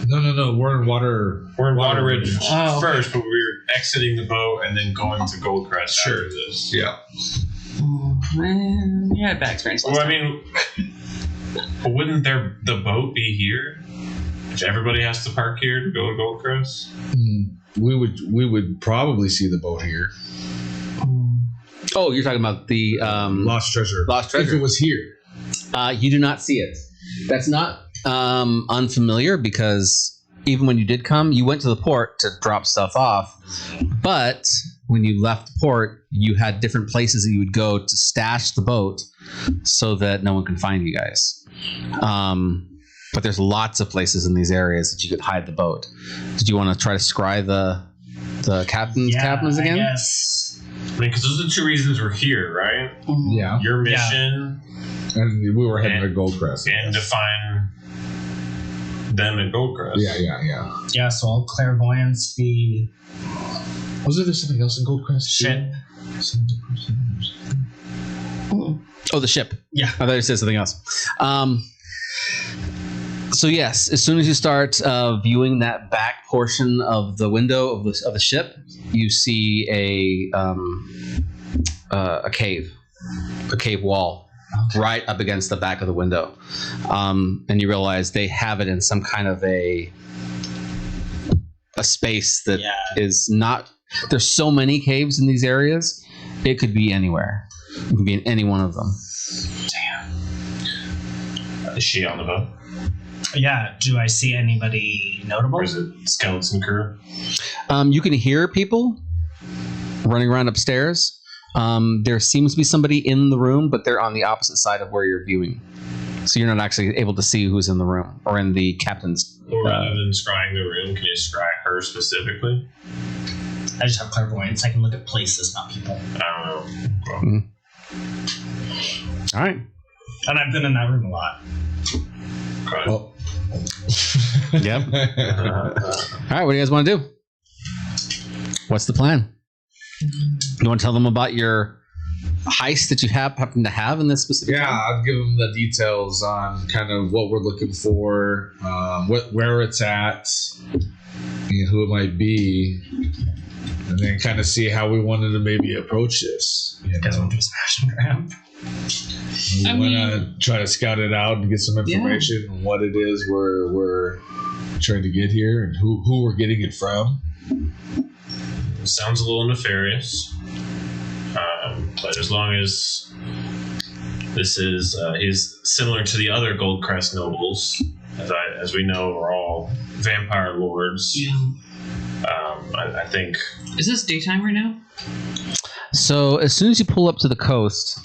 No. We're in water. We're in Water Ridge Oh, okay. first, but we're exiting the boat and then going to Goldcrest Sure. after this. Yeah. Man, you had a bad experience last Well, I time. mean, but wouldn't the boat be here? If everybody has to park here to go to Goldcrest? We would probably see the boat here. Oh, you're talking about the Lost treasure. Lost If treasure. it was here. You do not see it. That's not unfamiliar, because even when you did come, you went to the port to drop stuff off. But when you left the port, you had different places that you would go to stash the boat so that no one can find you guys. but there's lots of places in these areas that you could hide the boat. Did you want to try to scry the captains again? Yes. I mean, because those are the two reasons we're here, right? Yeah. Your mission And we were heading to Goldcrest. and to find them at Goldcrest. Yeah. Yeah, so I'll clairvoyance the Was there something else in Goldcrest? ship. Oh, the ship. Yeah. I thought you said something else. So yes, as soon as you start viewing that back portion of the window of the ship, you see a cave wall right up against the back of the window, and you realize they have it in some kind of a space that is not. There's so many caves in these areas, it could be anywhere. It could be in any one of them. Is she on the boat? Yeah, do I see anybody notable? Or is it skeleton crew? You can hear people running around upstairs. There seems to be somebody in the room, but they're on the opposite side of where you're viewing. So you're not actually able to see who's in the room or in the captain's. Well, rather than scrying the room, can you scry her specifically? I just have clairvoyance. I can look at places, not people. I don't know. All right. And I've been in that room a lot. Oh. Yep. All right. What do you guys want to do? What's the plan? You want to tell them about your heist that you happen to have in this specific? Yeah, I'll give them the details on kind of what we're looking for, where it's at, and who it might be, and then kind of see how we wanted to maybe approach this. You guys want to do a smash and grab? We want to try to scout it out and get some information on what it is we're trying to get here and who we're getting it from. Sounds a little nefarious, but as long as this is he's similar to the other Goldcrest nobles, as we know, are all vampire lords. Yeah. I think. Is this daytime right now? So as soon as you pull up to the coast,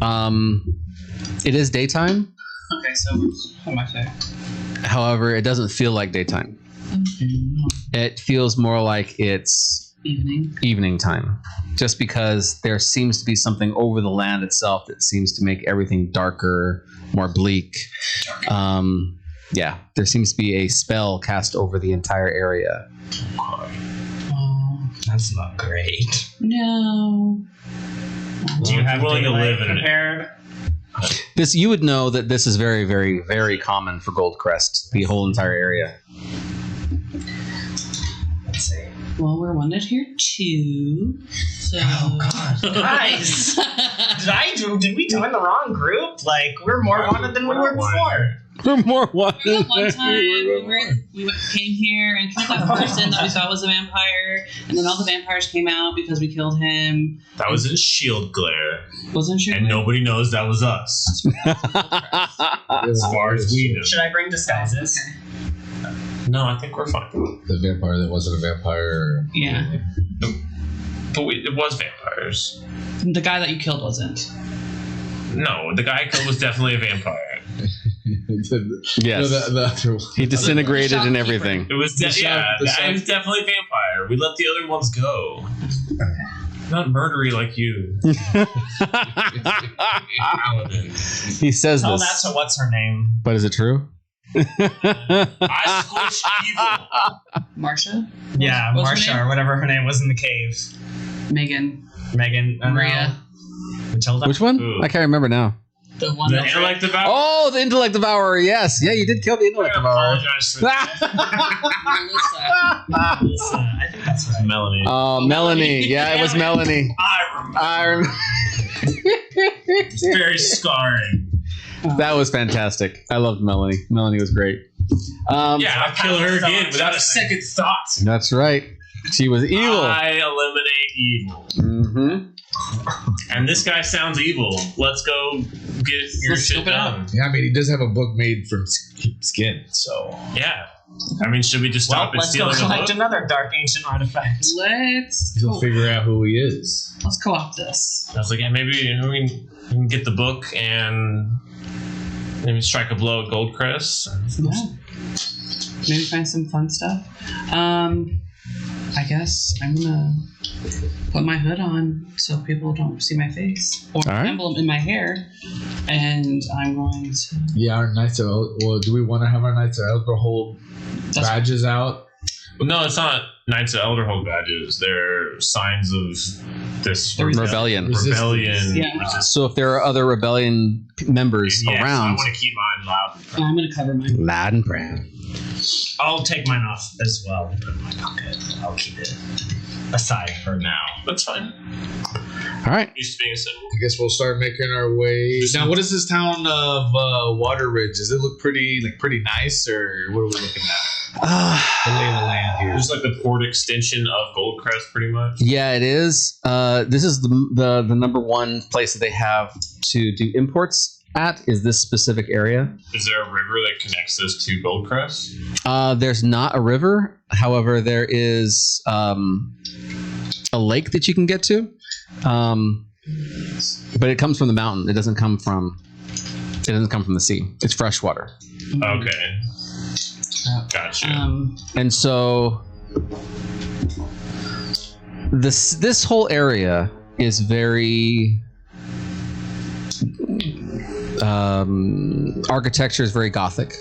it is daytime. Okay, so what am I saying? However, it doesn't feel like daytime. It feels more like it's evening time, just because there seems to be something over the land itself that seems to make everything darker, more bleak. There seems to be a spell cast over the entire area. That's not great. No. Do you have willing to live in prepared? This, you would know that this is very, very, very common for Goldcrest, the whole entire area. Let's see. Well, we're wanted here too. So. Oh God, guys! Did we join the wrong group? Like, we're more wanted than we were before. We're more one. One time we came here and killed that person that we thought was a vampire, and then all the vampires came out because we killed him. That was in Shield Glare, Wasn't sure. and nobody knows that was us. As far as we know. Should I bring disguises? Okay. No, I think we're fine. The vampire that wasn't a vampire. Yeah. But it was vampires. The guy that you killed wasn't. No, the guy I killed was definitely a vampire. Yes. He disintegrated and everything. It was, the guy was definitely a vampire. We let the other ones go. Not murdery like you. He says Tell this. that to what's her name? But is it true? I squished evil. Marsha? Yeah, What's her Marsha name? or whatever her name was in the cave. Megan. Maria. Matilda. Which one? Ooh. I can't remember now. The one The that intellect devourer. Oh, the intellect devourer. Yes. Yeah, you did kill the intellect I devourer. apologize for that. Melissa. Melissa. I think that's right. Melanie. Oh, Melanie. Yeah, it was Melanie. I remember. It's very scarring. That was fantastic. I loved Melanie. Melanie was great. Yeah, I'll kill her again without a second thought. That's right. She was evil. I eliminate evil. Mm-hmm. And this guy sounds evil. Let's go get your Let's shit scope it out. done. Yeah, I mean, he does have a book made from skin, so. Yeah. I mean, should we just stop Let's go stealing a collect book? another dark ancient artifact. He'll figure out who he is. Let's co-op this. I was like, yeah, maybe we can get the book and Maybe strike a blow at Goldcrest. Yeah. Maybe find some fun stuff. I guess I'm gonna put my hood on so people don't see my face, or an emblem in my hair, and I'm going to. Yeah, our Knights of do we want to have our Knights of Elderhold badges out? Well, no, it's not Knights of Elderhold badges. They're signs of this rebellion. Yeah. So if there are other rebellion members around, I want to keep mine loud. And I'm going to cover mine. loud and proud. I'll take mine off as well and put it in my pocket. I'll keep it aside for now. That's fine. All right. Used to being a symbol. I guess we'll start making our way. Now, what is this town of Water Ridge? Does it look pretty nice, or what are we looking at? The lay of the land here. Just like the port extension of Goldcrest, pretty much. Yeah, it is. This is the number one place that they have to do imports at, is this specific area. Is there a river that connects this to Goldcrest? There's not a river. However, there is a lake that you can get to. But it comes from the mountain. It doesn't come from the sea. It's fresh water. Okay. Gotcha. And so this whole area is very architecture is very Gothic.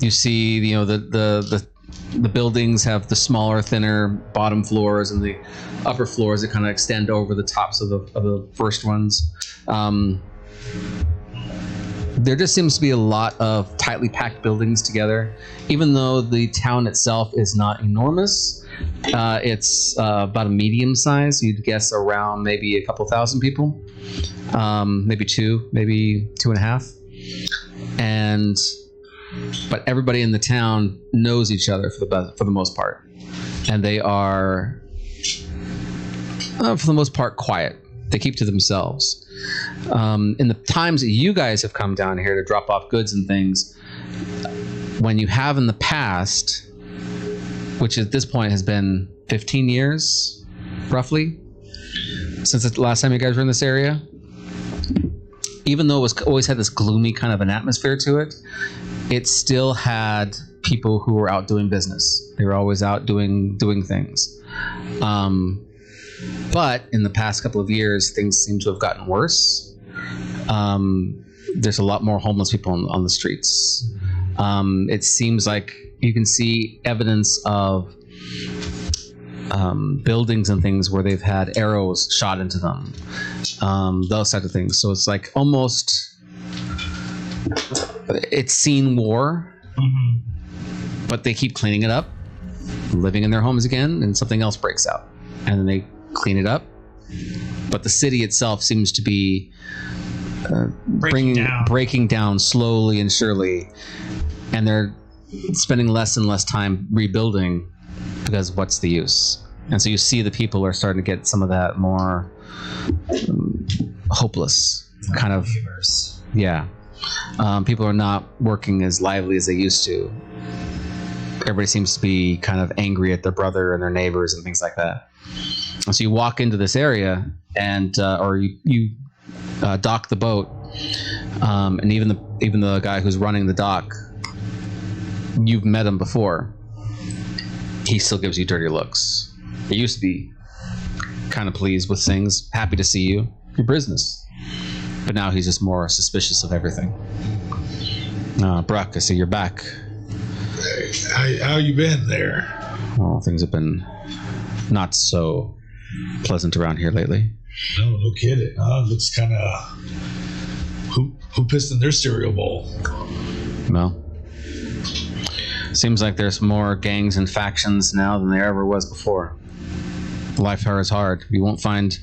You see, the buildings have the smaller, thinner bottom floors, and the upper floors that kind of extend over the tops of the first ones. There just seems to be a lot of tightly packed buildings together. Even though the town itself is not enormous, it's about a medium size. You'd guess around maybe a couple thousand people, maybe 2.5. But everybody in the town knows each other for the most part, and they are, for the most part, quiet. They keep to themselves. In the times that you guys have come down here to drop off goods and things, when you have in the past, which at this point has been 15 years, roughly, since the last time you guys were in this area, even though it was always had this gloomy kind of an atmosphere to it, it still had people who were out doing business. They were always out doing things. But in the past couple of years, things seem to have gotten worse. There's a lot more homeless people on the streets. It seems like you can see evidence of buildings and things where they've had arrows shot into them, those types of things. So it's like almost, it's seen war, but they keep cleaning it up, living in their homes again, and something else breaks out, and then they clean it up. But the city itself seems to be breaking down slowly and surely, and they're spending less and less time rebuilding, because what's the use? And so you see the people are starting to get some of that more hopeless kind of. Yeah. People are not working as lively as they used to. Everybody seems to be kind of angry at their brother and their neighbors and things like that. And so you walk into this area, and or you dock the boat, and even the guy who's running the dock, you've met him before. He still gives you dirty looks. He used to be kind of pleased with things, happy to see you, your business. But now he's just more suspicious of everything. Brock, I see you're back. Hey, how you been there? Well, things have been not so pleasant around here lately. No kidding. Looks kind of... Who pissed in their cereal bowl? Well, seems like there's more gangs and factions now than there ever was before. Life here is hard. You won't find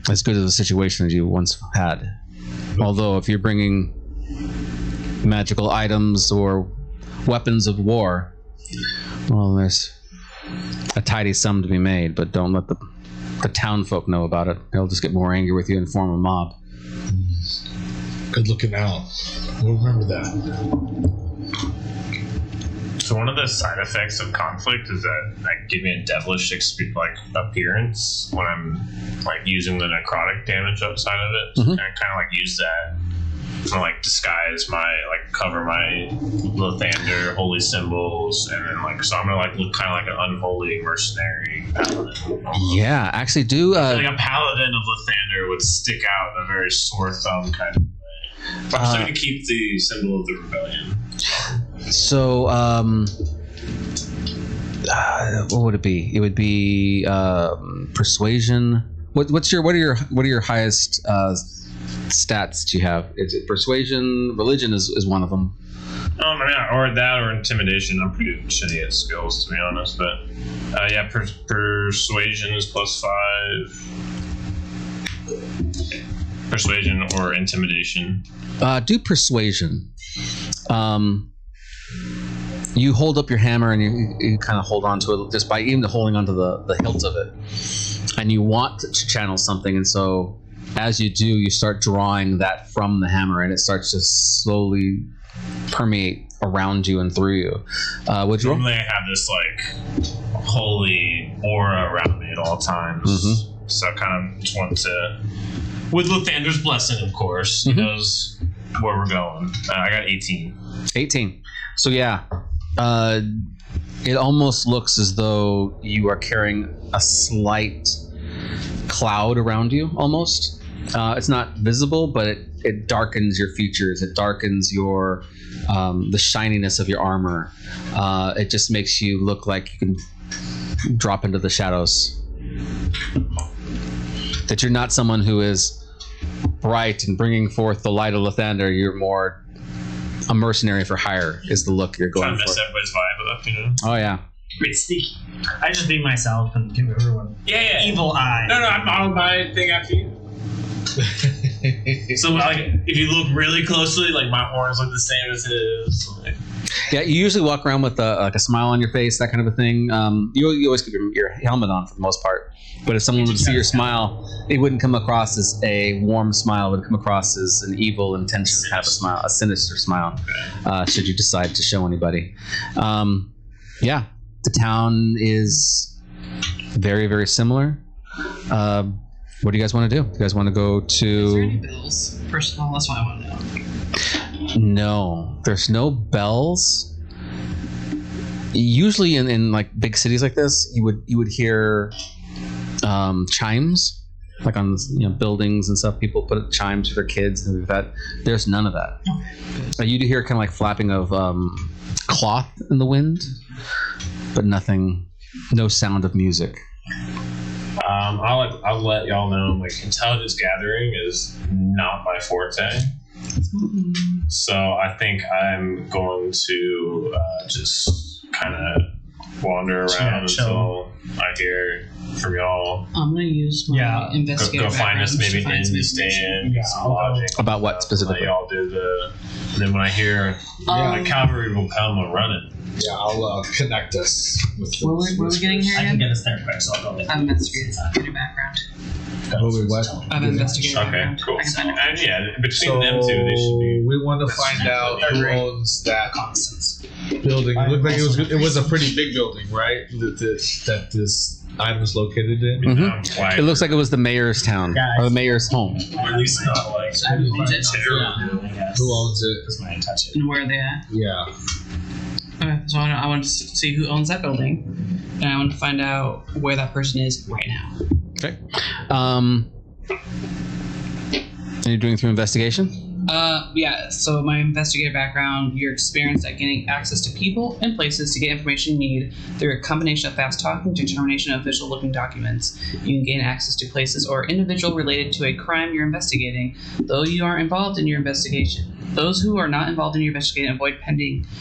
as good of a situation as you once had. Although if you're bringing magical items or weapons of war, well, there's a tidy sum to be made, but don't let the town folk know about it. They'll just get more angry with you and form a mob. Good looking out. We'll remember that. So one of the side effects of conflict is that give me a devilish appearance when I'm like using the necrotic damage outside of it. So I kind of like use that to like disguise cover my Lathander holy symbols, and then so I'm gonna look kind of like an unholy mercenary paladin. Yeah, actually do. Like a paladin of Lathander would stick out in a very sore thumb kind of way. But I'm still gonna keep the symbol of the rebellion. So, what would it be? It would be persuasion. What are your highest stats that you have? Is it persuasion? Religion is one of them. Or that, or intimidation. I'm pretty shitty at skills, to be honest. But persuasion is +5. Persuasion or intimidation. Do persuasion. You hold up your hammer and you kind of hold on to it just by even holding onto the hilt of it, and you want to channel something, and so as you do, you start drawing that from the hammer, and it starts to slowly permeate around you and through you. Would you roll? Normally I have this holy aura around me at all times, so I kind of just want to, with Lathander's blessing, of course. He knows where we're going. I got 18. 18. So yeah, it almost looks as though you are carrying a slight cloud around you, almost. It's not visible, but it darkens your features. It darkens your the shininess of your armor. It just makes you look like you can drop into the shadows. That you're not someone who is bright and bringing forth the light of Lathander. You're more a mercenary for hire is the look you're going for. Trying to mess everybody's vibe up, you know? Oh yeah. Pretty sneaky. I just be myself and give everyone evil eye. No, I'll my thing after you. So if you look really closely, my horns look the same as his. Yeah, you usually walk around with a smile on your face, that kind of a thing. You always keep your helmet on for the most part. But if someone would see your smile, it wouldn't come across as a warm smile. It would come across as an evil intention kind of a smile, a sinister smile, should you decide to show anybody. Yeah, the town is very, very similar. What do you guys want to do? You guys want to go to... Is there any bills? First of all, that's what I want to know. No, there's no bells. Usually in big cities like this, you would hear chimes, on buildings and stuff. People put chimes for their kids and that. There's none of that. Okay. You do hear kind of flapping of cloth in the wind, but nothing. No sound of music. I'll let y'all know. Intelligence gathering is not my forte. So I think I'm going to just kind of wander around until I hear from y'all. I'm going to use my investigative go find us maybe in the stand. Some logic. About what specifically? Y'all do then when I hear the cavalry will come a running. Yeah, I'll connect us with Where are we getting here I can again? get us there quick, so I'll go with I've investigated your background. what? I've investigated your Okay, background. cool. I can find it. And yeah, between them two, they should be. We want to find out who owns that Constance. building. It looked like it was a pretty big building, right? That this item is located in. Mm-hmm. It looks like it was the mayor's town or the mayor's home. Or at least not Who owns it? Who owns it? Because when I touch it. And where are they at? Yeah. Okay, so I want to see who owns that building, and I want to find out where that person is right now. Okay. Are you doing through investigation? Yeah, so my investigative background, you're experienced at getting access to people and places to get information you need through a combination of fast talking, determination of visual looking documents. You can gain access to places or individual related to a crime you're investigating, though you aren't involved in your investigation. Those who are not involved in your investigation avoid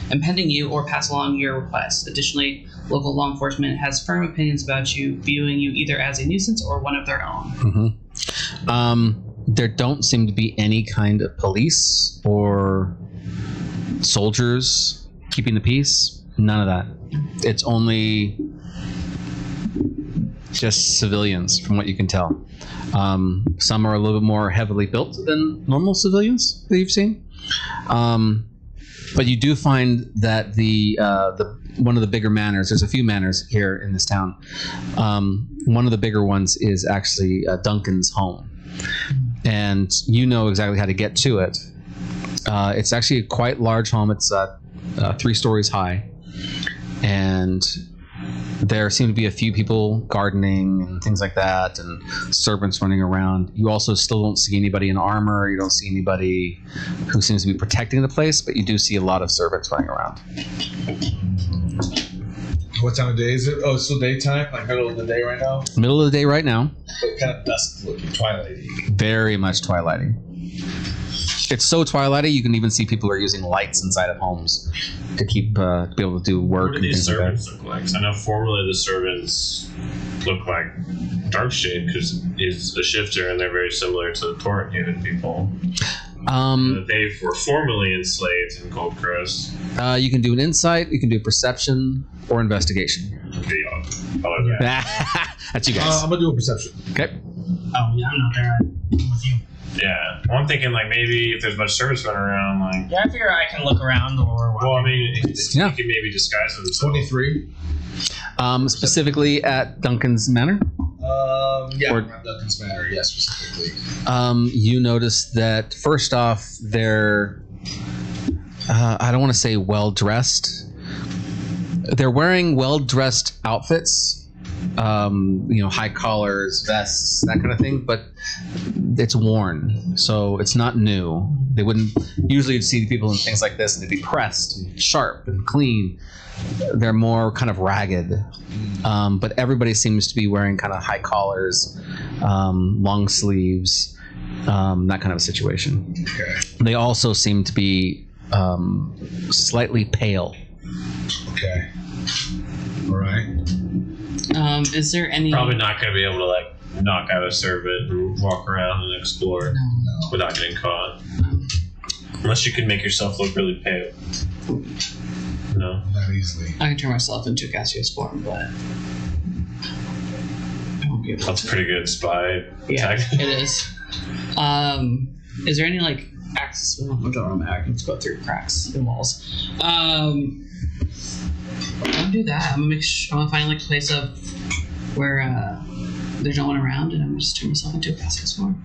impending you or pass along your requests. Additionally, local law enforcement has firm opinions about you, viewing you either as a nuisance or one of their own. Mm-hmm. There don't seem to be any kind of police or soldiers keeping the peace. None of that. It's only just civilians, from what you can tell. Some are a little bit more heavily built than normal civilians that you've seen. But you do find that the one of the bigger manors. There's a few manors here in this town. One of the bigger ones is actually Duncan's home, and you know exactly how to get to it. It's actually a quite large home. It's 3 stories high, and there seem to be a few people gardening and things like that, and servants running around. You also still don't see anybody in armor. You don't see anybody who seems to be protecting the place, but you do see a lot of servants running around. What time of day is it? Oh, it's still daytime? Like middle of the day right now? Middle of the day right now. But kind of dusk looking, twilighty. Very much twilighty. It's so twilighty you can even see people are using lights inside of homes to keep to be able to do work. What do and these things like that. servants look like? 'Cause I know formerly the servants look like Darkshade because he's a shifter and they're very similar to the Torrent-hated people. They were formerly enslaved in Goldcrest. You can do an insight, you can do perception, or investigation. Okay, I'll do that. That's you guys. I'm going to do a perception. Okay. Oh, yeah, I'm not there. I'm with you. Yeah. Well, I'm thinking like maybe if there's much service running around, like. Yeah, I figure I can look around or Well, I mean, he Yeah. can maybe disguise himself. 23. Specifically at Duncan's Manor, Yeah, Or- around Duncan's Manor, yes, specifically. you notice that first off, they're I don't want to say well dressed. They're wearing well dressed outfits. High collars, vests, that kind of thing, but it's worn, so it's not new. They wouldn't usually you'd see people in things like this and they'd be pressed and sharp and clean. They're more kind of ragged, but everybody seems to be wearing kind of high collars, long sleeves, that kind of a situation. Okay. They also seem to be slightly pale. Okay. All right. Is there any? Probably not going to be able to like knock out a servant and walk around and explore No. without getting caught. Unless you can make yourself look really pale. No. Not easily. I can turn myself into a gaseous form, but I won't be able That's to. pretty good spy Yeah, tactic. it is. Is there any like access? Well, I don't know. I can just go through cracks in walls. I'm gonna do that. I'm gonna find like a place of where there's no one around, and I'm gonna just turn myself into a gaseous form.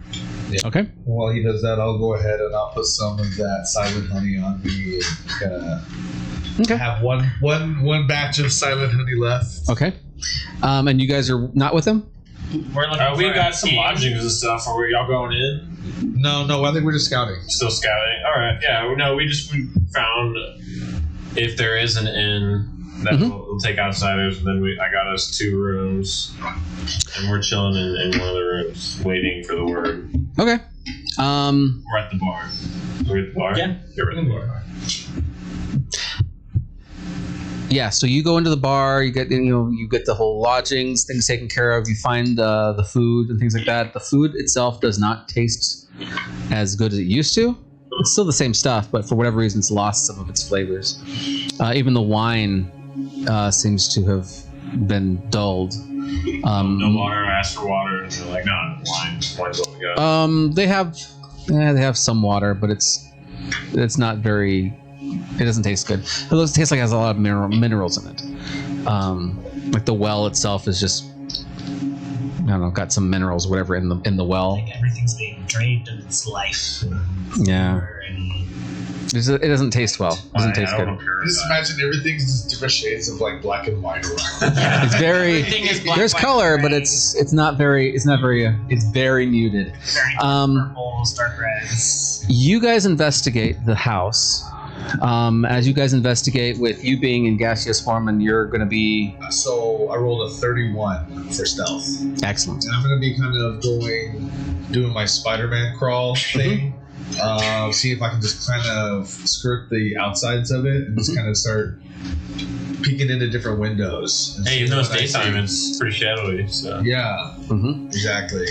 Okay. While he does that, I'll go ahead and I'll put some of that silent honey on me and Okay. have one batch of silent honey left. Okay. And you guys are not with them? We're looking We for got a some team. lodgings and stuff. Are y'all going in? No, I think we're just scouting. Still scouting? Alright, yeah. No, we found if there is an inn that Mhm. we'll take outsiders, then I got us 2 rooms. And we're chilling in one of the rooms, waiting for the word. Okay. We're at the bar. We're at the bar? Yeah. You're at the bar. Yeah, so you go into the bar, you get the whole lodgings, things taken care of, you find the food and things like that. The food itself does not taste as good as it used to. It's still the same stuff, but for whatever reason it's lost some of its flavors. Even the wine seems to have been dulled. No water, I asked for water, and they're like, no, wine's what we got. They have some water, but it's not very. It doesn't taste good. It tastes like it has a lot of minerals in it. Like the well itself is just, I don't know, got some minerals, or whatever, in the well. Like everything's being drained of its life. Yeah, And it doesn't taste well. It doesn't taste good. Just imagine everything's just different shades of like black and white around. It's very. everything is black, There's white, color, but gray, it's not very. It's very muted. very purples, dark reds. You guys investigate the house. As you guys investigate, with you being in gaseous form, and you're going to be So I rolled a 31 for stealth. excellent. And I'm going to be kind of doing my Spider-Man crawl thing. See if I can just kind of skirt the outsides of it and just kind of start peeking into different windows. Hey, even though it's daytime, it's pretty shadowy. So yeah, exactly.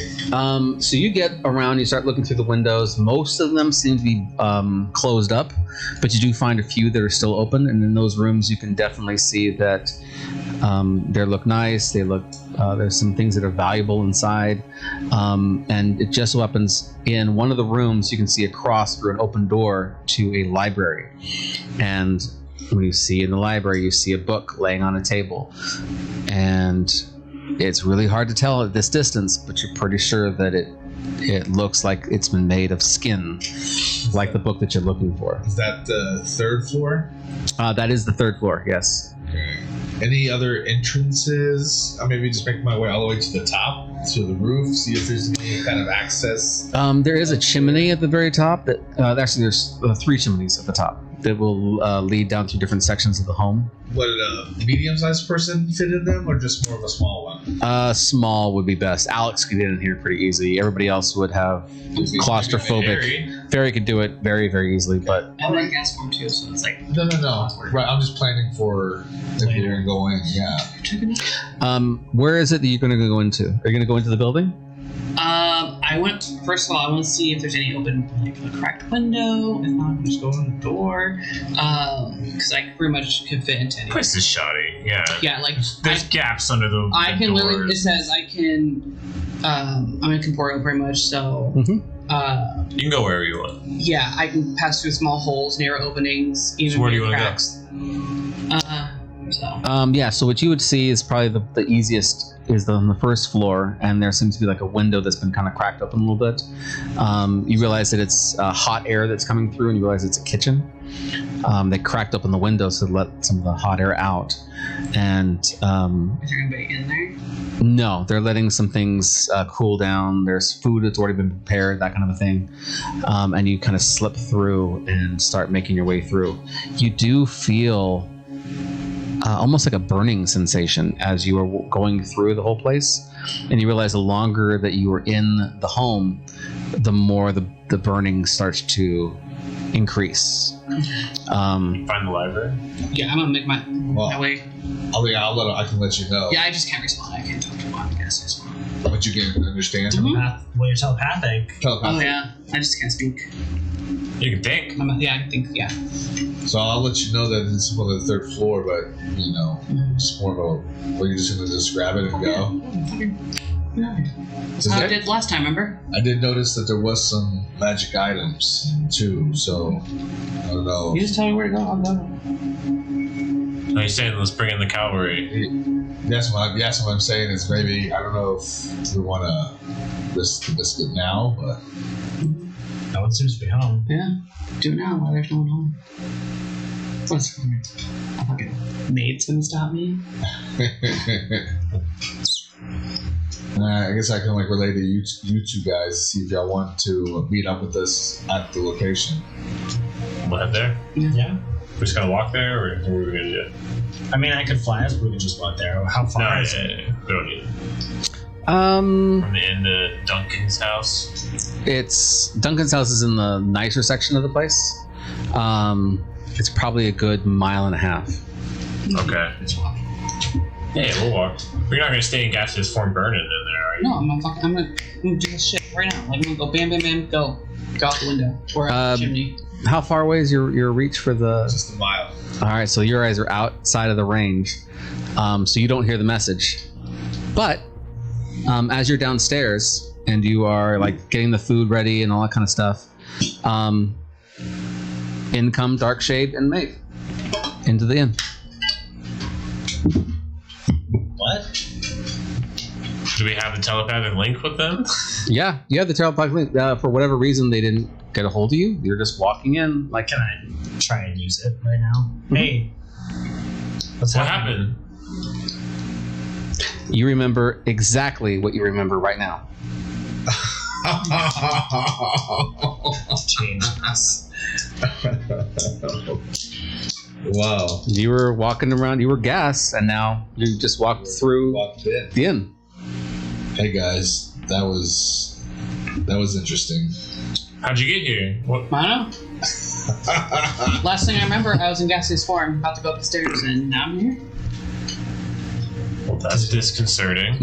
So you get around, you start looking through the windows. Most of them seem to be closed up, but you do find a few that are still open. And in those rooms, you can definitely see that they look nice. They look there's some things that are valuable inside, and it just so happens in one of the rooms you can see across through an open door to a library. And when you see in the library, you see a book laying on a table, and it's really hard to tell at this distance, but you're pretty sure that it looks like it's been made of skin, like the book that you're looking for. Is that the third floor? That is the third floor, yes. Okay. Any other entrances? Maybe just make my way all the way to the top, to the roof, see if there's any kind of access. There is a chimney at the very top. That actually there's 3 chimneys at the top that will lead down through different sections of the home. Would a medium-sized person fit in them, or just more of a small one? Small would be best. Alex could get in here pretty easy. Everybody else would have claustrophobic. Ferry could do it very, very easily, but I'm in gas form too, so it's like no. Right, I'm just planning for if we're gonna go in. Yeah. Where is it that you're going to go into? Are you going to go into the building? First of all, I want to see if there's any open, like a cracked window. If not, I'm just go in the door. Because I pretty much can fit into any. Place is shoddy. Yeah. Yeah, like there's gaps under the. I can doors. literally. It says I can. I'm in Conforto pretty much, so. Mm-hmm. You can go wherever you want. Yeah, I can pass through small holes, narrow openings, even so where do you cracks. So what you would see is probably the easiest is on the first floor, and there seems to be like a window that's been kind of cracked open a little bit. You realize that it's hot air that's coming through, and you realize it's a kitchen. They cracked open the window to let some of the hot air out. And is there anybody in there? No, they're letting some things cool down. There's food that's already been prepared, that kind of a thing. And you kind of slip through and start making your way through. You do feel almost like a burning sensation as you are going through the whole place, and you realize the longer that you are in the home, the more the burning starts to increase. Find the library. Yeah, I'm gonna make my way. I can let you know. Yeah, I just can't respond. I can't talk to one. I guess. But you can understand. Well, you're telepathic. Oh yeah, I just can't speak. You can think. I can think. Yeah. So I'll let you know that it's on the third floor, but it's more of a. Well, you're just gonna just grab it and go. I did last time, remember? I did notice that there was some magic items too, so I don't know. You just tell me where to go. I'll go. No, you're saying let's bring in the cavalry. That's what I'm saying is maybe I don't know if we want to risk the biscuit now, but no one seems to be home. Yeah, do it now while there's no one home. What's a fucking maid's gonna stop me? I guess I can relay to you two guys, see if y'all want to meet up with us at the location. We'll head there. Yeah. We're just gonna walk there, or what are we gonna do? I mean, I could fly us, but we could just walk there. How far is it? We don't need it. From the end of Duncan's house. Duncan's house is in the nicer section of the place. It's probably a good 1.5 miles. Okay. Hey, we'll walk. We're not gonna stay in gaseous form burning in there, are you? No, I'm gonna do this shit right now. I'm gonna go bam, bam, bam, go out the window or out the chimney. How far away is your reach for the? Just a mile. All right, so your eyes are outside of the range, so you don't hear the message. But as you're downstairs and you are getting the food ready and all that kind of stuff, in come Darkshade and Maeve into the inn. What? Do we have the telepathic link with them? Yeah, you have the telepathic link. For whatever reason, they didn't get a hold of you. You're just walking in. Can I try and use it right now? Mm-hmm. Hey, what happened? You remember exactly what you remember right now. Change this. Wow. You were walking around, you were gas, and now you just walked through the inn. Hey guys, that was interesting. How'd you get here? What? Mono? Last thing I remember, I was in gaseous form, about to go up the stairs, and now I'm here. Well, that's disconcerting.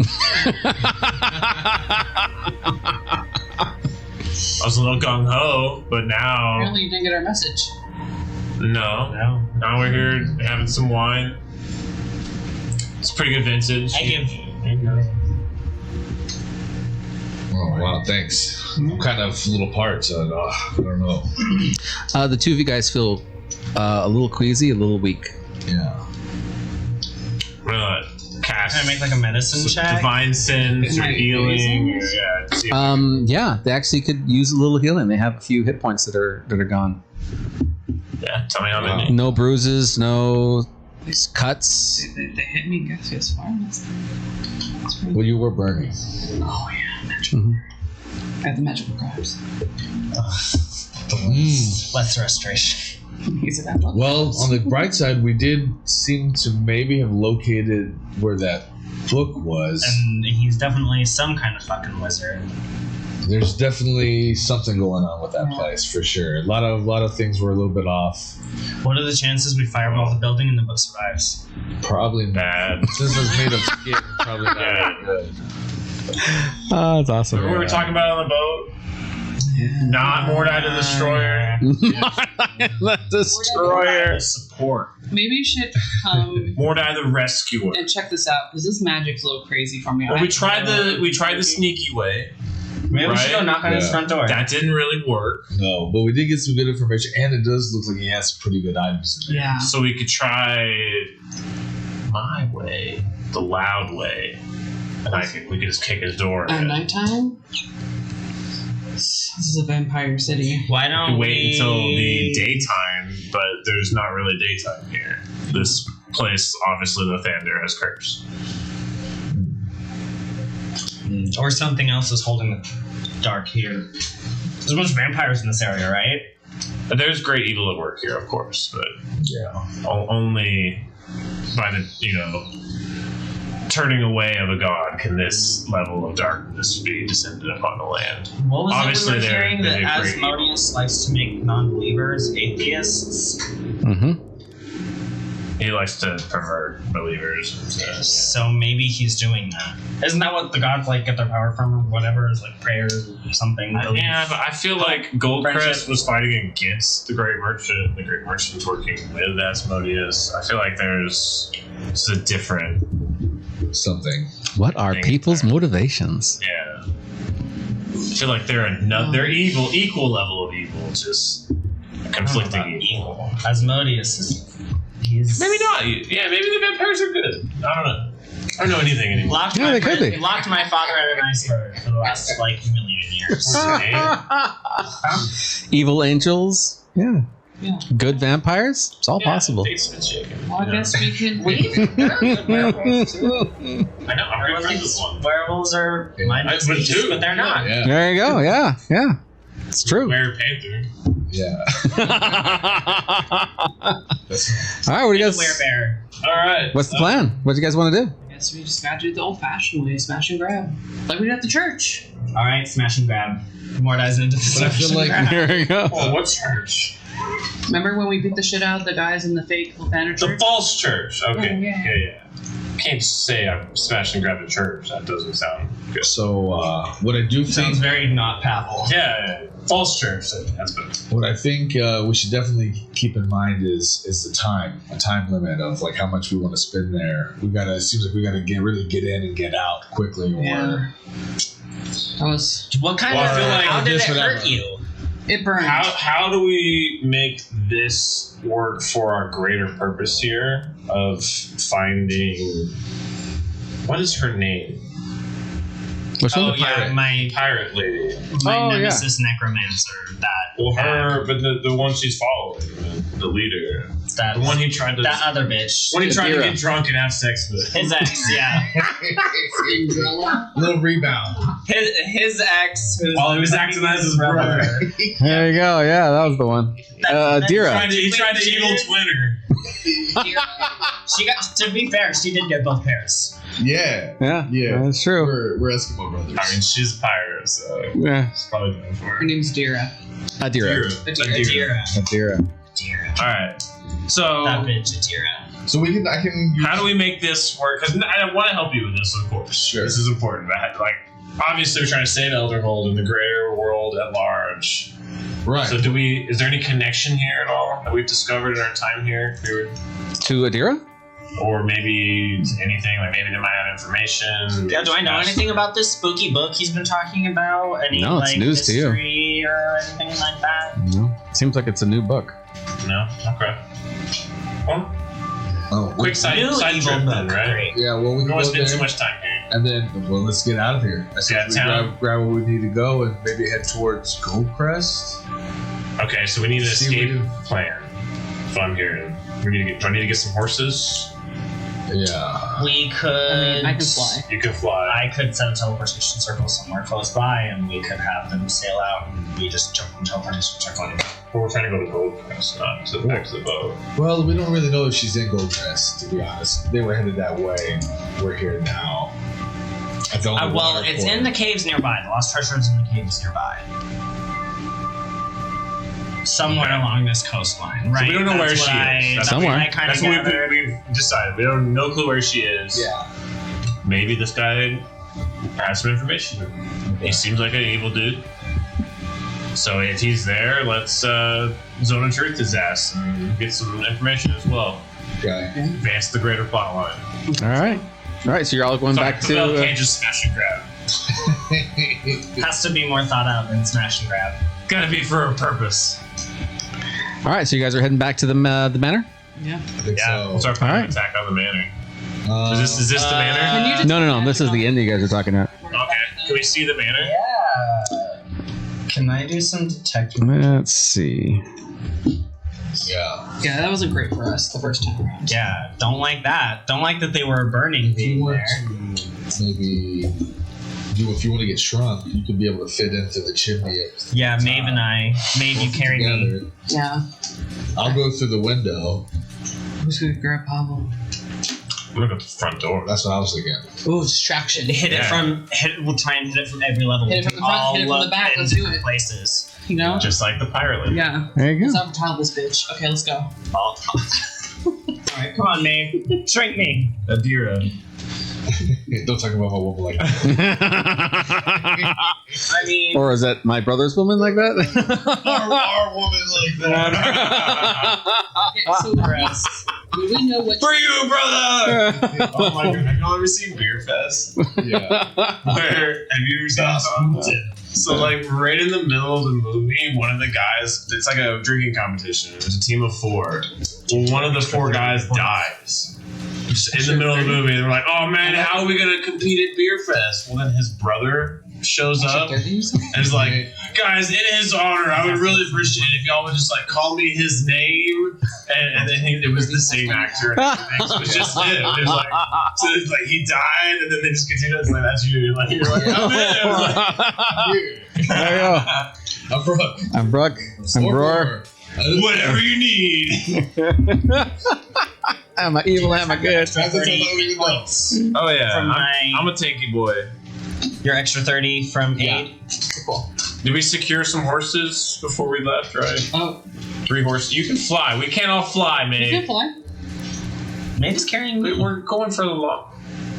I was a little gung ho, but now. Apparently, you didn't get our message. No. Now we're here having some wine. It's pretty good vintage. I give. Oh wow, thanks. I'm kind of a little part, so I don't know. The two of you guys feel a little queasy, a little weak. Yeah. Cast. Can I make like a medicine check? Divine sense or Am I healing. crazy? Yeah, they actually could use a little healing. They have a few hit points that are gone. Yeah, tell me how many. No bruises, no cuts. They hit me in gaseous form. That's pretty... Well, you were burning. Oh, yeah. Magical. I have the magical crabs. Less restoration. Use it that one. Well, on the bright side, we did seem to maybe have located where that book was. And he's definitely some kind of fucking wizard. There's definitely something going on with that place for sure. A lot of things were a little bit off. What are the chances we fireball the building and the book survives? Probably Bad. Since it's made of skin, probably not Yeah. good. Oh, that's awesome. Remember we were talking about on the boat? Not Mordai the Destroyer. The destroyer. Support. Maybe you should come Mordai the Rescuer. and check this out, because this magic's a little crazy for me. Well, we tried the sneaky way. Maybe we should go Right? knock on his front door. That didn't really work. No, but we did get some good information, and it does look like he has some pretty good items in there. Yeah. So we could try my way, the loud way, and we could just kick his door. At in. nighttime? This is a vampire city. Why We don't could we wait until the daytime, but there's not really daytime here. This place, obviously, the Thander has cursed. Or something else is holding the dark here. There's a bunch of vampires in this area, right? But there's great evil at work here, of course, but Yeah. only by the turning away of a god can this level of darkness be descended upon the land. What was Obviously, it we were hearing they're that great Asmodeus likes to make non-believers atheists? Mm-hmm. He likes to pervert believers. So maybe he's doing that. Isn't that what the gods like get their power from, or whatever? Is like prayers or something? Yeah, but I feel like Goldcrest was fighting against the Great Merchant. The Great Merchant's working with Asmodeus. I feel like it's a different. Something. What are Thing. people's motivations? Yeah. I feel like they're equal level of evil, just conflicting evil. Asmodeus is. Maybe not. Yeah, maybe the vampires are good. I don't know. I don't know anything anymore. Locked Yeah, my they could friend- be. Locked my father at an iceberg for the last million years. Evil angels? Yeah. Yeah. Good vampires? It's all possible. Basement chicken. Well, I guess we can wait. I know. I'm very friends with one. Werewolves are Yeah. mindless But beasts, two. but they're not. Yeah. There you go. Yeah. Yeah. It's true. Were Panther. Yeah. All right. What do you guys? Werebear. All right. What's the plan? What do you guys want to do? I guess we just gotta do it the old-fashioned way, smash and grab, like we did at the church. All right, smash and grab. Mordai's into the But I feel like Here we go. Well, what church? Remember when we beat the shit out of the guys in the fake banner The church? false church. Okay. Oh, yeah. Yeah. Can't just say I'm smashed and grabbed a church. That doesn't sound good. so. What I do Sounds think, very not Papal. Yeah. False church. That's better. what I think we should definitely keep in mind is the time, a time limit of like how much we want to spend there. It seems like we gotta really get in and get out quickly. Yeah. That was. What kind Well, I of? feel like how did it just hurt whatever. you? It burned. How do we make this work for our greater purpose here of finding what is her name? Which Oh one? yeah, my Pirate lady. Oh, yeah. nemesis necromancer. Well, her, but the one she's following, the leader, That the one he tried to, that other bitch. when he tried to Adira. get drunk and have sex with. His ex, yeah. Little rebound. His ex. Who's While he was acting as his brother. There you go. Yeah, that was the one. Dira. He tried to evil twin her. She got. To be fair, she did get both pairs. Yeah. Yeah, that's true. We're Eskimo brothers. I mean, she's a pirate, so Yeah. she's probably going for Her it. name's Dira. Adira. All right. So, That bitch, Adira. So I can. how do we make this work? Because I want to help you with this, of course. Sure. This is important. Like, obviously, we're trying to save Elderhold in the greater world at large. Right. So, is there any connection here at all that we've discovered in our time here? To Adira? Or maybe anything, like maybe they might have information. Yeah, do I know anything about this spooky book he's been talking about? Any No, it's news to you. history or anything like that? No. Seems like it's a new book. No? Okay. Well, quick side New trip evil then, book, right? great. Yeah. Well, we We can don't want go to spend there, too much time here. and then let's get out of here. I said we town. grab where we need to go, and maybe head towards Goldcrest. Okay, so we need an See what escape we plan. So I'm hearing. Do I need to get some horses? Yeah. We could. I can fly. You can fly. I could set a teleportation circle somewhere close by, and we could have them sail out, and we just jump on teleportation circle. But we're trying to go to Goldcrest, not to back to the boat. Well, we don't really know if she's in Goldcrest, to be honest. They were headed that way. We're here now. That's the only Well, water it's for in it. the caves nearby. The lost treasure is in the caves nearby. Somewhere Okay. along this coastline, right? we don't know where That's she what is. that's Somewhere. what I kind That's of what gathered. we've decided. We don't no clue where she is. Yeah. Maybe this guy has some information. He seems like an evil dude. So if he's there, let's zone of truth his ass and get some information as well. Okay. Advance the greater plot line. All right. So you're all going back to. Can't just smash and grab. Has to be more thought out than smash and grab. Gotta be for a purpose. All right. So you guys are heading back to the manor. Yeah. I think Yeah. so. What's our plan All of right. attack on the manor? Uh, Is this the manor? Can you just No. This is the end you guys are talking about. Okay. Can we see the manor? Yeah. Can I do some detective? Let's see. Yeah. Yeah, that wasn't great for us the first time around. Yeah, don't like that. Don't like that they were burning If you being want there. to maybe if you want to get shrunk, you could be able to fit into the chimney. Yeah, Maeve and I. Maeve, you carry me. together. Yeah. I'll go through the window. Who's gonna grab Pablo? I'm gonna go to the front door. That's what I was thinking. Ooh, distraction. We'll try and hit it from every level. Hit it from the front, All hit it from the look back, in let's do different it. Places. You know? Just like the pirate lady. Yeah. There you Let's go. advertise this bitch. Okay, let's go. Alright, come on, Maeve. Shrink me. Adira. Don't talk about my woman like that. I mean, Or is that my brother's woman like that? our woman like that. Okay, so do we know what For you, brother! Oh my god, have you ever seen Beer Fest? Yeah. Where, have you ever seen that song? So, like, right in the middle of the movie, one of the guys, it's like a drinking competition. There's a team of 4. Well, one of the 4 guys dies. Just in the middle of the movie, they're like, oh man, how are we gonna compete at Beer Fest? Well, then his brother shows up and is like, guys, in his honor, I would really appreciate it if y'all would just like call me his name. And then it was the same actor and everything. So it was just him. It was like, so it's like he died, and then they just continued. It's like, that's you. Like, you're like, I'm in. It was like, There you go. I'm Brooke. I'm Brooke. I'm Roar. whatever you need. I'm a evil, I'm a good. That's what we points. Oh yeah, From I'm a tanky boy. your extra 30 from Yeah. aid. Cool. Did we secure some horses before we left? Right, Oh, 3 horses. You can fly. We can't all fly, you can man. fly. Maeve's carrying me. We're going for the long.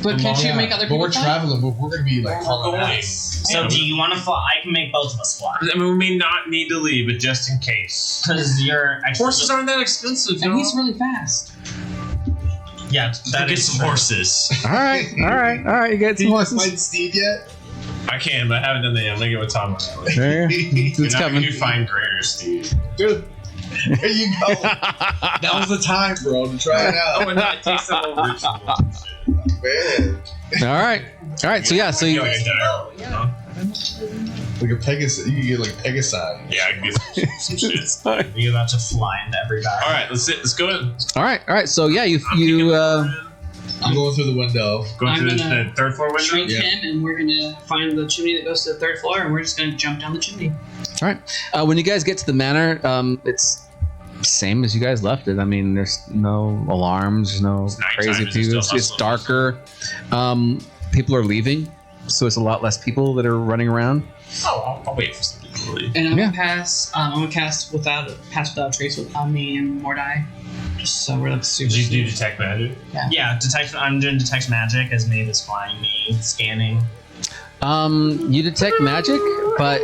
But can't you make other But people we're fly? traveling, but we're gonna be like We're hauling going. ass. So do you want to fly? I can make both of us fly. I mean, we may not need to leave, but just in case. Because your extra... Horses aren't that expensive, And he's really fast. Yeah, that get is some true. horses. All right. You get some Did you horses. find Steve yet? I can, but I haven't done that yet. I'm gonna get with Tom on that one. There you go. You're It's not coming. gonna find greater, Steve. Dude, there you go. Now's the time, bro, to try it Oh, out. and that takes some old ritual. Man. All right. So yeah. So you. Like a dial, huh? Like a Pegasus. You can get like Pegasi. Yeah, I can get some shit. You're about to fly into every battle. All right, let's go in. All right. So yeah, you. I'm going through the window. Go I'm to the gonna 3rd floor window. Shrink Yeah. him, and we're gonna find the chimney that goes to the 3rd floor, and we're just gonna jump down the chimney. All right. When you guys get to the manor, it's Same as you guys left it. I mean, there's no alarms, there's no crazy people. It's darker. People are leaving, so it's a lot less people that are running around. Oh, I'll wait for some people to leave. And I'm gonna pass. I'm gonna cast without trace with me and Mordai, just so we're like super. Did you do detect magic? Yeah, detect. I'm doing detect magic as Maeve is flying me, scanning. You detect magic, but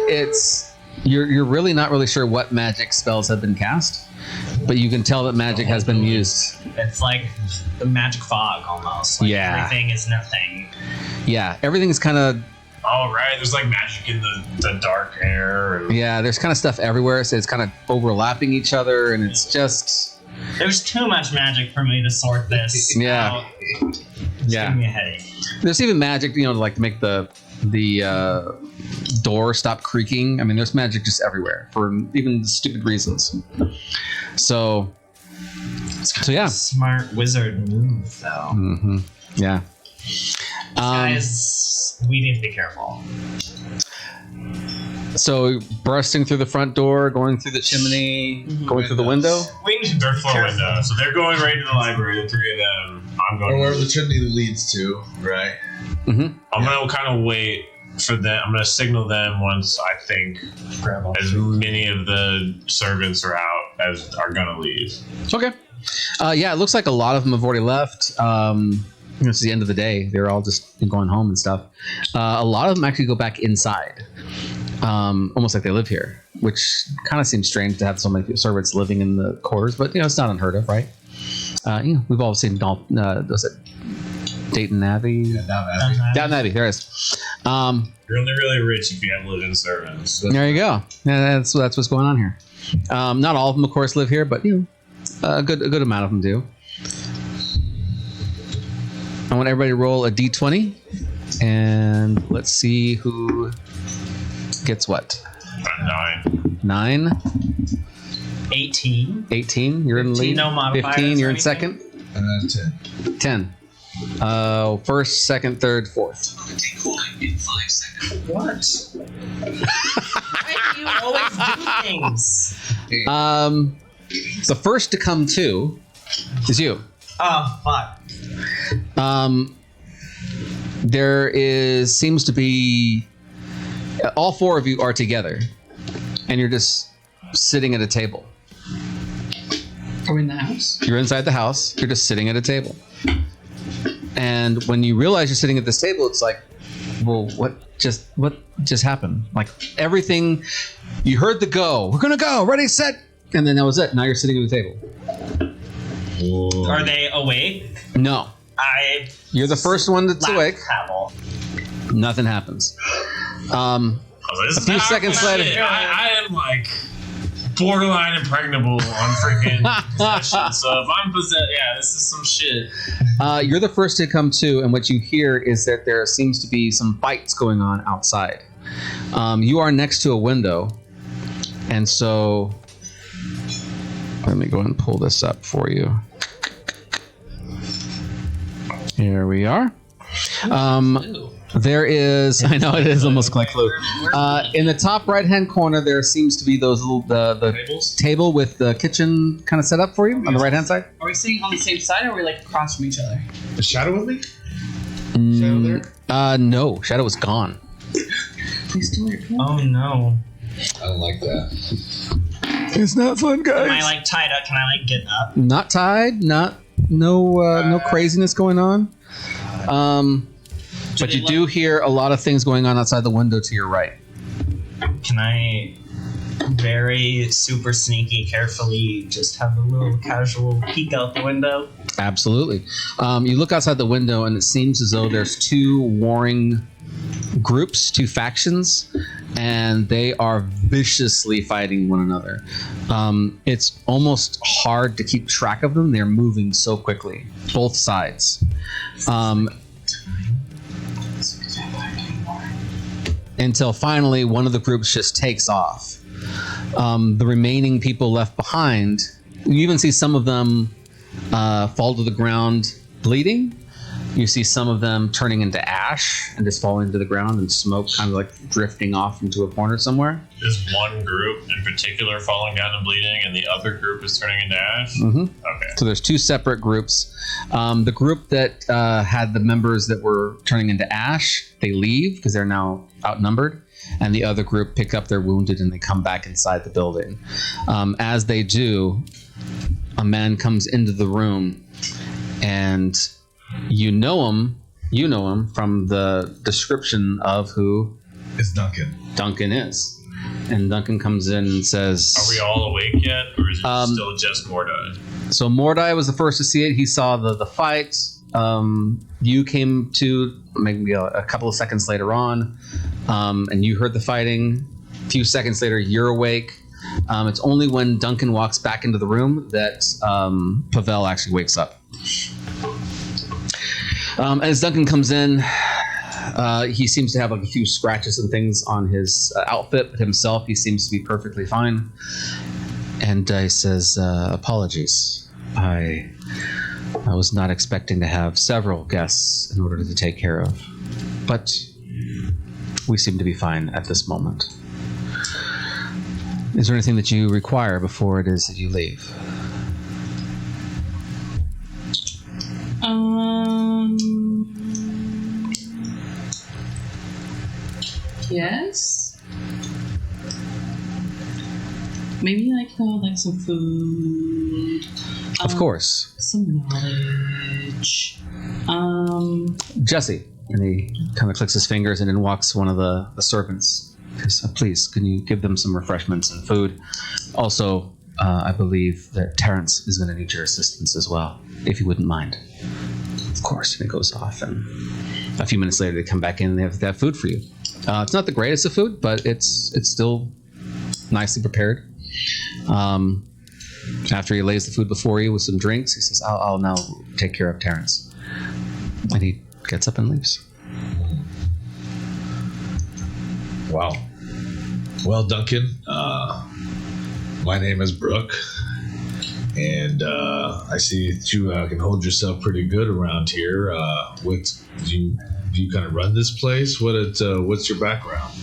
you're really not really sure what magic spells have been cast, but you can tell that magic has been used. It's like the magic fog almost. Like everything is nothing. Yeah, everything's kind of. Oh, right. There's like magic in the dark air. Yeah, there's kind of stuff everywhere, so it's kind of overlapping each other, and it's just. There's too much magic for me to sort this out. It's giving me a headache. There's even magic, to like to make the door stop creaking. I mean, there's magic just everywhere for even stupid reasons. So yeah, smart wizard move though. Mm-hmm. Yeah. Guys, we need to be careful. So bursting through the front door, going through the chimney, going through the window. Third floor window. So they're going right to the library. The three of them. I'm going. Or wherever the chimney leads to, right? Mm-hmm. I'm gonna kind of wait for them. I'm gonna signal them once I think as many of the servants are out as are gonna leave. Okay. Yeah, it looks like a lot of them have already left. It's the end of the day. They're all just going home and stuff. A lot of them actually go back inside, almost like they live here, which kind of seems strange to have so many servants living in the quarters, but it's not unheard of, right? We've all seen was it Dayton Abbey? Yeah, Downton Abbey. There it is. You're only really rich if you have living servants. There you go. Yeah, that's what's going on here. Not all of them, of course, live here, but a good amount of them do. I want everybody to roll a d20, and let's see who gets what. 9. 18. 18. You're in the lead. No modifiers. 15. You're in second. And 10. First, second, third, fourth. In 5 seconds. What? Why do you always do things? The first to come to is you. Oh, fuck. There seems to be all four of you are together, and you're just sitting at a table. Are we in the house? You're inside the house. You're just sitting at a table, and when you realize you're sitting at this table, it's like, well, what just happened? Like everything, you heard the go. We're gonna go. Ready, set, and then that was it. Now you're sitting at the table. Whoa. Are they awake? No. You're the first one that's awake. Travel. Nothing happens. A few seconds later, I am like borderline impregnable on freaking possession. So if I'm possessed, this is some shit. you're the first to come to, and what you hear is that there seems to be some fights going on outside. You are next to a window, and so let me go ahead and pull this up for you. Here we are. There is, I know it is almost like Clue. In the top right-hand corner, there seems to be those little the table with the kitchen kind of set up for you on the right-hand side. Are we sitting on the same side, or are we like across from each other? The shadow with me? Shadow there? No, Shadow is gone. Please do it. Oh no. I don't like that. It's not fun, guys. Am I like tied up? Can I like get up? Not tied. No craziness going on. But you do hear a lot of things going on outside the window to your right. Can I very super sneaky, carefully just have a little casual peek out the window? Absolutely. You look outside the window, and it seems as though there's two warring groups, two factions, and they are viciously fighting one another. It's almost hard to keep track of them. They're moving so quickly, both sides. Until finally one of the groups just takes off. The remaining people left behind, you even see some of them fall to the ground bleeding. You see some of them turning into ash and just falling to the ground, and smoke kind of like drifting off into a corner somewhere. Is one group in particular falling down and bleeding, and the other group is turning into ash? Mm-hmm. Okay. So there's two separate groups. The group that had the members that were turning into ash, they leave because they're now outnumbered. And the other group pick up their wounded and they come back inside the building. As they do, a man comes into the room, and you know him from the description of who It's Duncan. Duncan is. And Duncan comes in and says, Are we all awake yet, or is it still just Mordai? So Mordai was the first to see it. He saw the fight. You came to maybe a couple of seconds later on, and you heard the fighting. A few seconds later, you're awake. It's only when Duncan walks back into the room that Pavel actually wakes up. As Duncan comes in, he seems to have like a few scratches and things on his outfit, but himself, he seems to be perfectly fine. And he says, apologies. I was not expecting to have several guests in order to take care of. But we seem to be fine at this moment. Is there anything that you require before it is that you leave? Yes. Maybe like some food. Of course. Some knowledge. Jesse. And he kind of clicks his fingers and then walks one of the servants. He says, please, can you give them some refreshments and food? Also, I believe that Terrence is going to need your assistance as well, if you wouldn't mind. Of course. And it goes off, and a few minutes later they come back in and they have food for you. It's not the greatest of food, but it's still nicely prepared. After he lays the food before you with some drinks, he says, I'll now take care of Terrence. And he gets up and leaves. Wow. Well, Duncan, my name is Brooke, and I see that you can hold yourself pretty good around here. Do you kind of run this place? What's your background?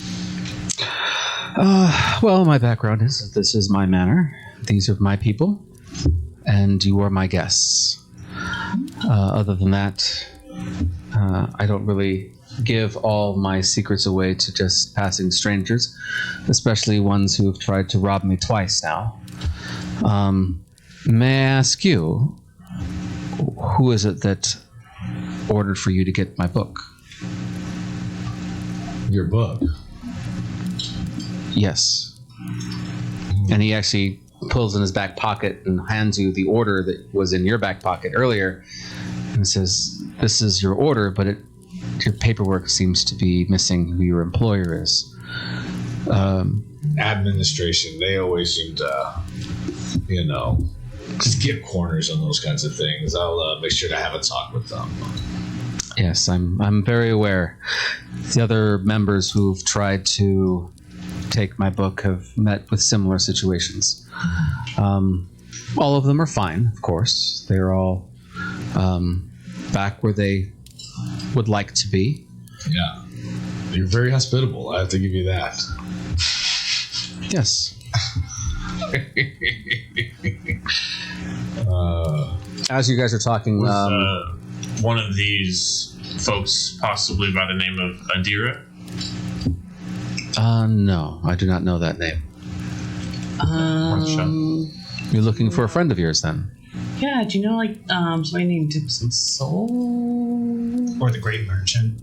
Well, my background is that this is my manor. These are my people, and you are my guests. Other than that, I don't really give all my secrets away to just passing strangers, especially ones who have tried to rob me twice now. May I ask you, who is it that ordered for you to get my book? Your book? Yes. And he actually pulls in his back pocket and hands you the order that was in your back pocket earlier, and says, this is your order, but your paperwork seems to be missing who your employer is. Administration, they always seem to, just get corners on those kinds of things. I'll make sure to have a talk with them. Yes, I'm very aware. The other members who've tried to take my book have met with similar situations. All of them are fine, of course. They're all back where they would like to be. Yeah. You're very hospitable. I have to give you that. Yes. As you guys are talking... one of these folks possibly by the name of Adira? No, I do not know that name. You're looking for a friend of yours, then? Yeah, do you know, somebody named Dips and Soul? Or the Great Merchant?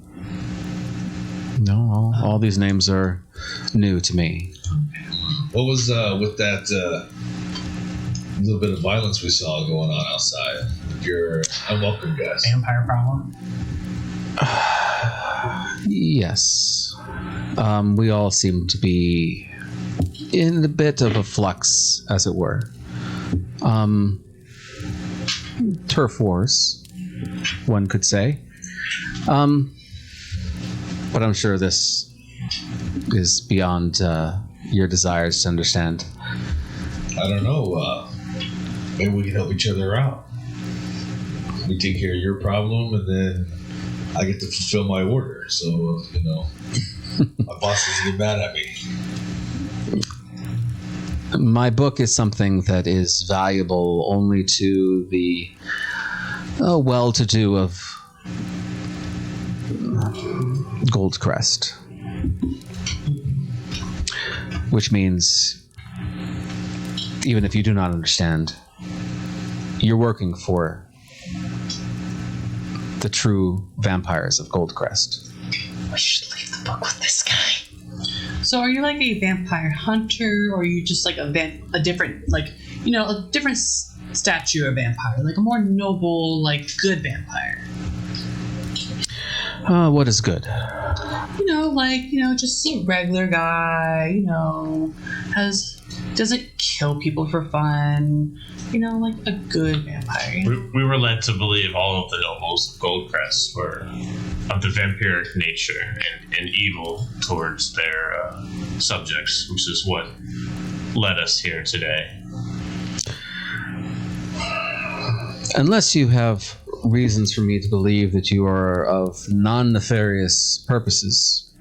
No, all these names are new to me. What was with that little bit of violence we saw going on outside? You're unwelcome, guys. Vampire problem? Yes. We all seem to be in a bit of a flux, as it were. Turf wars, one could say. But I'm sure this is beyond your desires to understand. I don't know. Maybe we can help each other out. We take care of your problem, and then I get to fulfill my order. So, my boss doesn't get mad at me. My book is something that is valuable only to the well-to-do of Goldcrest. Which means, even if you do not understand, you're working for the true vampires of Goldcrest. We should leave the book with this guy. So are you like a vampire hunter, or are you just like a different, like, a different statue of vampire, like a more noble, like good vampire? What is good? Just a regular guy, doesn't kill people for fun, like a good vampire. We were led to believe all of the nobles of Goldcrest were of the vampiric nature and evil towards their subjects, which is what led us here today. Unless you have reasons for me to believe that you are of non-nefarious purposes,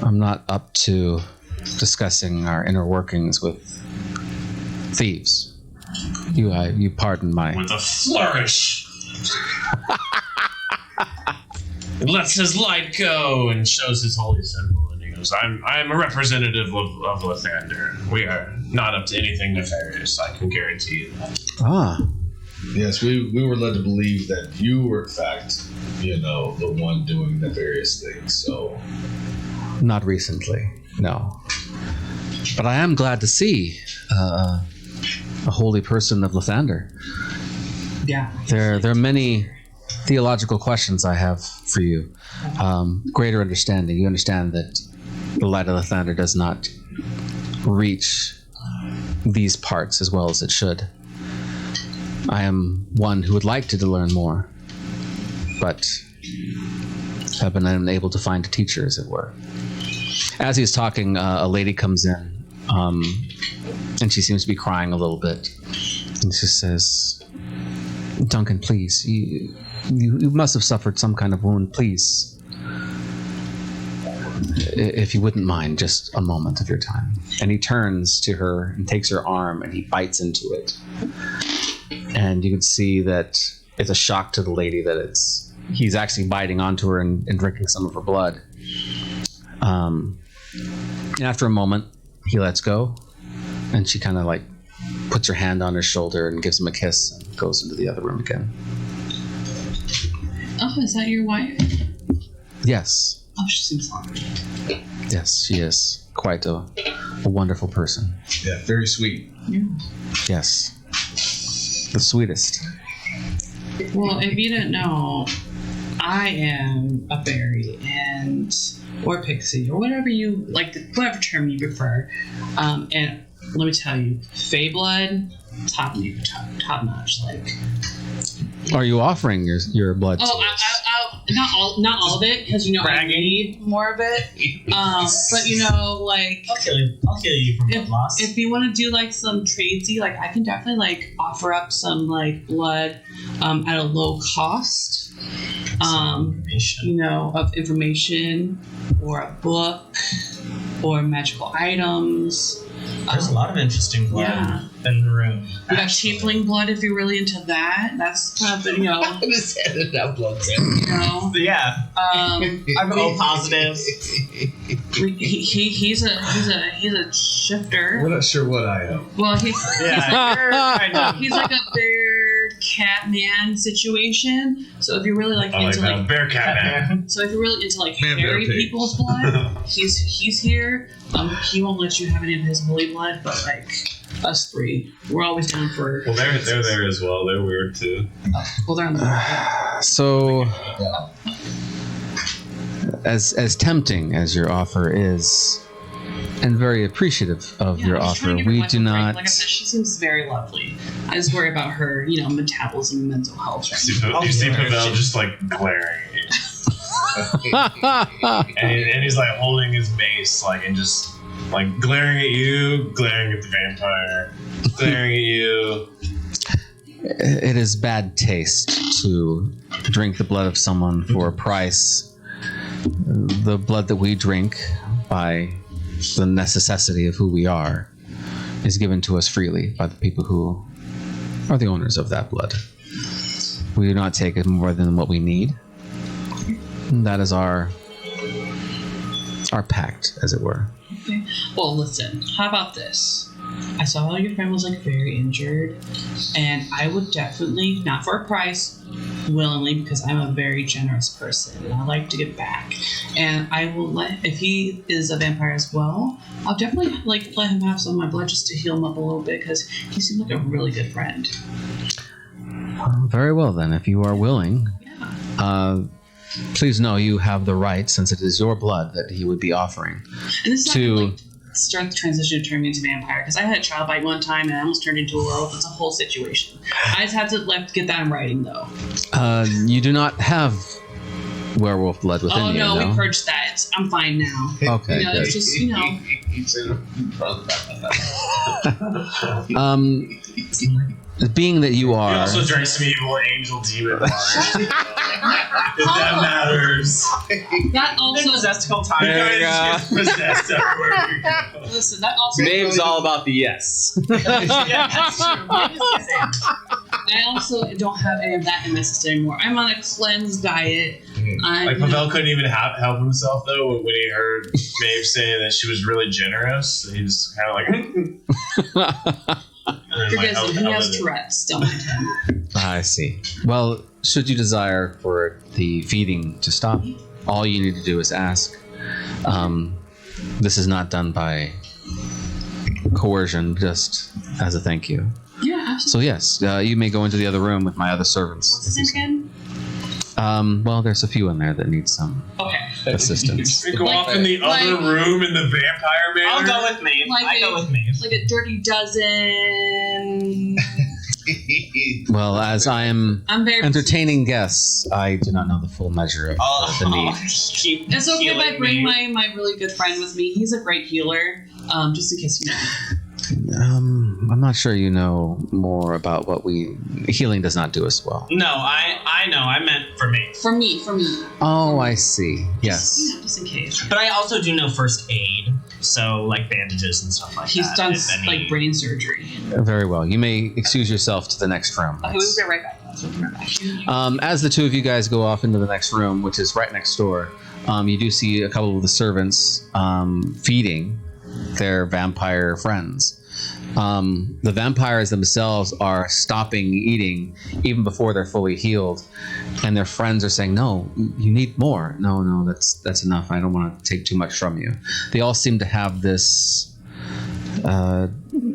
I'm not up to discussing our inner workings with thieves. You pardon my... With a flourish. He lets his light go and shows his holy symbol, and he goes, I'm a representative of Lathander. We are not up to anything nefarious, I can guarantee you that. Ah. Yes, we were led to believe that you were, in fact, the one doing nefarious things, so... Not recently, no. But I am glad to see a holy person of Lathander. Yeah. There are many theological questions I have for you. Greater understanding. You understand that the light of Lathander does not reach these parts as well as it should. I am one who would like to learn more, but have been unable to find a teacher, as it were. As he's talking, a lady comes in, and she seems to be crying a little bit. And she says, Duncan, please, you must have suffered some kind of wound. Please, if you wouldn't mind, just a moment of your time. And he turns to her and takes her arm, and he bites into it. And you can see that it's a shock to the lady that he's actually biting onto her and drinking some of her blood. And after a moment, he lets go, and she kind of like puts her hand on his shoulder and gives him a kiss and goes into the other room again. Oh, is that your wife? Yes. Oh, she seems lovely. Yes, she is quite a wonderful person. Yeah, very sweet. Yeah. Yes. The sweetest. Well, if you didn't know, I am a fairy or pixie or whatever you like, whatever term you prefer. And let me tell you, Fey blood, top notch. Like, are you offering your blood? Oh, not all of it, because I need more of it. But like, I'll kill you from blood loss. If you want to do like some tradesy, like I can definitely like offer up some like blood at a low cost. Of information or a book or magical items. There's a lot of interesting blood in the room. We got tiefling blood if you're really into that. That's kind of I'm just handing that blood. Yeah. I'm O positive. He's a shifter. We're not sure what I am. Well, he's like a bear cat man situation. So if you're really like into like bear cat man. So if you're really into like hairy people's blood, he's here. He won't let you have any of his holy blood, but like us three, we're always down for. Well, they're there as well. They're weird too. Well, they're on the. So, as tempting as your offer is, and very appreciative of your offer, we do not. Like I said, she seems very lovely. I just worry about her, metabolism and mental health. You see Pavel just like glaring and he's like holding his mace, like, and just like glaring at you, glaring at the vampire, glaring at you. it is bad taste to drink the blood of someone for a price. The blood that we drink, by the necessity of who we are, is given to us freely by the people who are the owners of that blood. We do not take it more than what we need. And that is our pact, as it were. Okay. Well, listen. How about this? I saw your friend was like very injured, and I would definitely, not for a price, willingly, because I'm a very generous person and I like to give back. And I will if he is a vampire as well, I'll definitely let him have some of my blood just to heal him up a little bit, because he seemed like a really good friend. Very well then, if you are willing. Yeah. Please know you have the right, since it is your blood that he would be offering. And this is not start the transition to turn me into vampire, because I had a child bite one time and I almost turned into a werewolf. It's a whole situation. I just had to get that in writing, though. You do not have werewolf blood within you. Oh no, no? We purged that. I'm fine now. Okay, good. It's just being that you are. He also drank some evil angel demon water. If that matters. That also possessed the whole time. There you go. Possessed everywhere we go. Listen, that also Name's all about the yes. Yeah, that's true. I also don't have any of that in my system anymore. I'm on a cleanse diet. Like Pavel couldn't even help himself though when he heard Maeve say that she was really generous. He was kind of like. He has Tourette's. Don't mind him. I see. Well, should you desire for the feeding to stop, all you need to do is ask. This is not done by coercion, just as a thank you. Yeah, absolutely. So yes, you may go into the other room with my other servants. What's his name again? Well, there's a few in there that need some Okay. assistance. Go off in the other room in the vampire manor. I'll go with me. I go with me. Like a dirty dozen. Well, as I am I'm very entertaining guests, I do not know the full measure of the need. It's okay if I bring my really good friend with me. He's a great healer. Just in case you know. I'm not sure you know more about what healing does not do as well. No, I know. I meant for me. For me. Oh, I see. Yes. Just in case. But I also do know first aid, so like bandages and stuff like He's that. done if any- like brain surgery. Very well. You may excuse yourself to the next room. Okay, we'll be right back. We'll be right back. As the two of you guys go off into the next room, which is right next door, you do see a couple of the servants feeding their vampire friends. The vampires themselves are stopping eating even before they're fully healed, and their friends are saying, "No, you need more. No, that's enough. I don't want to take too much from you." They all seem to have this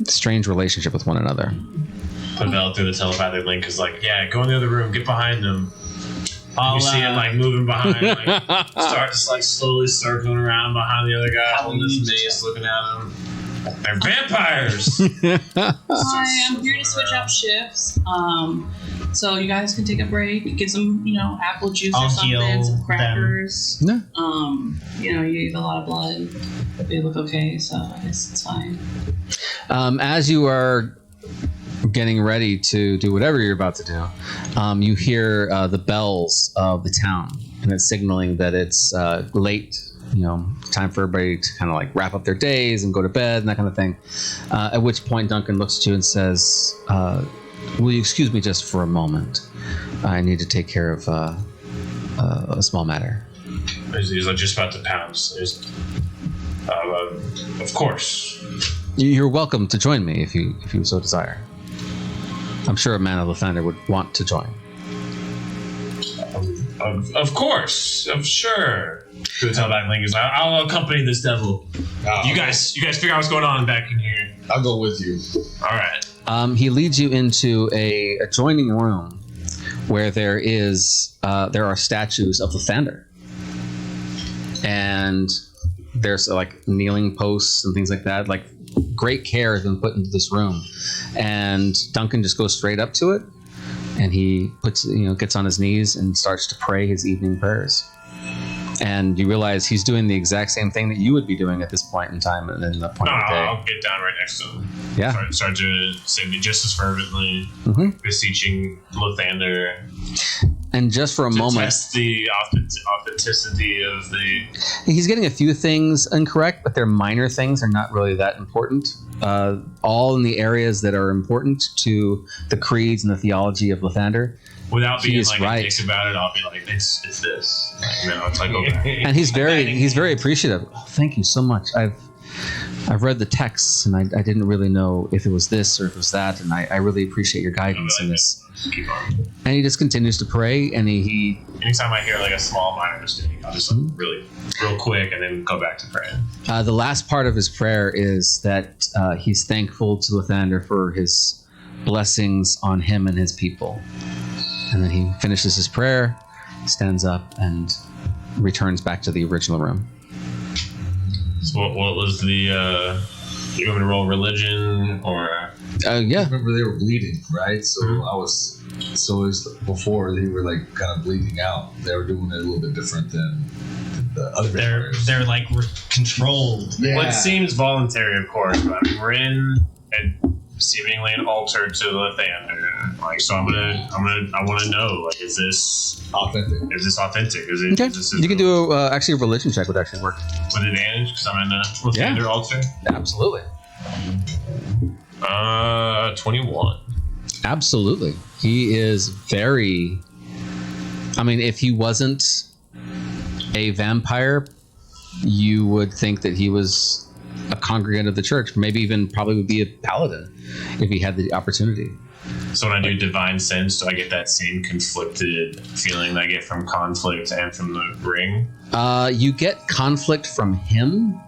strange relationship with one another. Pavel through the telepathic link is like, yeah, go in the other room, get behind them. You see him like moving behind, like start just like slowly circling around behind the other guy, holding this mace, looking at him. They're vampires. Hi, I'm here to switch up shifts. So you guys can take a break, get some, apple juice I'll or something, heal some crackers. Yeah. You gave a lot of blood. They look okay, so I guess it's fine. As you are getting ready to do whatever you're about to do, you hear the bells of the town, and it's signaling that it's late. Time for everybody to kind of like wrap up their days and go to bed and that kind of thing. At which point Duncan looks at you and says, will you excuse me just for a moment? I need to take care of a small matter. He's like just about to pounce. Of course. You're welcome to join me if you so desire. I'm sure a man of the Thunder would want to join. Of course. Sure. Through the telepath link is like, I'll accompany this devil. You guys figure out what's going on back in here. I'll go with you. All right. He leads you into a adjoining room where there are statues of the Thunder, and there's like kneeling posts and things like that. Like great care has been put into this room, and Duncan just goes straight up to it, and he gets on his knees and starts to pray his evening prayers. And you realize he's doing the exact same thing that you would be doing at this point in time and in the point No, of the day. I'll get down right next to him. Yeah. Start to say me just as fervently, beseeching Lathander And just for a to moment, test the authenticity of the. he's getting a few things incorrect, but they're minor things. They're not really that important. All in the areas that are important to the creeds and the theology of Lathander. Without being He's like right. a dick about it, I'll be like, it's this. And then I'll like, okay. And he's very appreciative. Thank you so much. I've read the texts and I didn't really know if it was this or if it was that, and I really appreciate your guidance in this. Keep on. And he just continues to pray, and he Anytime I hear like a small minor mistake, I'll just like really real quick and then go back to praying. the last part of his prayer is that he's thankful to Lathander for his blessings on him and his people. And then he finishes his prayer, stands up, and returns back to the original room. So what was the? You want me to roll religion or? Yeah. Remember they were bleeding, right? So it was before they were like kind of bleeding out. They were doing it a little bit different than the other vampires. They're like controlled. Yeah. What seems voluntary, of course, but we're in seemingly an altar to Lathander. Like, so I want to know, like, is this Authentic. Is this authentic? Is it? Okay. Is this You can do actually a religion check would actually work. with advantage because I'm in a Lathander altar. Absolutely. 21. Absolutely. He is very... I mean, if he wasn't a vampire, you would think that he was a congregant of the church. Maybe even probably would be a paladin if he had the opportunity. So when I do divine sense, do I get that same conflicted feeling that I get from conflict and from the ring? You get conflict from him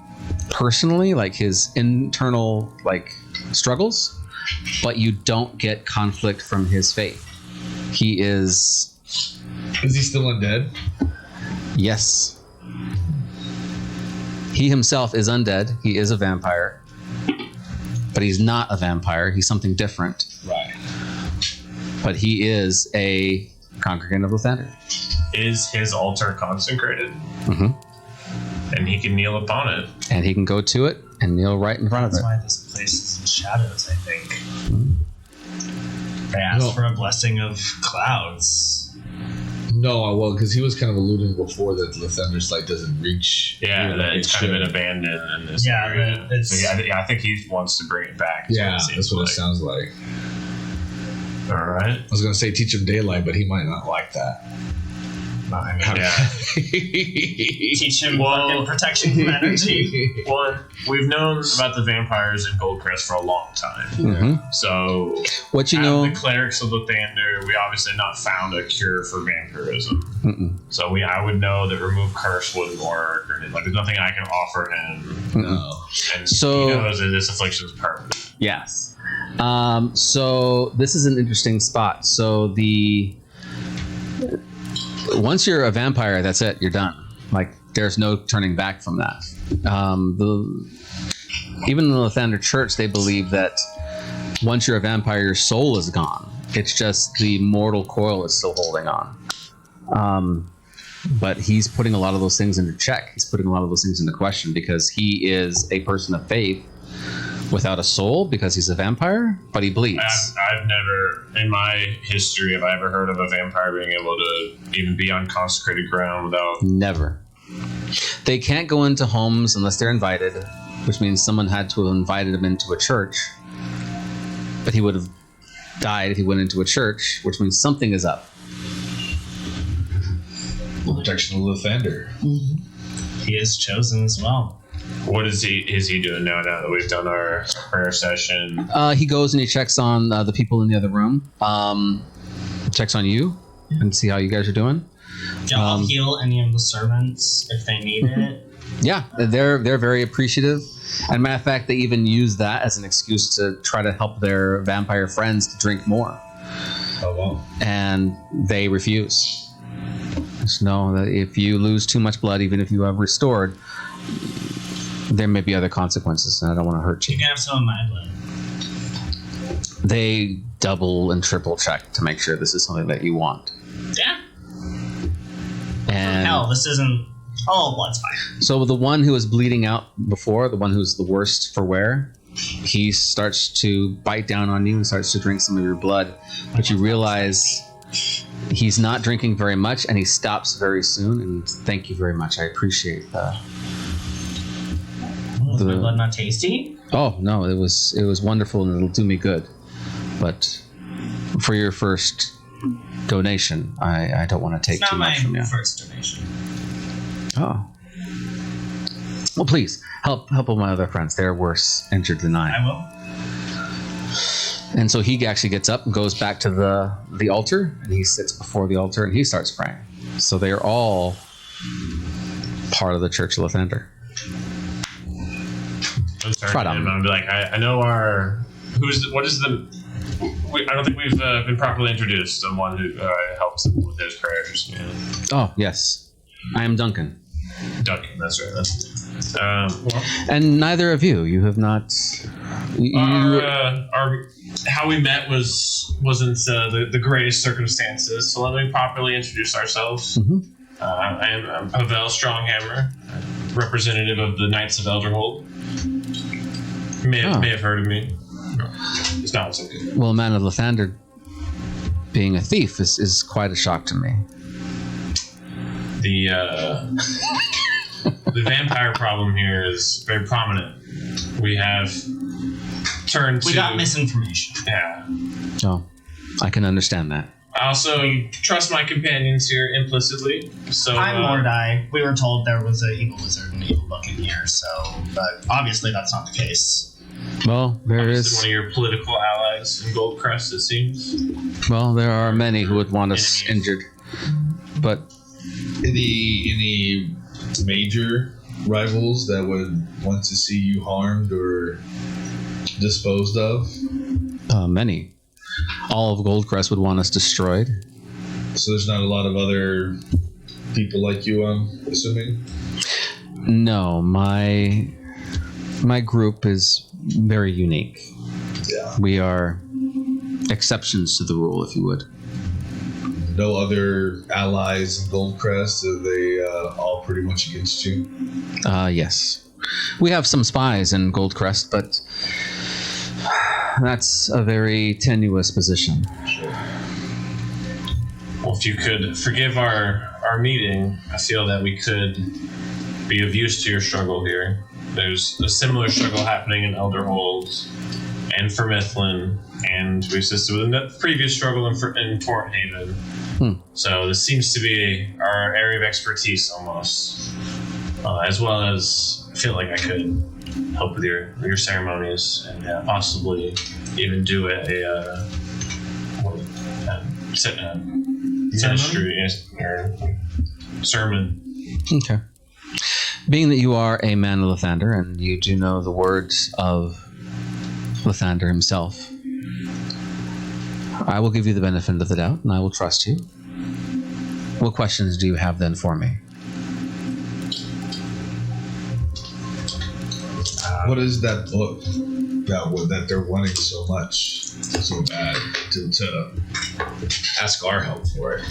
personally, like his internal like struggles, but you don't get conflict from his faith. He is... Is he still undead? Yes. He himself is undead. He is a vampire. But he's not a vampire. He's something different. Right. But he is a congregant of Lathander. Is his altar consecrated? Mm-hmm. And he can kneel upon it. And he can go to it and kneel right in front of That's it. why this place is in shadows, I think. They asked for a blessing of clouds. No, well, because he was kind of alluding before that Lathander's light doesn't reach. Yeah, that it's kind of been abandoned in this area. It's, So I think he wants to bring it back. is Yeah, what it seems that's what like. it sounds like. All right. I was going to say teach him daylight, but he might not like that. Yeah. teach him Well- fucking protection from energy. One, we've known about the vampires in Goldcrest for a long time. Mm-hmm. So, What you as know... the clerics of Lathander, we obviously not found a cure for vampirism. Mm-mm. So I would know that remove curse wouldn't work, or like there's nothing I can offer him, No. and So- he knows that this affliction is permanent. Yes. So this is an interesting spot. So once you're a vampire, that's it. You're done. Like there's no turning back from that. Even in the Lathander Church, they believe that once you're a vampire, your soul is gone. It's just the mortal coil is still holding on. But he's putting a lot of those things into check. He's putting a lot of those things into question because he is a person of faith without a soul because he's a vampire, but he bleeds. I've never, in my history, have I ever heard of a vampire being able to even be on consecrated ground without. Never. They can't go into homes unless they're invited, which means someone had to have invited him into a church. But he would have died if he went into a church, which means something is up. Protection of Lathander. He is chosen as well. What is he doing now that we've done our prayer session? He goes and he checks on the people in the other room. Checks on you and see how you guys are doing. Yeah, I'll heal any of the servants if they need it. Yeah, they're very appreciative. And matter of fact, they even use that as an excuse to try to help their vampire friends to drink more. Oh, wow. And they refuse. Just know that if you lose too much blood, even if you have restored, there may be other consequences, and I don't want to hurt you. You can have some of my blood. They double and triple check to make sure this is something that you want. Yeah. And Hell, this isn't Oh, blood's fine. So the one who was bleeding out before, the one who's the worst for wear, he starts to bite down on you and starts to drink some of your blood. But you realize he's not drinking very much, and he stops very soon. And thank you very much. I appreciate that. Was my blood not tasty? Oh no, it was wonderful, and it'll do me good. But for your first donation, I don't want to take too much from you. It's not my first donation. Oh. Well, please help all my other friends. They're worse injured than I. I will. And so he actually gets up and goes back to the altar, and he sits before the altar and he starts praying. So they are all part of the Church of Lathander. I'm gonna be like, I know what is the. I don't think we've been properly introduced. Someone who helps him with his prayers. Yeah. Oh yes, I am Duncan. Duncan, that's right. Well, And neither of you have not. our how we met wasn't the greatest circumstances. So let me properly introduce ourselves. Mhm. I am Pavel Stronghammer, representative of the Knights of Elderhold. May have heard of me. No, it's not. It's okay. Well, a man of Lathander being a thief is quite a shock to me. The vampire problem here is very prominent. We have turned to... We got misinformation. Yeah. Oh, I can understand that. I also trust my companions here implicitly. So I'm Mordai. We were told there was an evil wizard and evil book in here, but obviously that's not the case. Well, there obviously is. one of your political allies in Goldcrest, it seems. Well, there are many who would want us injured, but Any major rivals that would want to see you harmed or disposed of? many. All of Goldcrest would want us destroyed. So there's not a lot of other people like you, I'm assuming? No, my group is very unique. Yeah. We are exceptions to the rule, if you would. No other allies in Goldcrest? Are they all pretty much against you? Yes. We have some spies in Goldcrest, but that's a very tenuous position. Sure. Well, if you could forgive our meeting, I feel that we could be of use to your struggle here. There's a similar struggle happening in Elderhold and for Mifflin, and we assisted with a previous struggle in Fort Haven. So this seems to be our area of expertise almost, as well as I feel like I could help with your ceremonies and possibly even do a ministry or sermon. Okay. Being that you are a man of Lathander and you do know the words of Lathander himself, I will give you the benefit of the doubt and I will trust you. What questions do you have then for me? What is that book that they're wanting so much, so bad, to ask our help for it?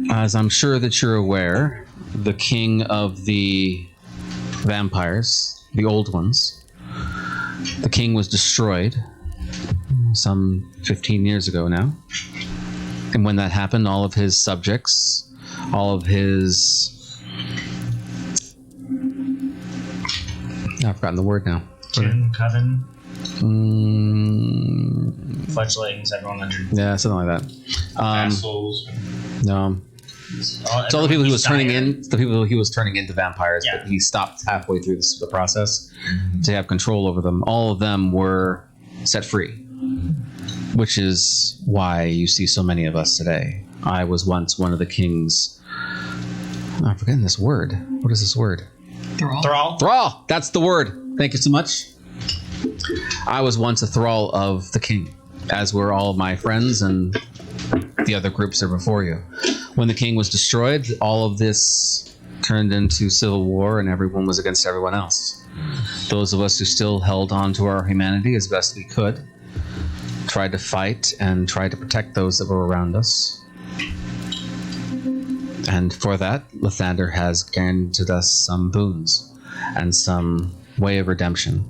As I'm sure that you're aware, the king of the vampires, the old ones, the king was destroyed some 15 years ago now. And when that happened, all of his subjects, all of his... I've forgotten the word now. Kin, coven, fledglings, everyone under. Yeah, something like that. Assholes. No. It's all the people he was turning into vampires, Yeah. but he stopped halfway through the process to have control over them. All of them were set free, which is why you see so many of us today. I was once one of the king's... I'm forgetting this word. What is this word? Thrall. Thrall! That's the word. Thank you so much. I was once a thrall of the king, as were all of my friends and the other groups there before you. When the king was destroyed, all of this turned into civil war and everyone was against everyone else. Those of us who still held on to our humanity as best we could tried to fight and tried to protect those that were around us. And for that, Lathander has granted us some boons and some way of redemption.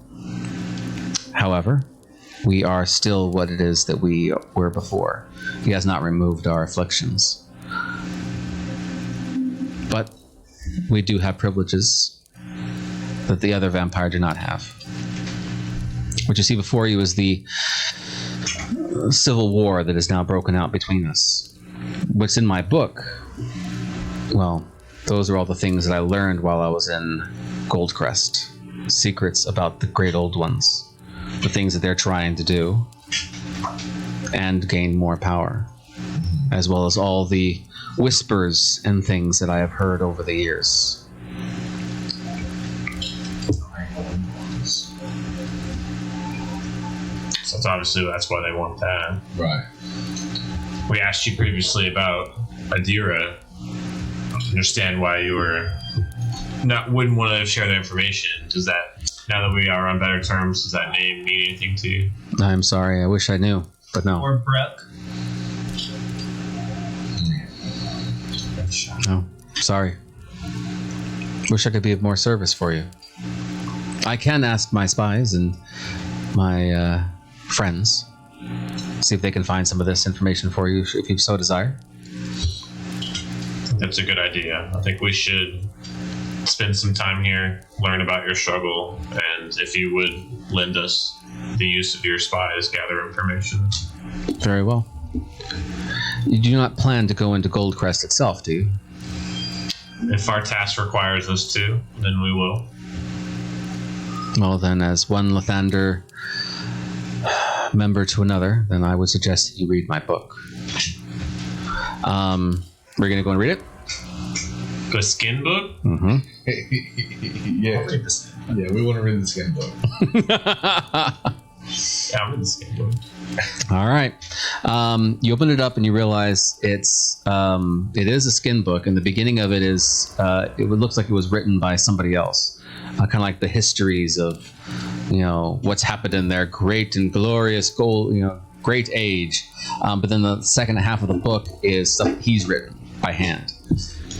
However, we are still what it is that we were before. He has not removed our afflictions. But we do have privileges that the other vampire do not have. What you see before you is the civil war that is now broken out between us. What's in my book, well, those are all the things that I learned while I was in Goldcrest. Secrets about the great old ones. The things that they're trying to do. And gain more power. As well as all the whispers and things that I have heard over the years. So that's why they want that. Right. We asked you previously about Adira. Understand why you wouldn't want to share the information. Does that, now that we are on better terms, does that name mean anything to you? I'm sorry, I wish I knew, but no. Or Brooke. No, sorry. Wish I could be of more service for you. I can ask my spies and my friends, see if they can find some of this information for you if you so desire. That's a good idea. I think we should spend some time here, learn about your struggle, and if you would lend us the use of your spies, gather information. Very well. You do not plan to go into Goldcrest itself, do you? If our task requires us to, then we will. Well, then, as one Lathander member to another, then I would suggest that you read my book. We're going to go and read it? The skin book? Mm-hmm. Yeah. Yeah, we want to read the skin book. Yeah, I'm in the skin book. All right. You open it up and you realize it is a skin book, and the beginning of it is it looks like it was written by somebody else, kind of like the histories of what's happened in their great and glorious great age. But then the second half of the book is stuff he's written by hand,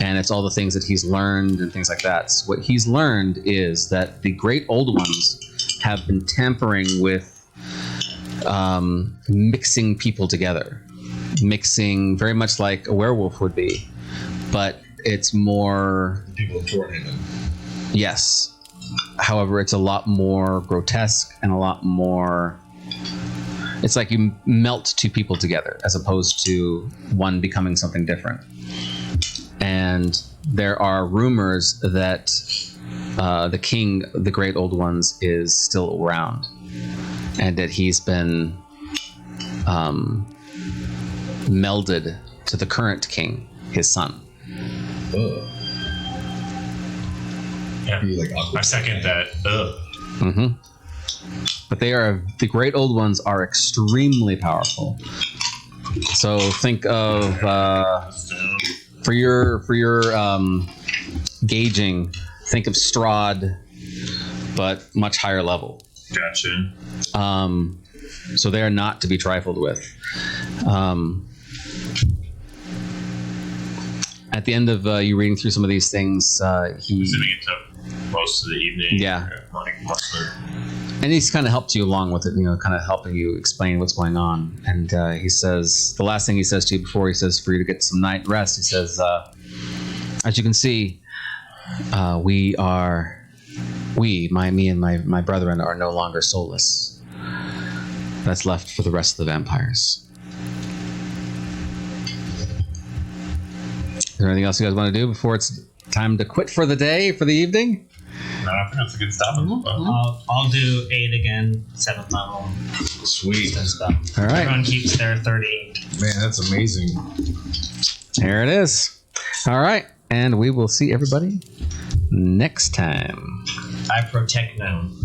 and it's all the things that he's learned and things like that. So what he's learned is that the great old ones have been tampering with mixing people together, mixing very much like a werewolf would be, but it's more People in Torhaven. Yes. However, it's a lot more grotesque and a lot more. It's like you melt two people together as opposed to one becoming something different. And there are rumors that the king, the great old ones, is still around, and that he's been melded to the current king, his son. Ugh. Yeah. Be like I second that. Ugh. Mm-hmm. But the great old ones are extremely powerful. So think of for your gauging, think of Strahd, but much higher level. Gotcha. So they are not to be trifled with. At the end of you reading through some of these things, he. Assuming it took most of the evening. Yeah. Like most of And he's kind of helped you along with it, kind of helping you explain what's going on. And he says, the last thing he says to you before he says for you to get some night rest, he says, as you can see, me and my brethren are no longer soulless. That's left for the rest of the vampires. Is there anything else you guys want to do before it's time to quit for the day, for the evening? No, I think that's a good stop. I'll do 8 again, 7th level. Sweet. Stuff. All right. Everyone keeps their 38. Man, that's amazing. There it is. All right. And we will see everybody next time. I protect known.